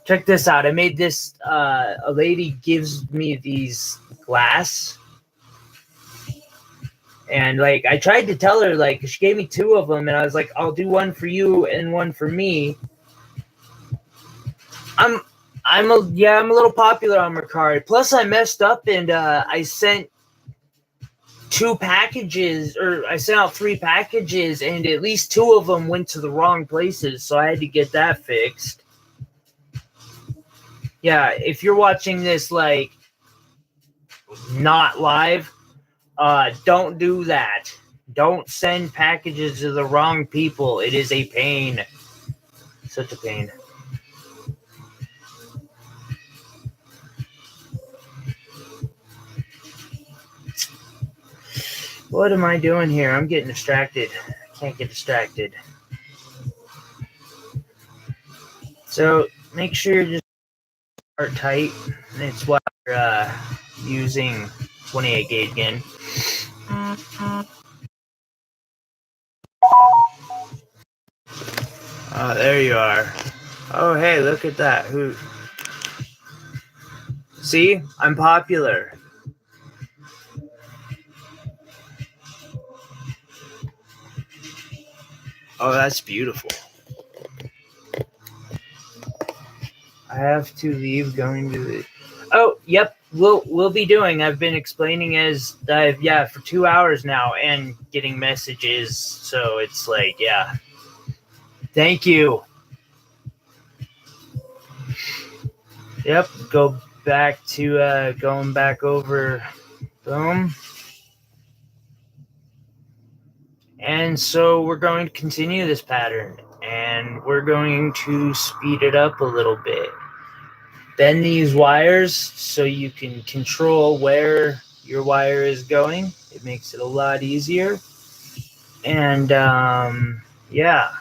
Check this out. I made this. A lady gives me these glass. And, like, I tried to tell her, like, she gave me 2 of them, and I was like, I'll do one for you and one for me. I'm a little popular on Mercari. Plus, I messed up, and I sent 2 packages, or I sent out 3 packages, and at least 2 of them went to the wrong places, so I had to get that fixed. Yeah, if you're watching this, like, not live, don't do that. Don't send packages to the wrong people. It is a pain. Such a pain. What am I doing here? I'm getting distracted. I can't get distracted. So make sure you just start tight. It's why you're using 28 gauge again. Oh, there you are. Oh, hey, look at that. Who? See? I'm popular. Oh, that's beautiful. I have to leave going to the... Oh, yep. We'll be doing. I've been explaining as for 2 hours now and getting messages. So it's like, yeah. Thank you. Yep. Go back to going back over. Boom. And so we're going to continue this pattern, and we're going to speed it up a little bit. Bend these wires so you can control where your wire is going. It makes it a lot easier. And yeah.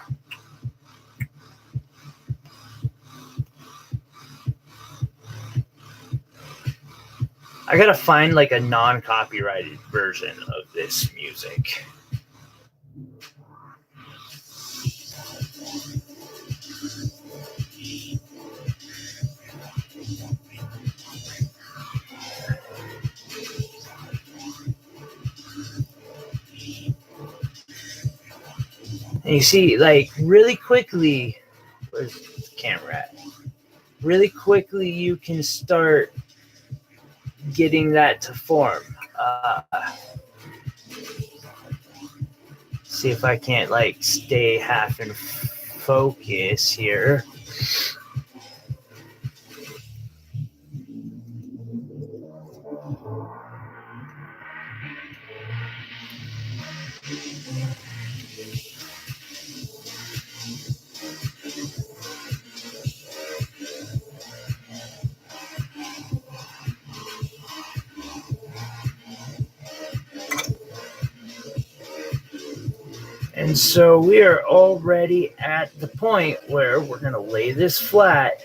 I gotta find like a non-copyrighted version of this music. And you see, like, really quickly, where's the camera at? Really quickly, you can start getting that to form. See if I can't, like, stay half in focus here. And so we are already at the point where we're going to lay this flat.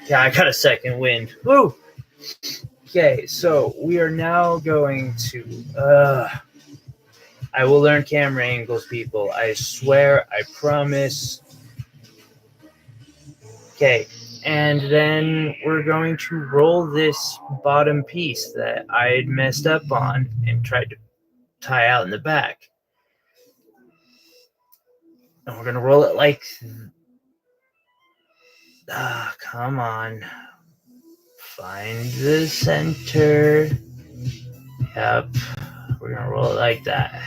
Yeah, I got a second wind. Woo! Okay, so we are now going to... I will learn camera angles, people. I swear, I promise. Okay, and then we're going to roll this bottom piece that I had messed up on and tried to tie out in the back. And we're going to roll it like... come on. Find the center. Yep. We're going to roll it like that.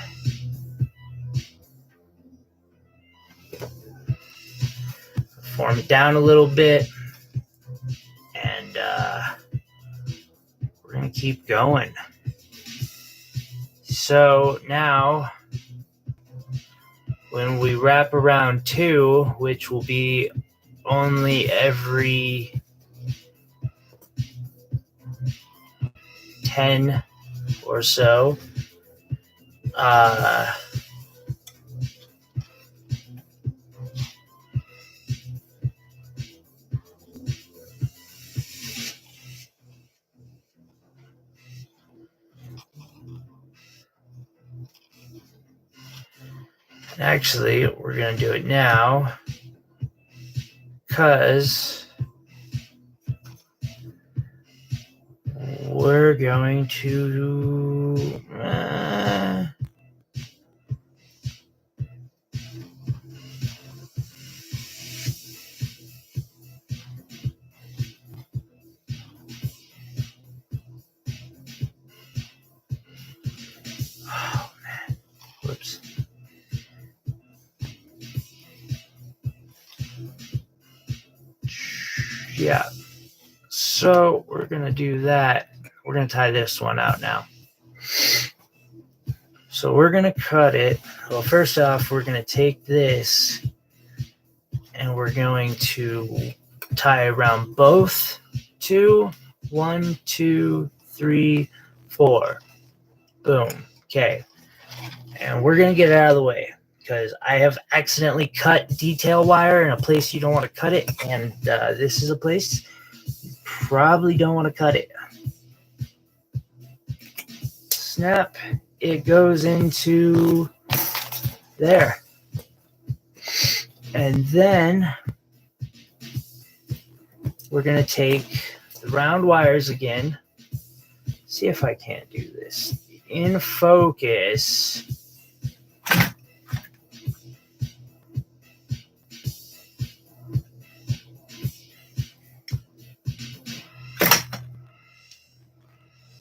Form it down a little bit. And we're going to keep going. So now, when we wrap around 2, which will be only every 10 or so, actually, we're going to do it now because we're going to... oh, man. Whoops. Yeah. So we're going to do that. We're going to tie this one out now. So we're going to cut it. Well, first off, we're going to take this and we're going to tie around both 2, 1, 2, 3, 4. Boom. Okay. And we're going to get it out of the way because I have accidentally cut detail wire in a place you don't want to cut it. And this is a place you probably don't want to cut it. Snap. It goes into there. And then we're going to take the round wires again. See if I can't do this. In focus.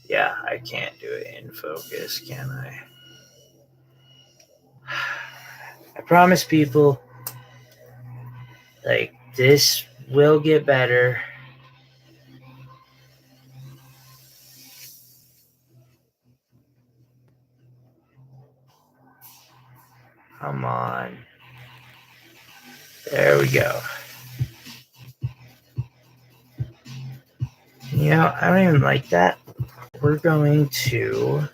Yeah, I can't do it in focus, can I? I promise people, like, this will get better. Come on. There we go. You know, I don't even like that. We're going to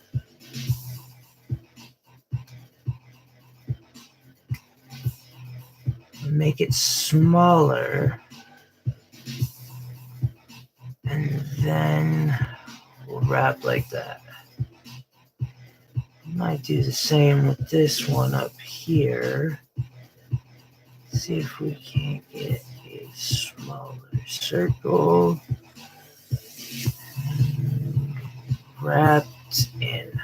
make it smaller. And then we'll wrap like that. Might do the same with this one up here. See if we can't get a smaller circle. Wrapped in.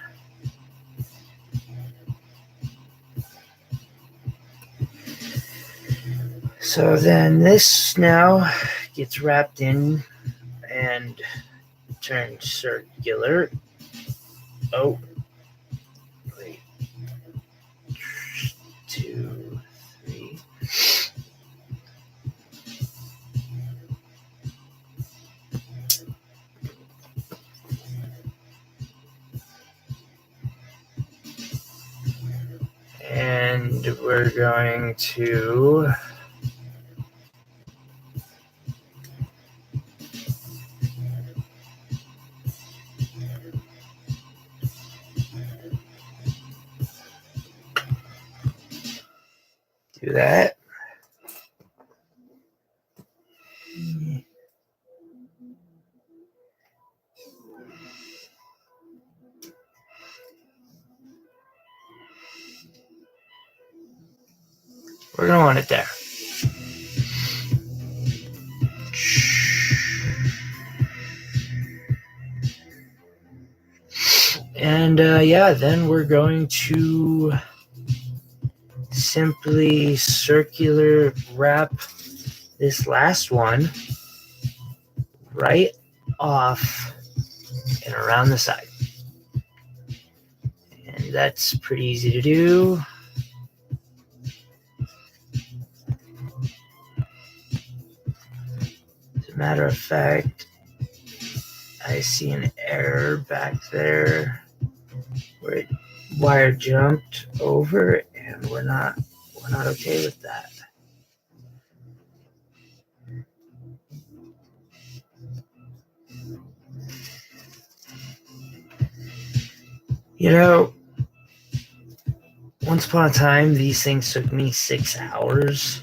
So then this now gets wrapped in and turned circular. Oh, wait. 2, 3. And we're going to do that. We're going to want it there. And yeah, then we're going to simply circular wrap this last one right off and around the side. And that's pretty easy to do. As a matter of fact, I see an error back there where wire jumped over, and we're not okay with that. You know, once upon a time, these things took me 6 hours.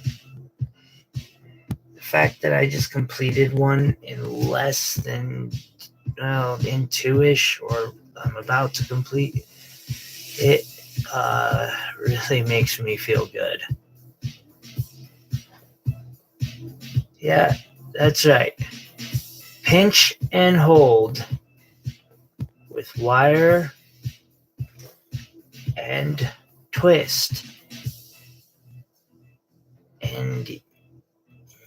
The fact that I just completed one in less than, in 2-ish, or I'm about to complete it, really makes me feel good. Yeah, that's right. Pinch and hold with wire and twist. And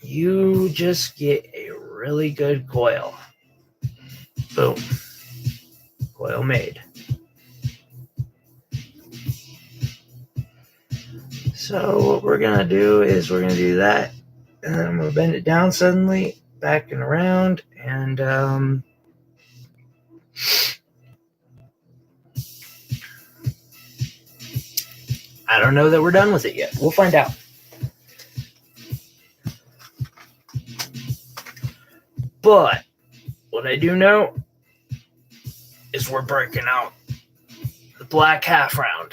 you just get a really good coil. Boom. Coil made. So what we're going to do is we're going to do that. And then I'm going to bend it down suddenly, back and around. And I don't know that we're done with it yet. We'll find out. But what I do know is we're breaking out the black half round.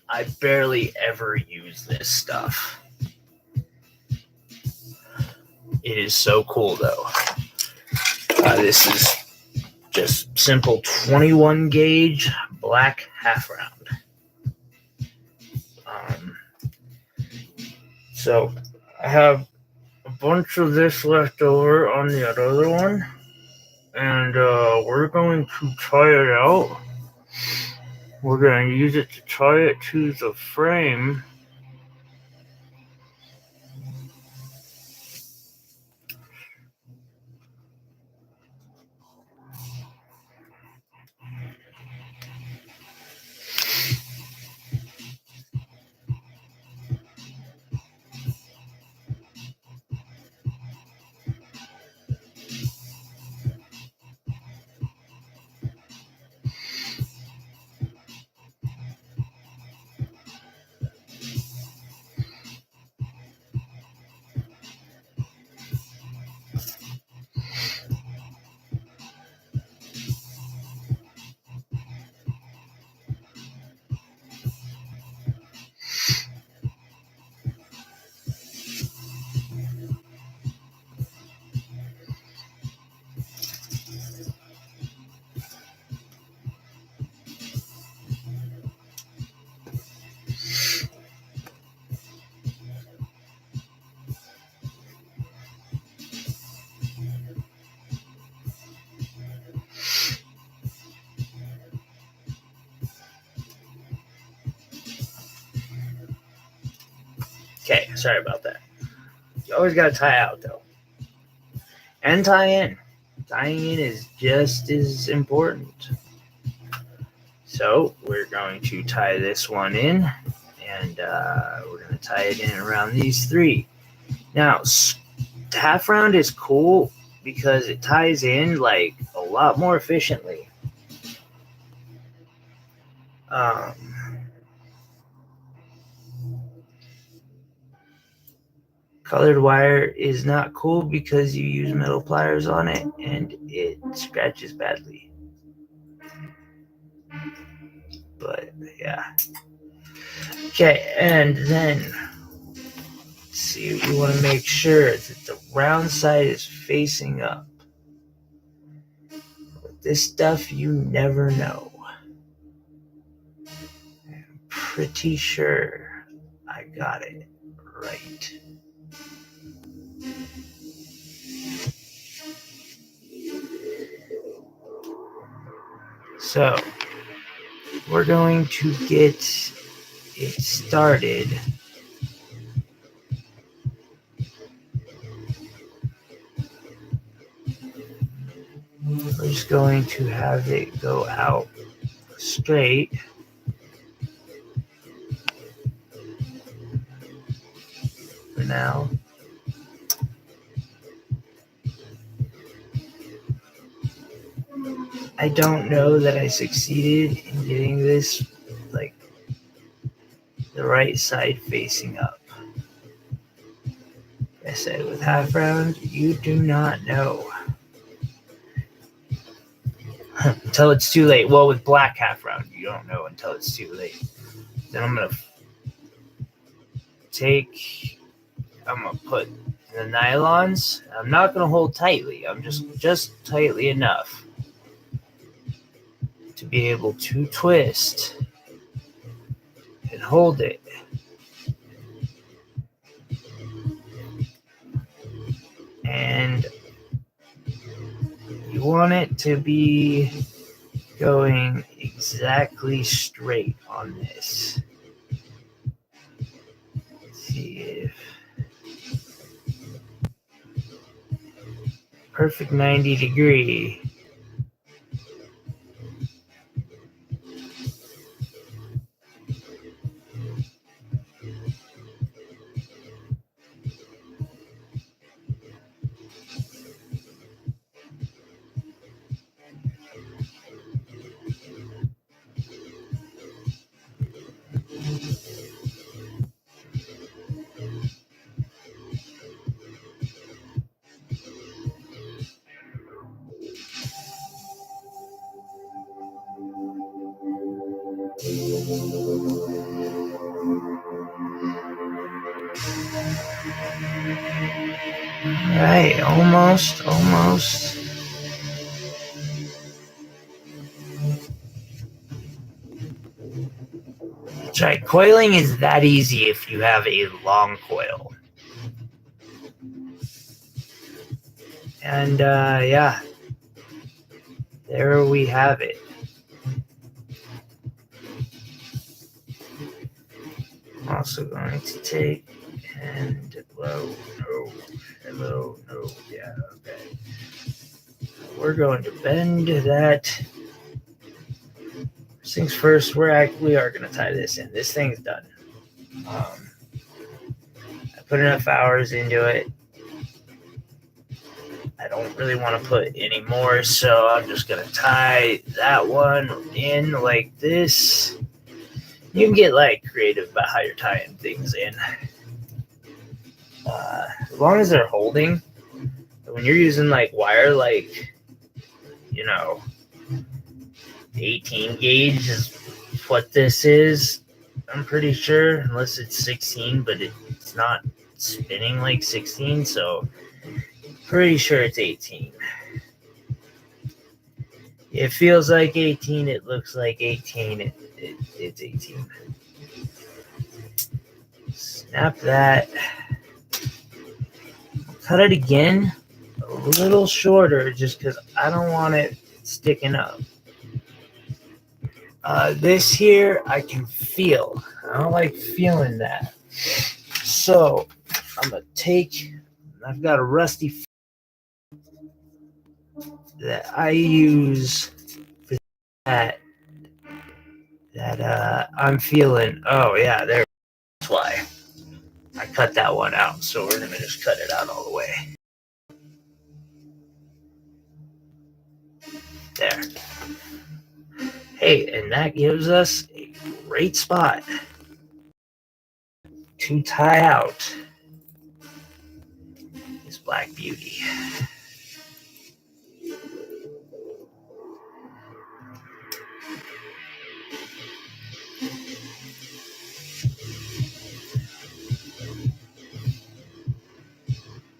I barely ever use this stuff. It is so cool, though. This is just simple 21 gauge black half round. So I have a bunch of this left over on the other one, and we're going to try it out. We're going to use it to tie it to the frame. Okay, sorry about that. always got to tie out though, and tie in. Tying in is just as important. So we're going to tie this one in, and we're going to tie it in around these three. Now, half round is cool because it ties in like a lot more efficiently. Colored wire is not cool because you use metal pliers on it and it scratches badly. But yeah. Okay, and then let's see, you want to make sure that the round side is facing up. With this stuff, you never know. I'm pretty sure I got it right. So, we're going to get it started. We're just going to have it go out straight. For now. I don't know that I succeeded in getting this like the right side facing up. Like I said, with half round, you do not know. Until it's too late. Well, with black half round, you don't know until it's too late. Then I'm gonna put the nylons. I'm not gonna hold tightly. I'm just tightly enough to be able to twist and hold it. And you want it to be going exactly straight on this. Let's see if perfect 90-degree. Right, almost. That's right, coiling is that easy if you have a long coil. And yeah, there we have it. I'm also going to take and hello, no, yeah, okay. We're going to bend that. First things first, we are going to tie this in. This thing's done. I put enough hours into it. I don't really want to put any more, so I'm just going to tie that one in like this. You can get like creative about how you're tying things in. As long as they're holding. When you're using like wire, like 18 gauge is what this is. I'm pretty sure, unless it's 16, but it's not spinning like 16, so pretty sure it's 18. It feels like 18. It looks like 18. It's 18. Snap that. Cut it again a little shorter just because I don't want it sticking up. This here I can feel. I don't like feeling that. So I'm gonna take. I've got a rusty that I use for that I'm feeling. Oh yeah, that's why I cut that one out. So we're gonna just cut it out all the way. There. Hey, and that gives us a great spot to tie out this Black Beauty.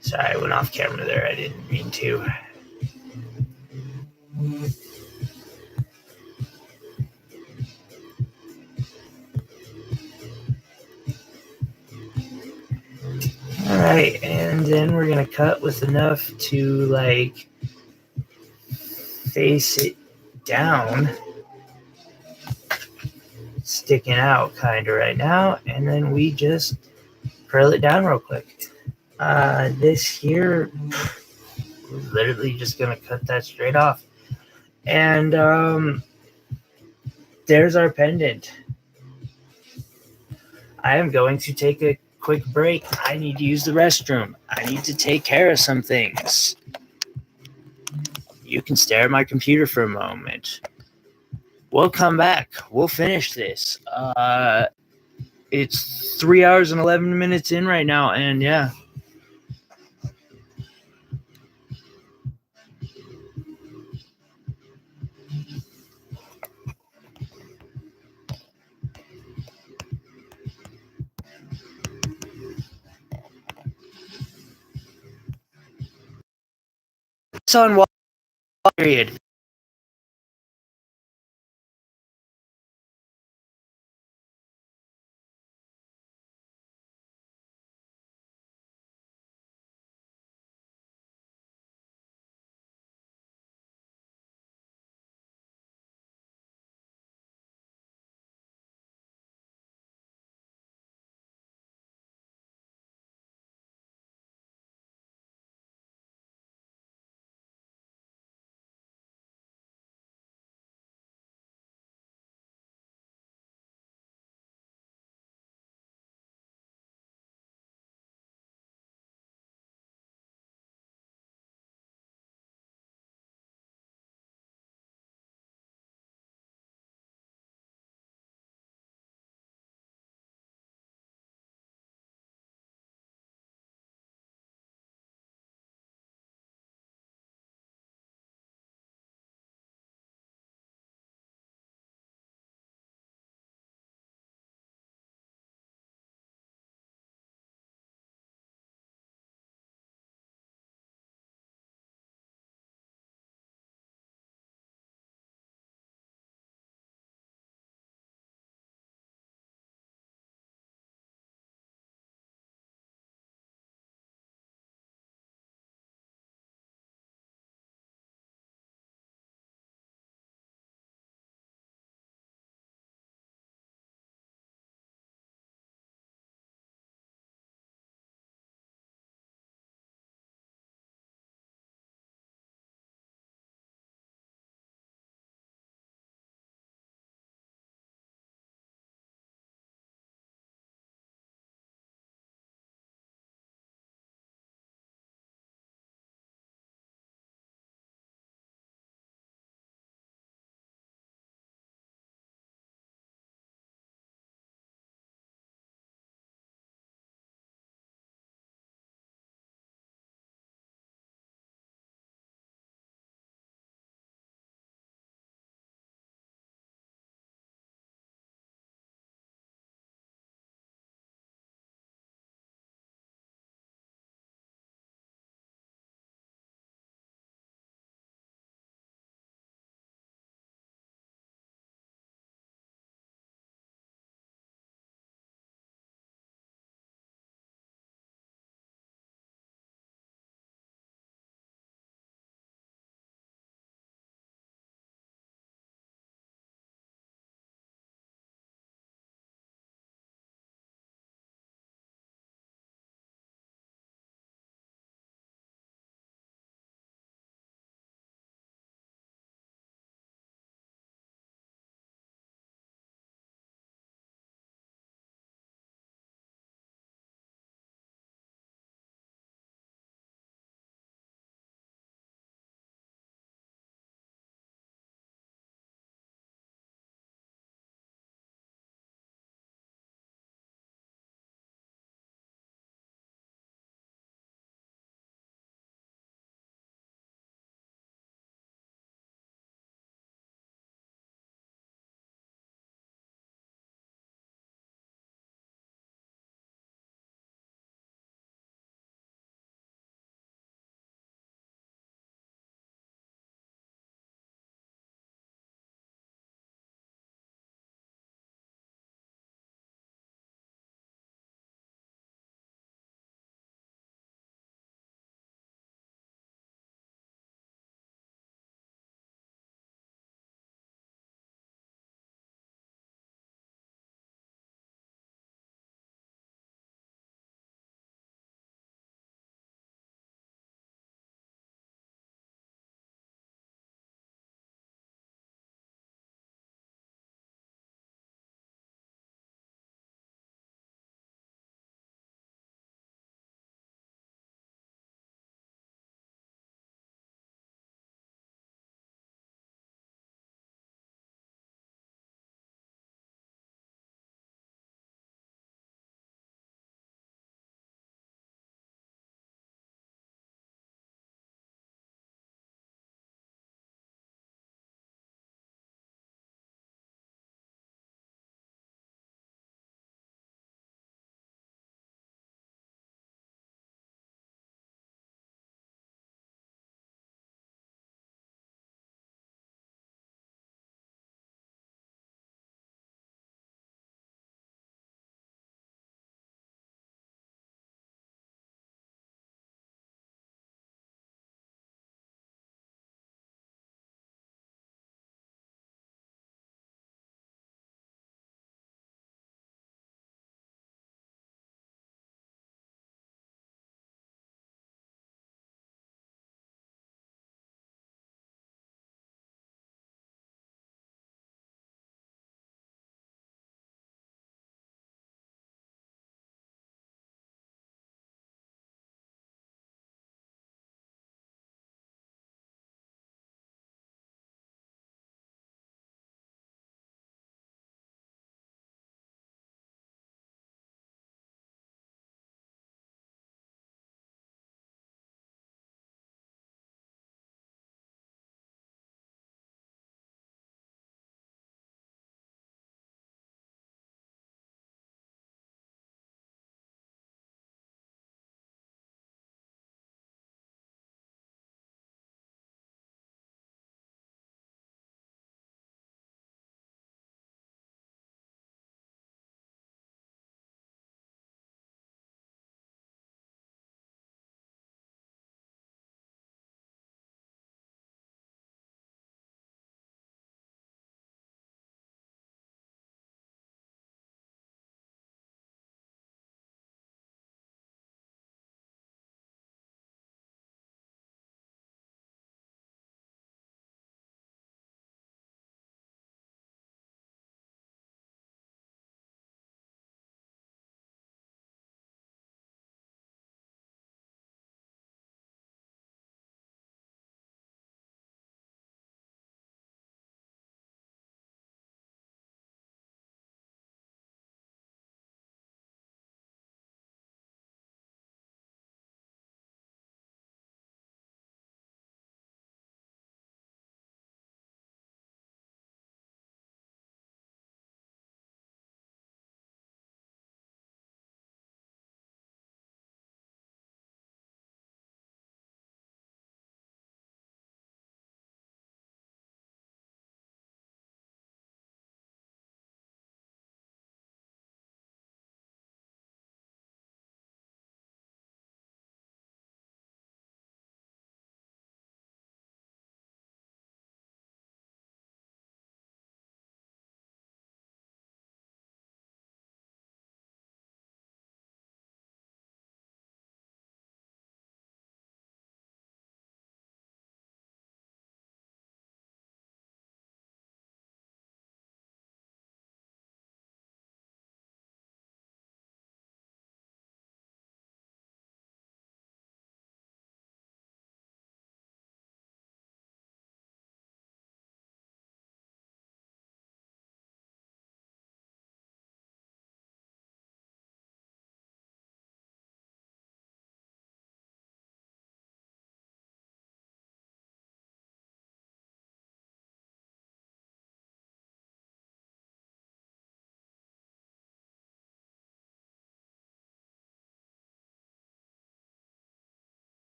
Sorry, I went off camera there. I didn't mean to. All right, and then we're gonna cut with enough to like face it down, sticking out kind of right now, and then we just curl it down real quick. This here, we're literally just gonna cut that straight off, and there's our pendant. I am going to take a quick break. I need to use the restroom. I need to take care of some things. You can stare at my computer for a moment. We'll come back. We'll finish this. It's 3 hours and 11 minutes in right now, and yeah. It's on period.